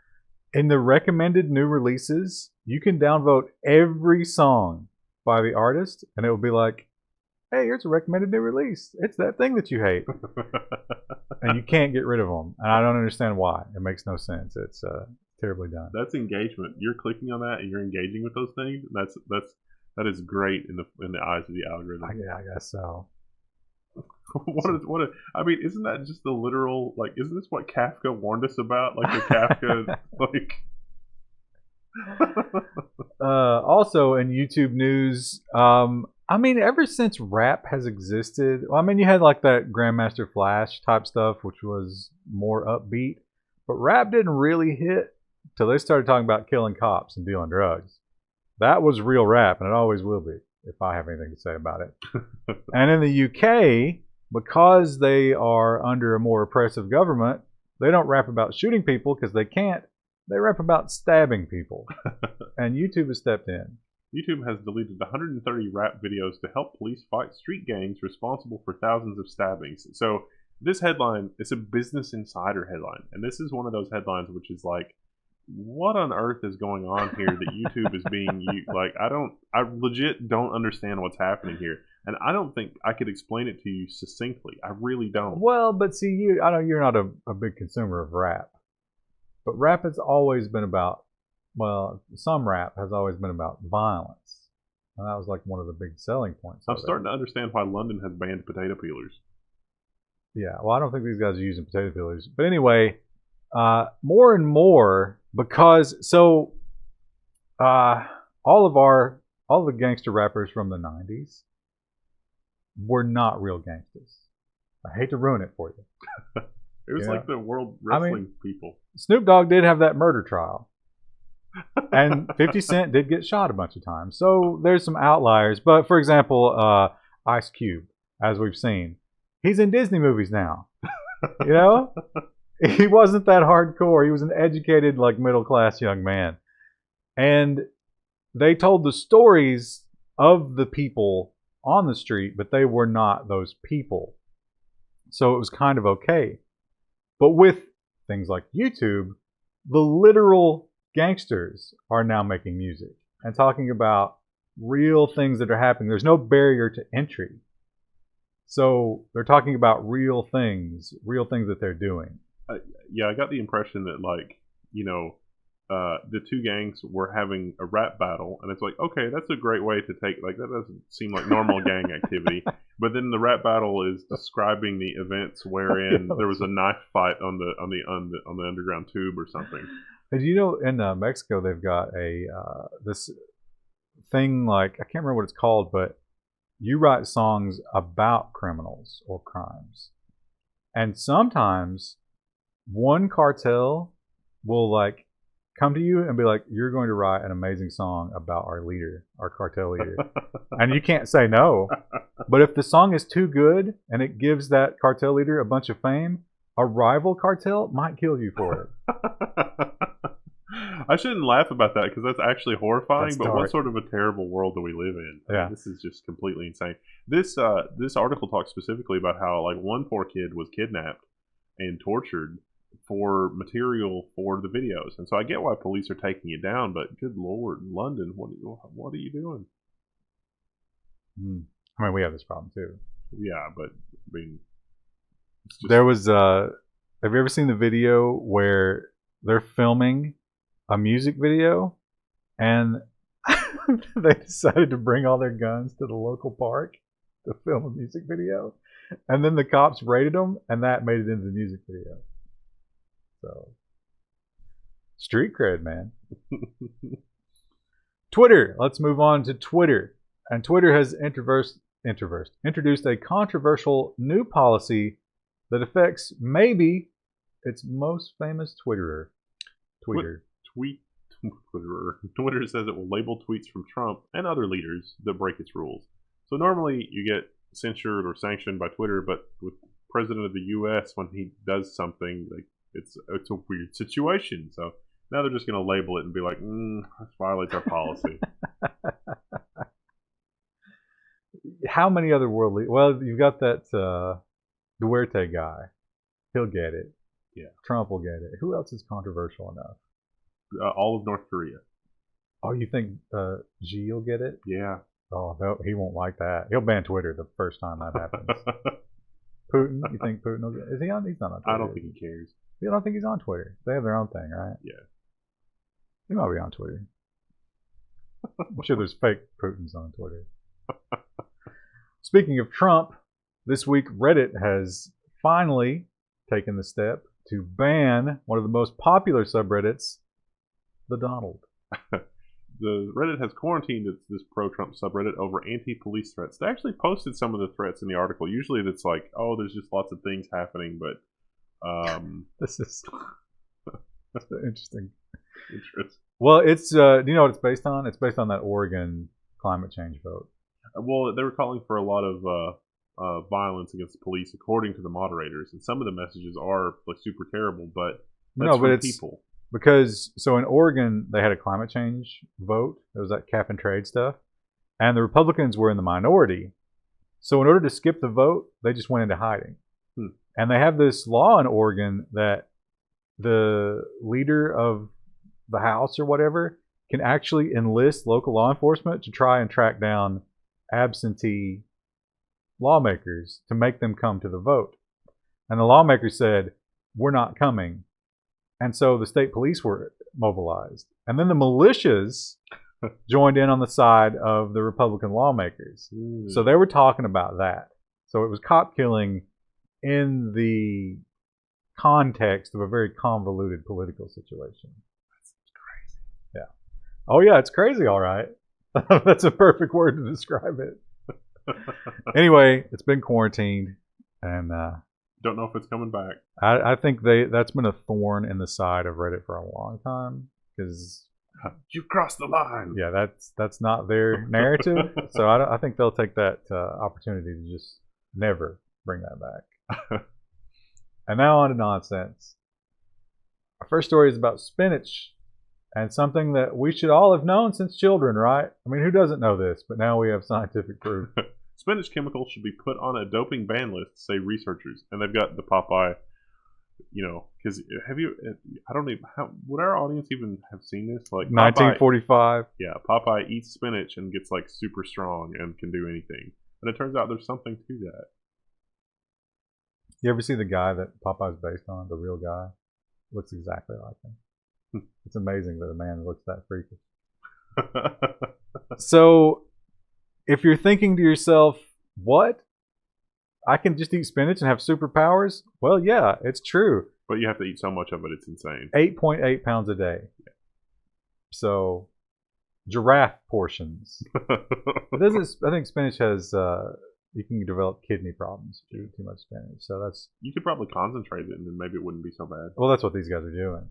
In the recommended new releases, you can downvote every song by the artist, and it will be like, hey, here's a recommended new release. It's that thing that you hate. And you can't get rid of them. And I don't understand why. It makes no sense. It's terribly done. That's engagement. You're clicking on that and you're engaging with those things. That is great in the eyes of the algorithm. Yeah, I guess so. I mean, isn't that just the literal, like, isn't this what Kafka warned us about? Like the Kafka, like. Also in YouTube news, I mean, ever since rap has existed, I mean, you had like that Grandmaster Flash type stuff, which was more upbeat, but rap didn't really hit till they started talking about killing cops and dealing drugs. That was real rap, and it always will be, if I have anything to say about it. And in the UK, because they are under a more oppressive government, they don't rap about shooting people because they can't. They rap about stabbing people. And YouTube has stepped in. YouTube has deleted 130 rap videos to help police fight street gangs responsible for thousands of stabbings. So this headline is a Business Insider headline. And this is one of those headlines which is like, what on earth is going on here that YouTube is being like, I legit don't understand what's happening here. And I don't think I could explain it to you succinctly. I really don't. Well, but see, I know you're not a big consumer of rap. But rap has always been about, well, some rap has always been about violence. And that was like one of the big selling points. I'm starting to understand why London has banned potato peelers. Yeah, well, I don't think these guys are using potato peelers. But anyway, more and more, because, so, all the gangster rappers from the 90s were not real gangsters. I hate to ruin it for you. It was like the World Wrestling people. Snoop Dogg did have that murder trial. And 50 Cent did get shot a bunch of times. So there's some outliers. But for example, Ice Cube, as we've seen, he's in Disney movies now. You know? He wasn't that hardcore. He was an educated, like, middle-class young man. And they told the stories of the people on the street, but they were not those people. So it was kind of okay. But with things like YouTube, the literal gangsters are now making music and talking about real things that are happening. There's no barrier to entry. So they're talking about real things that they're doing. Yeah, I got the impression that, like, you know, the two gangs were having a rap battle, and it's like, okay, that's a great way to take, like, that doesn't seem like normal gang activity. But then the rap battle is describing the events wherein there was a knife fight on the underground tube or something. And you know, in Mexico, they've got a this thing, like, I can't remember what it's called, but you write songs about criminals or crimes, and sometimes one cartel will, like, come to you and be like, you're going to write an amazing song about our leader, our cartel leader. And you can't say no. But if the song is too good and it gives that cartel leader a bunch of fame, a rival cartel might kill you for it. I shouldn't laugh about that because that's actually horrifying, That's but dark. what sort of a terrible world do we live in? Yeah. This is just completely insane. This article talks specifically about how, like, one poor kid was kidnapped and tortured for material for the videos. And so I get why police are taking it down, but good Lord, London, what are you doing? I mean, we have this problem too. Yeah, but I mean, it's just, There was, have you ever seen the video where they're filming a music video and they decided to bring all their guns to the local park to film a music video? And then the cops raided them, and that made it into the music video. So, street cred, man. Twitter. Let's move on to Twitter. And Twitter has introduced a controversial new policy that affects maybe its most famous Twitterer. Twitter says it will label tweets from Trump and other leaders that break its rules. So normally you get censored or sanctioned by Twitter, but with the president of the U.S., when he does something, like, it's a weird situation. So now they're just going to label it and be like, this violates our policy. How many other world leaders? Well, you've got that Duerte guy. He'll get it. Yeah. Trump will get it. Who else is controversial enough? All of North Korea. Oh, you think Xi will get it? Yeah. Oh, no, he won't like that. He'll ban Twitter the first time that happens. Putin? You think Putin will get it? Is he on? He's not on Twitter. I don't think he cares. You don't think he's on Twitter? They have their own thing, right? Yeah. He might be on Twitter. I'm sure there's fake Putins on Twitter. Speaking of Trump, this week Reddit has finally taken the step to ban one of the most popular subreddits, the Donald. The Reddit has quarantined this pro-Trump subreddit over anti-police threats. They actually posted some of the threats in the article. Usually it's like, oh, there's just lots of things happening, but this is interesting. Interesting. Well, it's do you know what it's based on? It's based on that Oregon climate change vote. Well, they were calling for a lot of violence against the police, according to the moderators, and some of the messages are like super terrible. But that's from people. Because so in Oregon they had a climate change vote. There was that cap and trade stuff, and the Republicans were in the minority. So in order to skip the vote, they just went into hiding. And they have this law in Oregon that the leader of the House or whatever can actually enlist local law enforcement to try and track down absentee lawmakers to make them come to the vote. And the lawmakers said, we're not coming. And so the state police were mobilized. And then the militias joined in on the side of the Republican lawmakers. So they were talking about that. So it was cop killing in the context of a very convoluted political situation. That's crazy. Yeah. Oh, yeah, it's crazy, all right. That's a perfect word to describe it. Anyway, it's been quarantined, and don't know if it's coming back. I think that's been a thorn in the side of Reddit for a long time, because you crossed the line. Yeah, that's not their narrative. So I think they'll take that opportunity to just never bring that back. And now on to nonsense. Our first story is about spinach, and something that we should all have known since children, right? I mean, who doesn't know this? But now we have scientific proof. Spinach chemicals should be put on a doping ban list, say researchers. And they've got the Popeye, you know, because have you, I don't even, would our audience even have seen this? Like Popeye, 1945. Yeah, Popeye eats spinach and gets like super strong and can do anything. And it turns out there's something to that. You ever see the guy that Popeye's based on, the real guy? Looks exactly like him. It's amazing that a man looks that freakish. So, if you're thinking to yourself, what? I can just eat spinach and have superpowers? Well, yeah, it's true. But you have to eat so much of it, it's insane. 8.8 pounds a day. Yeah. So, giraffe portions. It doesn't. I think spinach has... you can develop kidney problems if you eat too much spinach. So that's... You could probably concentrate it and then maybe it wouldn't be so bad. Well, that's what these guys are doing.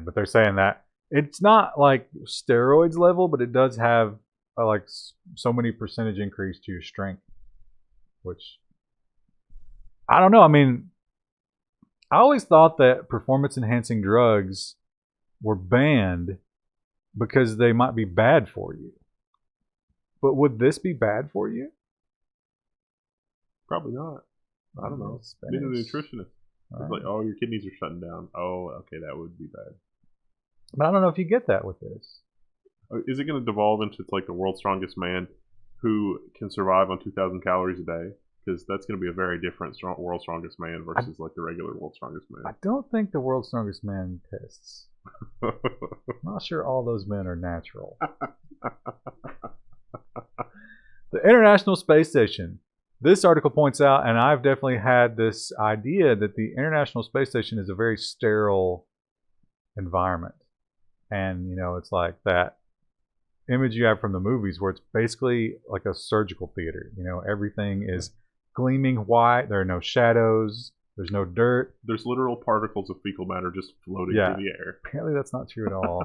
But they're saying that it's not like steroids level, but it does have like so many percentage increase to your strength, which I don't know. I mean, I always thought that performance enhancing drugs were banned because they might be bad for you. But would this be bad for you? Probably not. I don't know. Being a nutritionist. It's like, oh, your kidneys are shutting down. Oh, okay, that would be bad. But I don't know if you get that with this. Is it going to devolve into like the world's strongest man who can survive on 2,000 calories a day? Because that's going to be a very different world's strongest man versus like the regular world's strongest man. I don't think the world's strongest man tests. I'm not sure all those men are natural. The International Space Station. This article points out, and I've definitely had this idea, that the International Space Station is a very sterile environment. And, you know, it's like that image you have from the movies where it's basically like a surgical theater. You know, everything is gleaming white. There are no shadows. There's no dirt. There's literal particles of fecal matter just floating through the air. Apparently that's not true at all.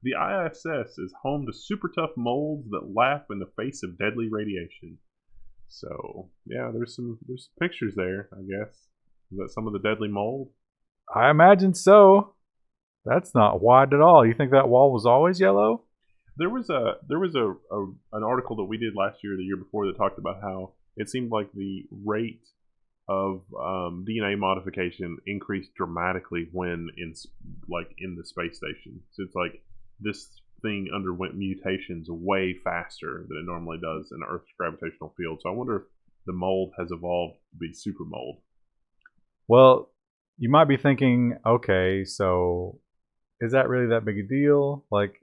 The ISS is home to super tough molds that laugh in the face of deadly radiation. So, yeah, there's some pictures there, I guess. Is that some of the deadly mold? I imagine so. That's not white at all. You think that wall was always yellow? There was an article that we did last year or the year before that talked about how it seemed like the rate of DNA modification increased dramatically when in the space station. So it's like this thing underwent mutations way faster than it normally does in Earth's gravitational field. So I wonder if the mold has evolved to be super mold. Well, you might be thinking, okay, so is that really that big a deal? Like,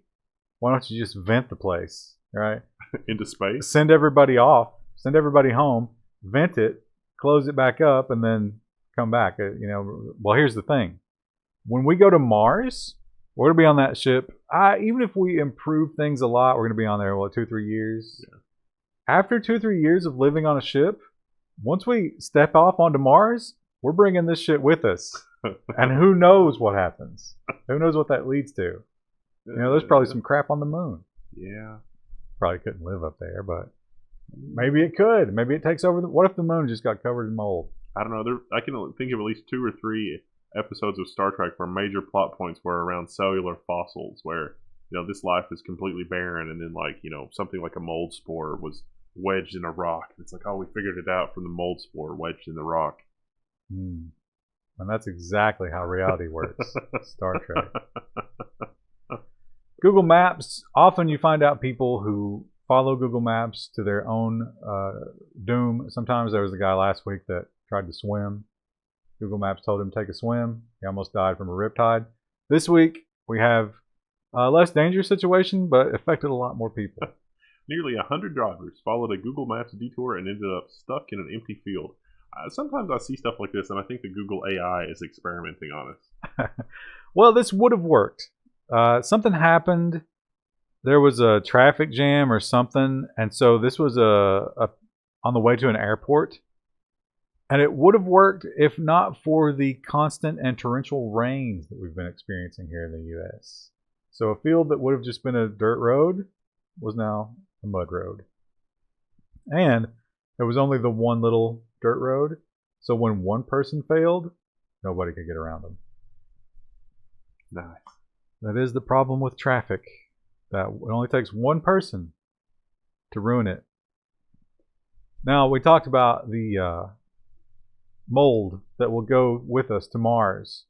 why don't you just vent the place, right? Into space? Send everybody off, send everybody home, vent it, close it back up, and then come back. Well, here's the thing. When we go to Mars, we're going to be on that ship. Even if we improve things a lot, we're going to be on there, 2-3 years? Yeah. After 2-3 years of living on a ship, once we step off onto Mars, we're bringing this shit with us. And who knows what happens? Who knows what that leads to? There's probably some crap on the moon. Yeah. Probably couldn't live up there, but maybe it could. Maybe it takes over. What if the moon just got covered in mold? I don't know. I can think of at least 2 or 3 episodes of Star Trek where major plot points were around cellular fossils, where this life is completely barren, and then something like a mold spore was wedged in a rock. It's like, oh, we figured it out from the mold spore wedged in the rock. And that's exactly how reality works. Star Trek. Google Maps. Often you find out people who follow Google Maps to their own doom. Sometimes there was a guy last week that tried to swim. Google Maps told him to take a swim. He almost died from a riptide. This week we have a less dangerous situation, but affected a lot more people. Nearly 100 drivers followed a Google Maps detour and ended up stuck in an empty field. Sometimes I see stuff like this, and I think the Google AI is experimenting on us. Well, this would have worked. Something happened. There was a traffic jam or something, and so this was on the way to an airport. And it would have worked if not for the constant and torrential rains that we've been experiencing here in the U.S. So a field that would have just been a dirt road was now a mud road. And there was only the one little dirt road. So when one person failed, nobody could get around them. Nice. That is the problem with traffic. That it only takes one person to ruin it. Now, we talked about the mold that will go with us to Mars.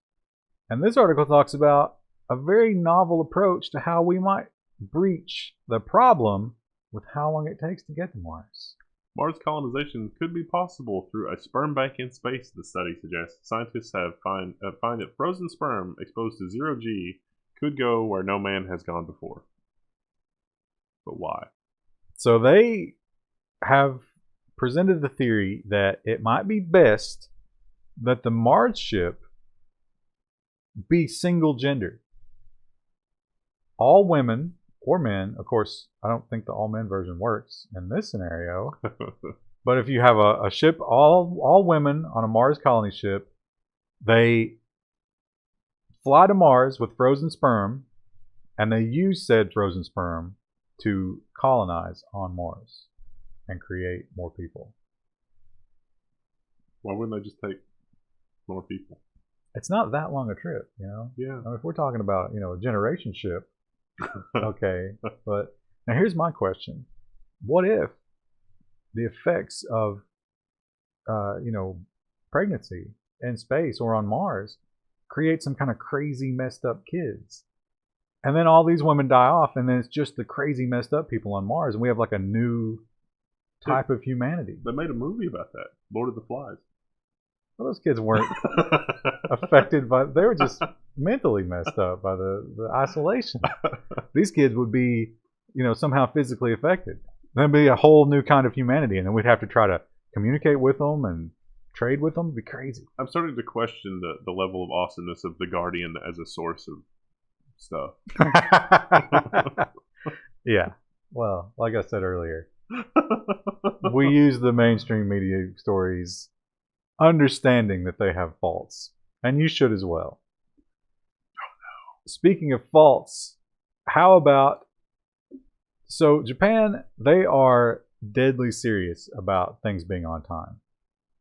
And this article talks about a very novel approach to how we might breach the problem with how long it takes to get to Mars. Mars colonization could be possible through a sperm bank in space, the study suggests. Scientists have find that frozen sperm exposed to 0G could go where no man has gone before. But why? So they have presented the theory that it might be best that the Mars ship be single gender. All women or men, of course, I don't think the all men version works in this scenario. But if you have a ship, all women on a Mars colony ship, they fly to Mars with frozen sperm, and they use said frozen sperm to colonize on Mars and create more people. Why wouldn't they just take more people? It's not that long a trip, Yeah. I mean, if we're talking about, a generation ship, okay. But now here's my question. What if the effects of, pregnancy in space or on Mars create some kind of crazy messed up kids? And then all these women die off, and then it's just the crazy messed up people on Mars, and we have like a new type of humanity. They made a movie about that, Lord of the Flies. Well, those kids weren't affected by, they were just mentally messed up by the isolation. These kids would be, somehow physically affected. There'd be a whole new kind of humanity, and then we'd have to try to communicate with them and trade with them. It'd be crazy. I'm starting to question the level of awesomeness of The Guardian as a source of stuff. Yeah. Well, like I said earlier, we use the mainstream media stories understanding that they have faults. And you should as well. Oh, no. Speaking of faults, how about... So Japan, they are deadly serious about things being on time.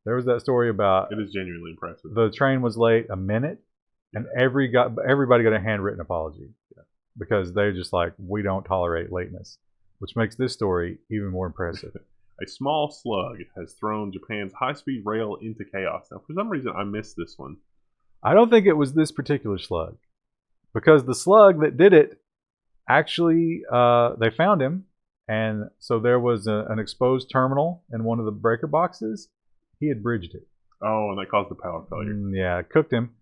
There was that story about... It is genuinely impressive. The train was late a minute, and everybody got a handwritten apology. Yeah. Because they're just like, we don't tolerate lateness. Which makes this story even more impressive. A small slug has thrown Japan's high-speed rail into chaos. Now, for some reason, I missed this one. I don't think it was this particular slug, because the slug that did it actually they found him, and so there was an exposed terminal in one of the breaker boxes. He had bridged it. Oh, and that caused the power failure. Yeah, it cooked him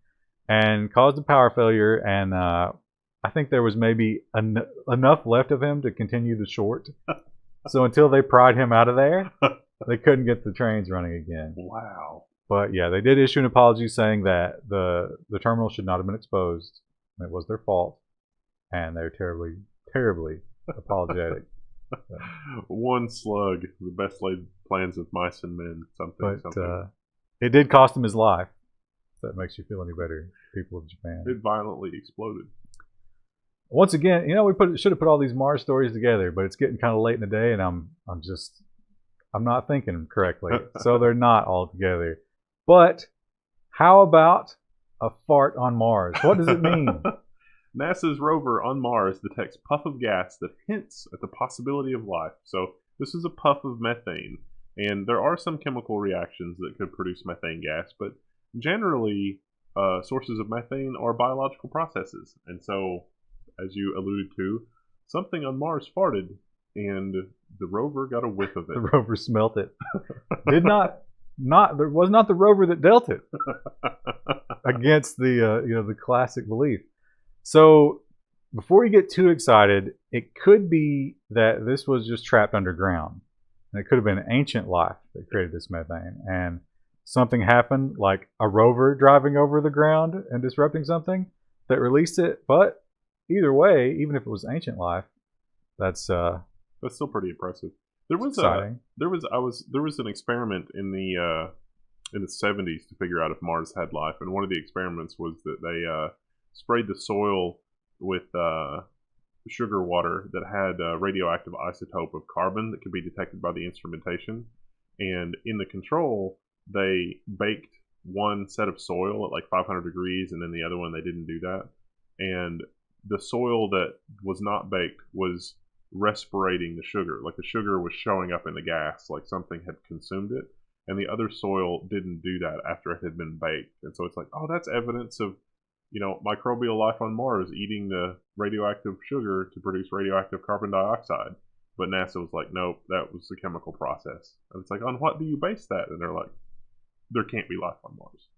and caused a power failure, and I think there was maybe enough left of him to continue the short. So until they pried him out of there, they couldn't get the trains running again. Wow. But yeah, they did issue an apology saying that the terminal should not have been exposed. It was their fault, and they're terribly, terribly apologetic. One slug, the best laid plans of mice and men. Something. It did cost him his life. If that makes you feel any better, people of Japan. It violently exploded. Once again, we should have put all these Mars stories together, but it's getting kind of late in the day, and I'm not thinking correctly, so they're not all together. But how about a fart on Mars? What does it mean? NASA's rover on Mars detects puff of gas that hints at the possibility of life. So this is a puff of methane, and there are some chemical reactions that could produce methane gas, but generally sources of methane are biological processes. And so, as you alluded to, something on Mars farted, and the rover got a whiff of it. The rover smelt it. There was not the rover that dealt it against the classic belief. So before you get too excited, it could be that this was just trapped underground, and it could have been ancient life that created this methane, and something happened, like a rover driving over the ground and disrupting something that released it. But either way, even if it was ancient life, that's still pretty impressive. There was exciting. There was an experiment in the 70s to figure out if Mars had life, and one of the experiments was that they sprayed the soil with sugar water that had a radioactive isotope of carbon that could be detected by the instrumentation. And in the control, they baked one set of soil at like 500 degrees, and then the other one they didn't do that. And the soil that was not baked was respirating the sugar. Like the sugar was showing up in the gas, like something had consumed it. And the other soil didn't do that after it had been baked. And so it's like, oh, that's evidence of, microbial life on Mars eating the radioactive sugar to produce radioactive carbon dioxide. But NASA was like, nope, that was the chemical process. And it's like, on what do you base that? And they're like, there can't be life on Mars.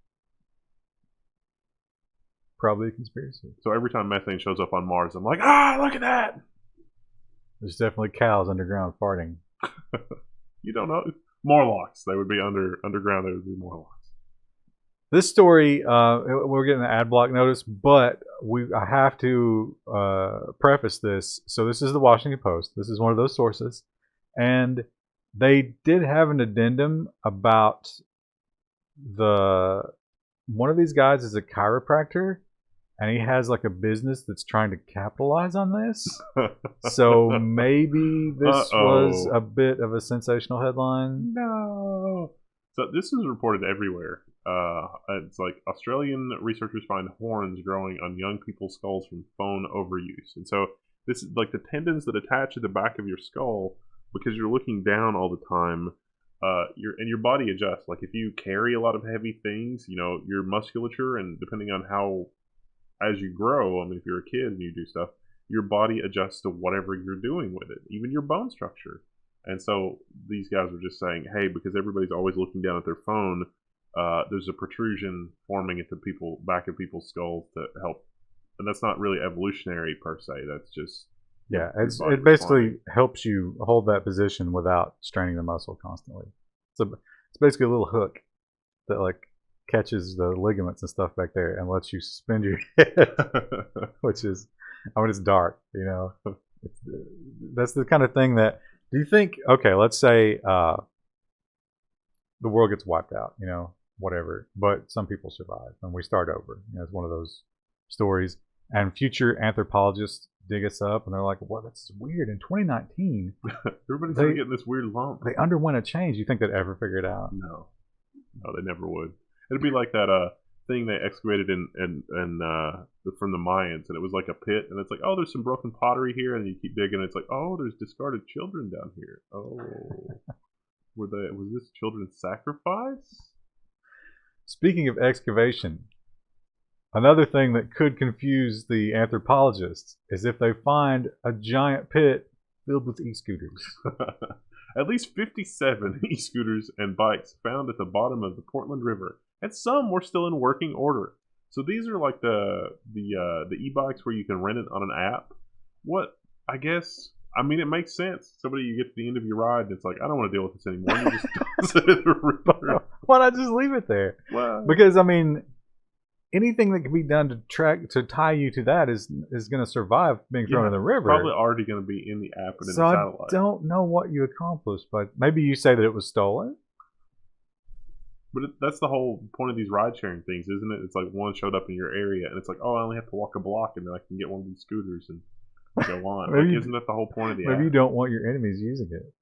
Probably a conspiracy. So every time methane shows up on Mars, I'm like, look at that! There's definitely cows underground farting. You don't know. Morlocks. They would be underground. They would be Morlocks. This story, we're getting an ad block notice, but I have to preface this. So this is the Washington Post. This is one of those sources. And they did have an addendum about one of these guys is a chiropractor, and he has like a business that's trying to capitalize on this. So maybe this was a bit of a sensational headline. No. So this is reported everywhere. It's like Australian researchers find horns growing on young people's skulls from phone overuse. And so this is like the tendons that attach at the back of your skull, because you're looking down all the time. Your body adjusts. Like if you carry a lot of heavy things, your musculature, and depending on how, as you grow, if you're a kid and you do stuff, your body adjusts to whatever you're doing with it, even your bone structure. And so these guys were just saying, hey, because everybody's always looking down at their phone, there's a protrusion forming at the back of people's skulls to help. And that's not really evolutionary per se. That's just it basically helps you hold that position without straining the muscle constantly. So it's basically a little hook that like catches the ligaments and stuff back there and lets you suspend your head, which is, it's dark, That's the kind of thing that, do you think, okay, let's say the world gets wiped out, whatever, but some people survive and we start over. It's one of those stories, and future anthropologists dig us up and they're like, well, that's weird. In 2019, everybody's getting this weird lump. They underwent a change. You think they'd ever figure it out? No, they never would. It'd be like that thing they excavated from the Mayans, and it was like a pit, and it's like, oh, there's some broken pottery here, and you keep digging, and it's like, oh, there's discarded children down here. Oh, Was this children's sacrifice? Speaking of excavation, another thing that could confuse the anthropologists is if they find a giant pit filled with e-scooters. At least 57 e-scooters and bikes found at the bottom of the Portland River, and some were still in working order. So these are like the e-bikes where you can rent it on an app. What I guess. I mean, it makes sense. Somebody, you get to the end of your ride, and it's like, I don't want to deal with this anymore. You just sit in the river. Why not just leave it there? Well, Because I mean, anything that can be done to tie you to that is going to survive being thrown in the river. Probably already going to be in the app and in So the I satellite. don't know what you accomplished, but maybe you say that it was stolen. But that's the whole point of these ride-sharing things, isn't it? It's like one showed up in your area, and it's like, oh, I only have to walk a block, and then I can get one of these scooters and go on. Maybe Like, isn't that the whole point of the app? Maybe you don't want your enemies using it.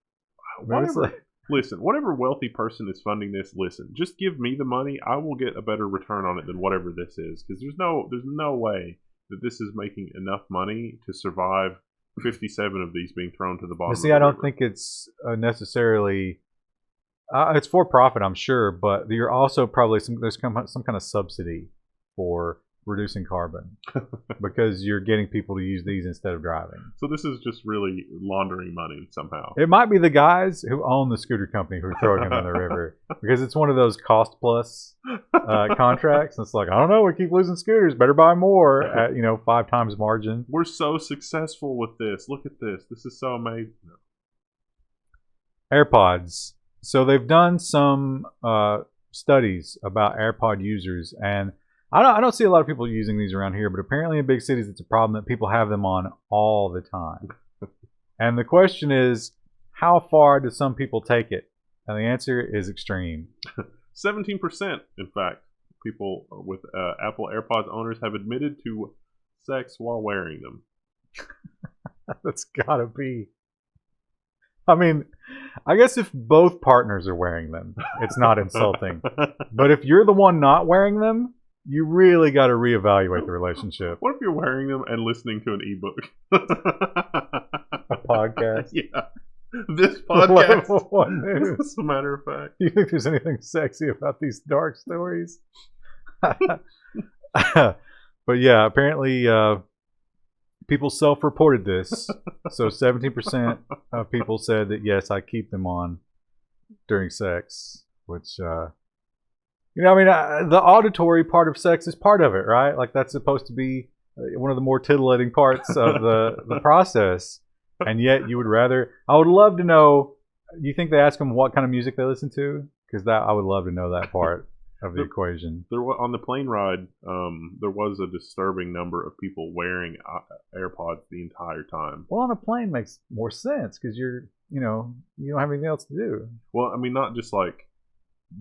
Maybe it's like- Listen, whatever wealthy person is funding this, listen, just give me the money. I will get a better return on it than whatever this is, because there's no way that this is making enough money to survive 57 of these being thrown to the bottom. But see, of the I don't river. think it's necessarily. It's for profit, I'm sure, but you're also probably there's some kind of subsidy for reducing carbon because you're getting people to use these instead of driving. So this is just really laundering money somehow. It might be the guys who own the scooter company who are throwing them in the river because it's one of those cost plus contracts. It's like, I don't know, we keep losing scooters, better buy more at 5 times margin. We're so successful with this. Look at this. This is so amazing. AirPods. So they've done some studies about AirPod users, and I don't see a lot of people using these around here, but apparently in big cities it's a problem that people have them on all the time. And the question is, how far do some people take it? And the answer is extreme. 17%, in fact, people with Apple AirPods owners have admitted to sex while wearing them. That's gotta be. I mean, I guess if both partners are wearing them, it's not insulting. But if you're the one not wearing them, you really got to reevaluate the relationship. What if you're wearing them and listening to an ebook? A podcast. Yeah. This podcast. Level 1 news. As a matter of fact. Do you think there's anything sexy about these dark stories? But yeah, apparently people self-reported this. So 17% of people said that, yes, I keep them on during sex, which, the auditory part of sex is part of it, right? Like that's supposed to be one of the more titillating parts of the process. And yet you would rather, I would love to know, do you think they ask them what kind of music they listen to? Because I would love to know that part of the equation. On the plane ride, there was a disturbing number of people wearing AirPods the entire time. Well, on a plane makes more sense because you don't have anything else to do. Well, I mean, not just like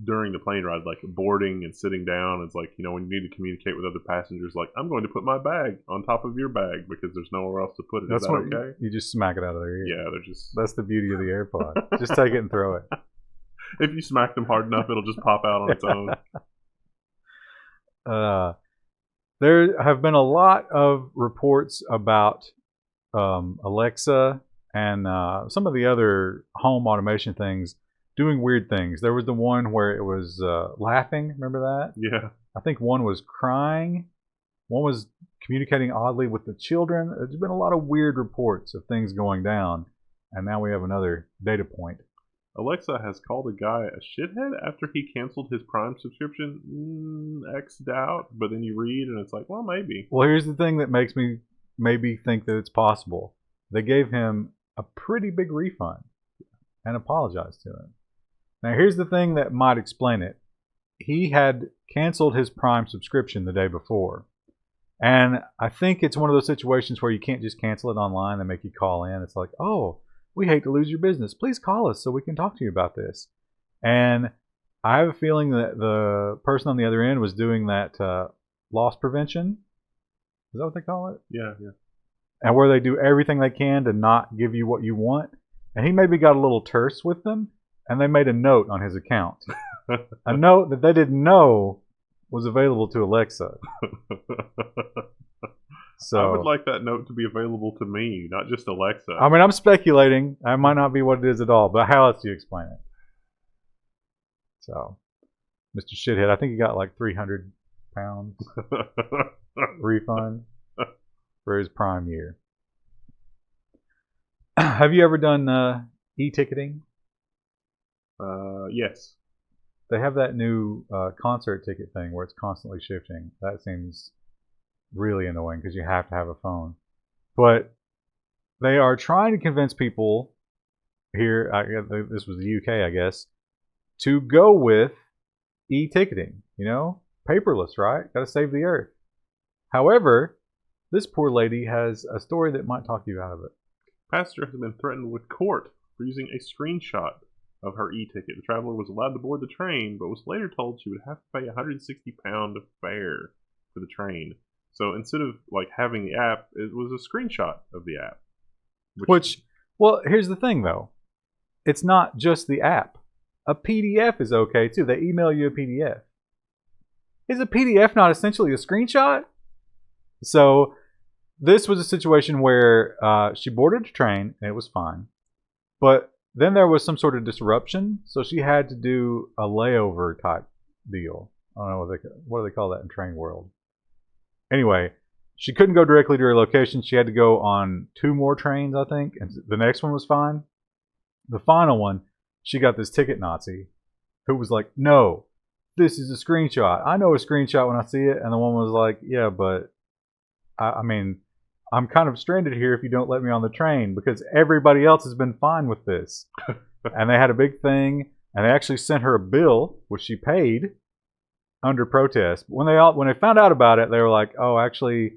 during the plane ride, like boarding and sitting down. It's like, when you need to communicate with other passengers, like, I'm going to put my bag on top of your bag because there's nowhere else to put it. Is that okay? You just smack it out of their ear. Yeah, they're just. That's the beauty of the AirPod. Just take it and throw it. If you smack them hard enough, it'll just pop out on its own. There have been a lot of reports about Alexa and some of the other home automation things doing weird things. There was the one where it was laughing. Remember that? Yeah. I think one was crying. One was communicating oddly with the children. There's been a lot of weird reports of things going down. And now we have another data point. Alexa has called a guy a shithead after he canceled his Prime subscription. X'd out. But then you read and it's like, well, maybe. Well, here's the thing that makes me maybe think that it's possible. They gave him a pretty big refund and apologized to him. Now, here's the thing that might explain it. He had canceled his Prime subscription the day before. And I think it's one of those situations where you can't just cancel it online and make you call in. It's like, oh, we hate to lose your business. Please call us so we can talk to you about this. And I have a feeling that the person on the other end was doing that loss prevention. Is that what they call it? Yeah. And where they do everything they can to not give you what you want. And he maybe got a little terse with them. And they made a note on his account. A note that they didn't know was available to Alexa. So I would like that note to be available to me, not just Alexa. I mean, I'm speculating. That might not be what it is at all. But how else do you explain it? So, Mr. Shithead, I think he got like 300 pounds refund for his prime year. Have you ever done e-ticketing? Yes. They have that new concert ticket thing where it's constantly shifting. That seems really annoying because you have to have a phone. But they are trying to convince people here, this was the UK, I guess, to go with e-ticketing. You know, paperless, right? Got to save the earth. However, this poor lady has a story that might talk you out of it. Passenger has been threatened with court for using a screenshot of her e-ticket. The traveler was allowed to board the train, but was later told she would have to pay £160 fare for the train. So instead of like having the app, it was a screenshot of the app. Which, well, here's the thing though. It's not just the app. A PDF is okay too. They email you a PDF. Is a PDF not essentially a screenshot? So this was a situation where she boarded a train and it was fine. But then there was some sort of disruption, so she had to do a layover type deal. I don't know what do they call that in train world. Anyway, she couldn't go directly to her location. She had to go on 2 more trains, I think, and the next one was fine. The final one, she got this ticket Nazi who was like, no, this is a screenshot. I know a screenshot when I see it. And the woman was like, yeah, but I mean, I'm kind of stranded here if you don't let me on the train because everybody else has been fine with this. And they had a big thing, and they actually sent her a bill, which she paid under protest. When they found out about it, they were like, oh, actually,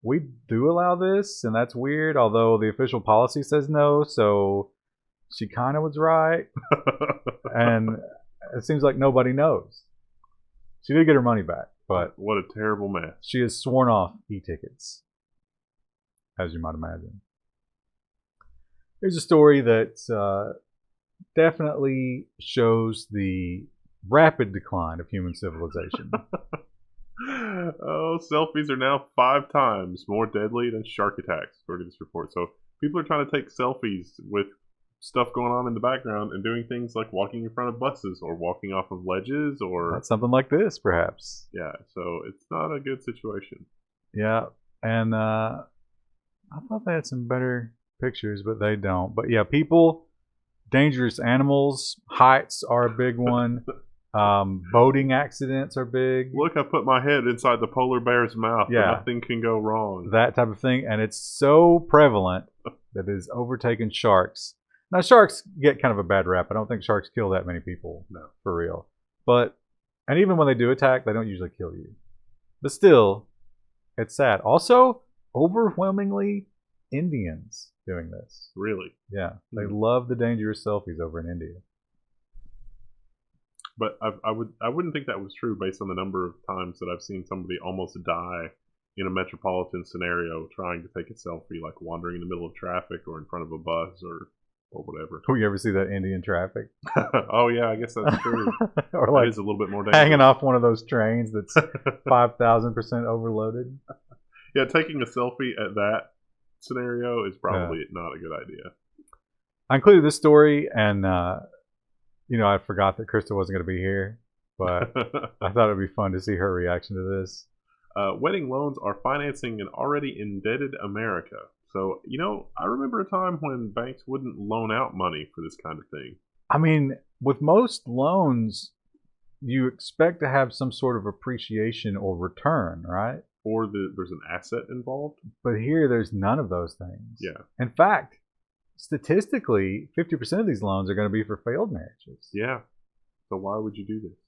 we do allow this, and that's weird, although the official policy says no, so she kind of was right. And it seems like nobody knows. She did get her money back, but what a terrible mess. She has sworn off e-tickets, as you might imagine. Here's a story that definitely shows the rapid decline of human civilization. Oh, selfies are now 5 times more deadly than shark attacks, according to this report. So people are trying to take selfies with stuff going on in the background and doing things like walking in front of buses or walking off of ledges or something like this, perhaps. Yeah, so it's not a good situation. Yeah, and I thought they had some better pictures, but they don't. But yeah, people, dangerous animals, heights are a big one. Boating accidents are big. Look, I put my head inside the polar bear's mouth. Yeah. Nothing can go wrong. That type of thing. And it's so prevalent that it has overtaken sharks. Now, sharks get kind of a bad rap. I don't think sharks kill that many people. No. For real. And even when they do attack, they don't usually kill you. But still, it's sad. Also, overwhelmingly Indians doing this. Really? Yeah. They love the dangerous selfies over in India. But I wouldn't think that was true based on the number of times that I've seen somebody almost die in a metropolitan scenario trying to take a selfie, like wandering in the middle of traffic or in front of a bus or whatever. Do you ever see that Indian traffic? Oh yeah, I guess that's true. Or like that is a little bit more dangerous. Hanging off one of those trains that's 5,000% overloaded. Yeah, taking a selfie at that scenario is probably not a good idea. I included this story, and I forgot that Krista wasn't going to be here, but I thought it'd be fun to see her reaction to this. Wedding loans are financing an already indebted America. So, I remember a time when banks wouldn't loan out money for this kind of thing. I mean, with most loans, you expect to have some sort of appreciation or return, right? Or there's an asset involved. But here, there's none of those things. Yeah. In fact, statistically, 50% of these loans are going to be for failed marriages. Yeah. So why would you do this?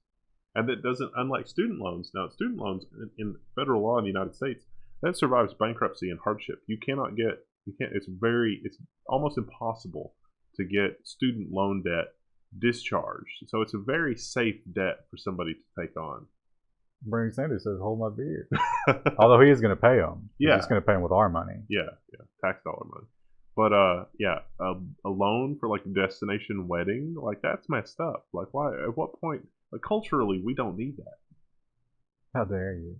And that doesn't, unlike student loans. Now, student loans in federal law in the United States, that survives bankruptcy and hardship. It's almost impossible to get student loan debt discharged. So it's a very safe debt for somebody to take on. Bernie Sanders says, hold my beer. Although he is going to pay them. Yeah. He's going to pay them with our money. Yeah. Tax dollar money. But, a loan for, like, a destination wedding, like, that's messed up. Like, why? At what point? Like, culturally, we don't need that. How dare you?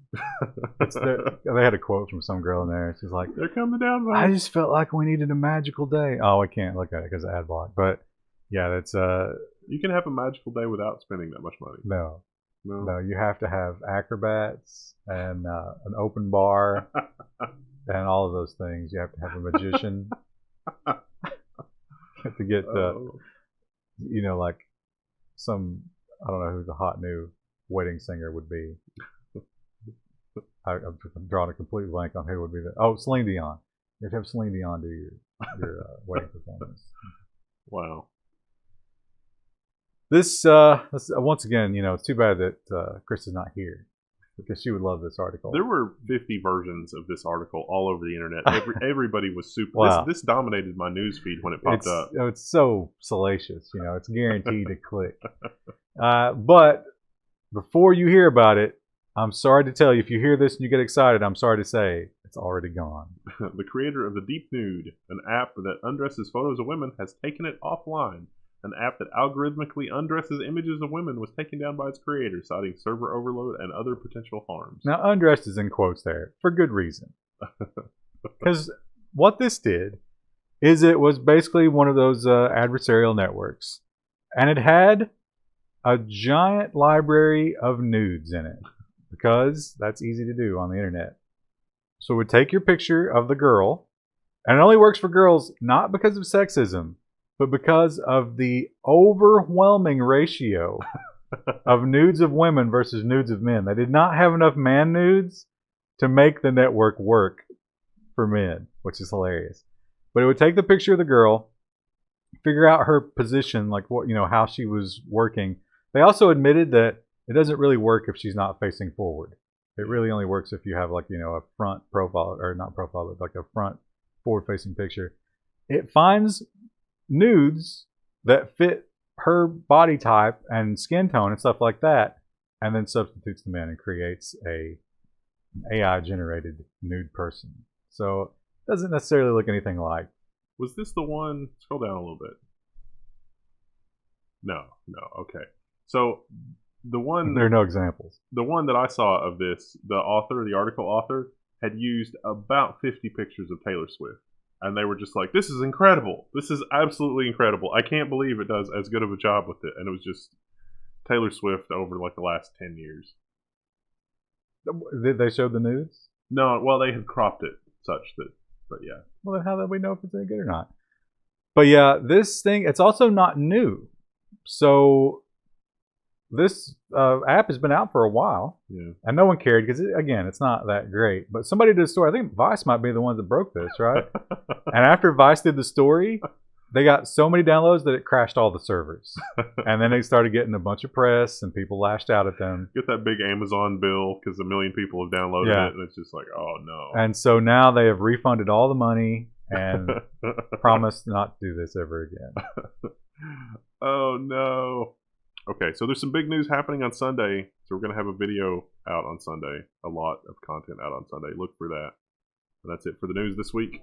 They had a quote from some girl in there. She's like, they're coming down, man. I just felt like we needed a magical day. Oh, I can't look at it because of ad block. But, yeah, You can have a magical day without spending that much money. No, No. no, you have to have acrobats and an open bar and all of those things. You have to have a magician. You have to get Oh. like some, I don't know who the hot new wedding singer would be. I'm drawing a complete blank on who would be Celine Dion. You have to have Celine Dion do your wedding performance. Wow. This once again, it's too bad that Chris is not here because she would love this article. There were 50 versions of this article all over the internet. Everybody was super. Wow. This dominated my news feed when it popped up. It's so salacious, it's guaranteed to click. But before you hear about it, I'm sorry to tell you, if you hear this and you get excited, I'm sorry to say it's already gone. The creator of the Deep Nude, an app that undresses photos of women, has taken it offline. An app that algorithmically undresses images of women was taken down by its creator, citing server overload and other potential harms. Now, undressed is in quotes there for good reason. Because what this did is it was basically one of those adversarial networks. And it had a giant library of nudes in it. Because that's easy to do on the internet. So it would take your picture of the girl. And it only works for girls not because of sexism, but because of the overwhelming ratio of nudes of women versus nudes of men. They did not have enough man nudes to make the network work for men, which is hilarious. But it would take the picture of the girl, figure out her position, like what, how she was working. They also admitted that it doesn't really work if she's not facing forward. It really only works if you have a front profile, or not profile, but like a front forward-facing picture. It finds nudes that fit her body type and skin tone and stuff like that, and then substitutes them in and creates an AI-generated nude person. So it doesn't necessarily look anything like. Was this the one? Scroll down a little bit. No. Okay. So the one. There are no examples. The one that I saw of this, the article author, had used about 50 pictures of Taylor Swift. And they were just like, this is incredible. This is absolutely incredible. I can't believe it does as good of a job with it. And it was just Taylor Swift over like the last 10 years. Did they show the nudes? No, well, they had cropped it such that, but yeah. Well, then how do we know if it's any good or not? But yeah, this thing, it's also not new. So this app has been out for a while. Yeah. And no one cared because, again, it's not that great. But somebody did a story. I think Vice might be the ones that broke this, right? And after Vice did the story, they got so many downloads that it crashed all the servers. And then they started getting a bunch of press and people lashed out at them. Get that big Amazon bill because a million people have downloaded it. And it's just like, oh, no. And so now they have refunded all the money and promised not to do this ever again. Oh, no. Okay, so there's some big news happening on Sunday. So we're going to have a video out on Sunday. A lot of content out on Sunday. Look for that. And that's it for the news this week.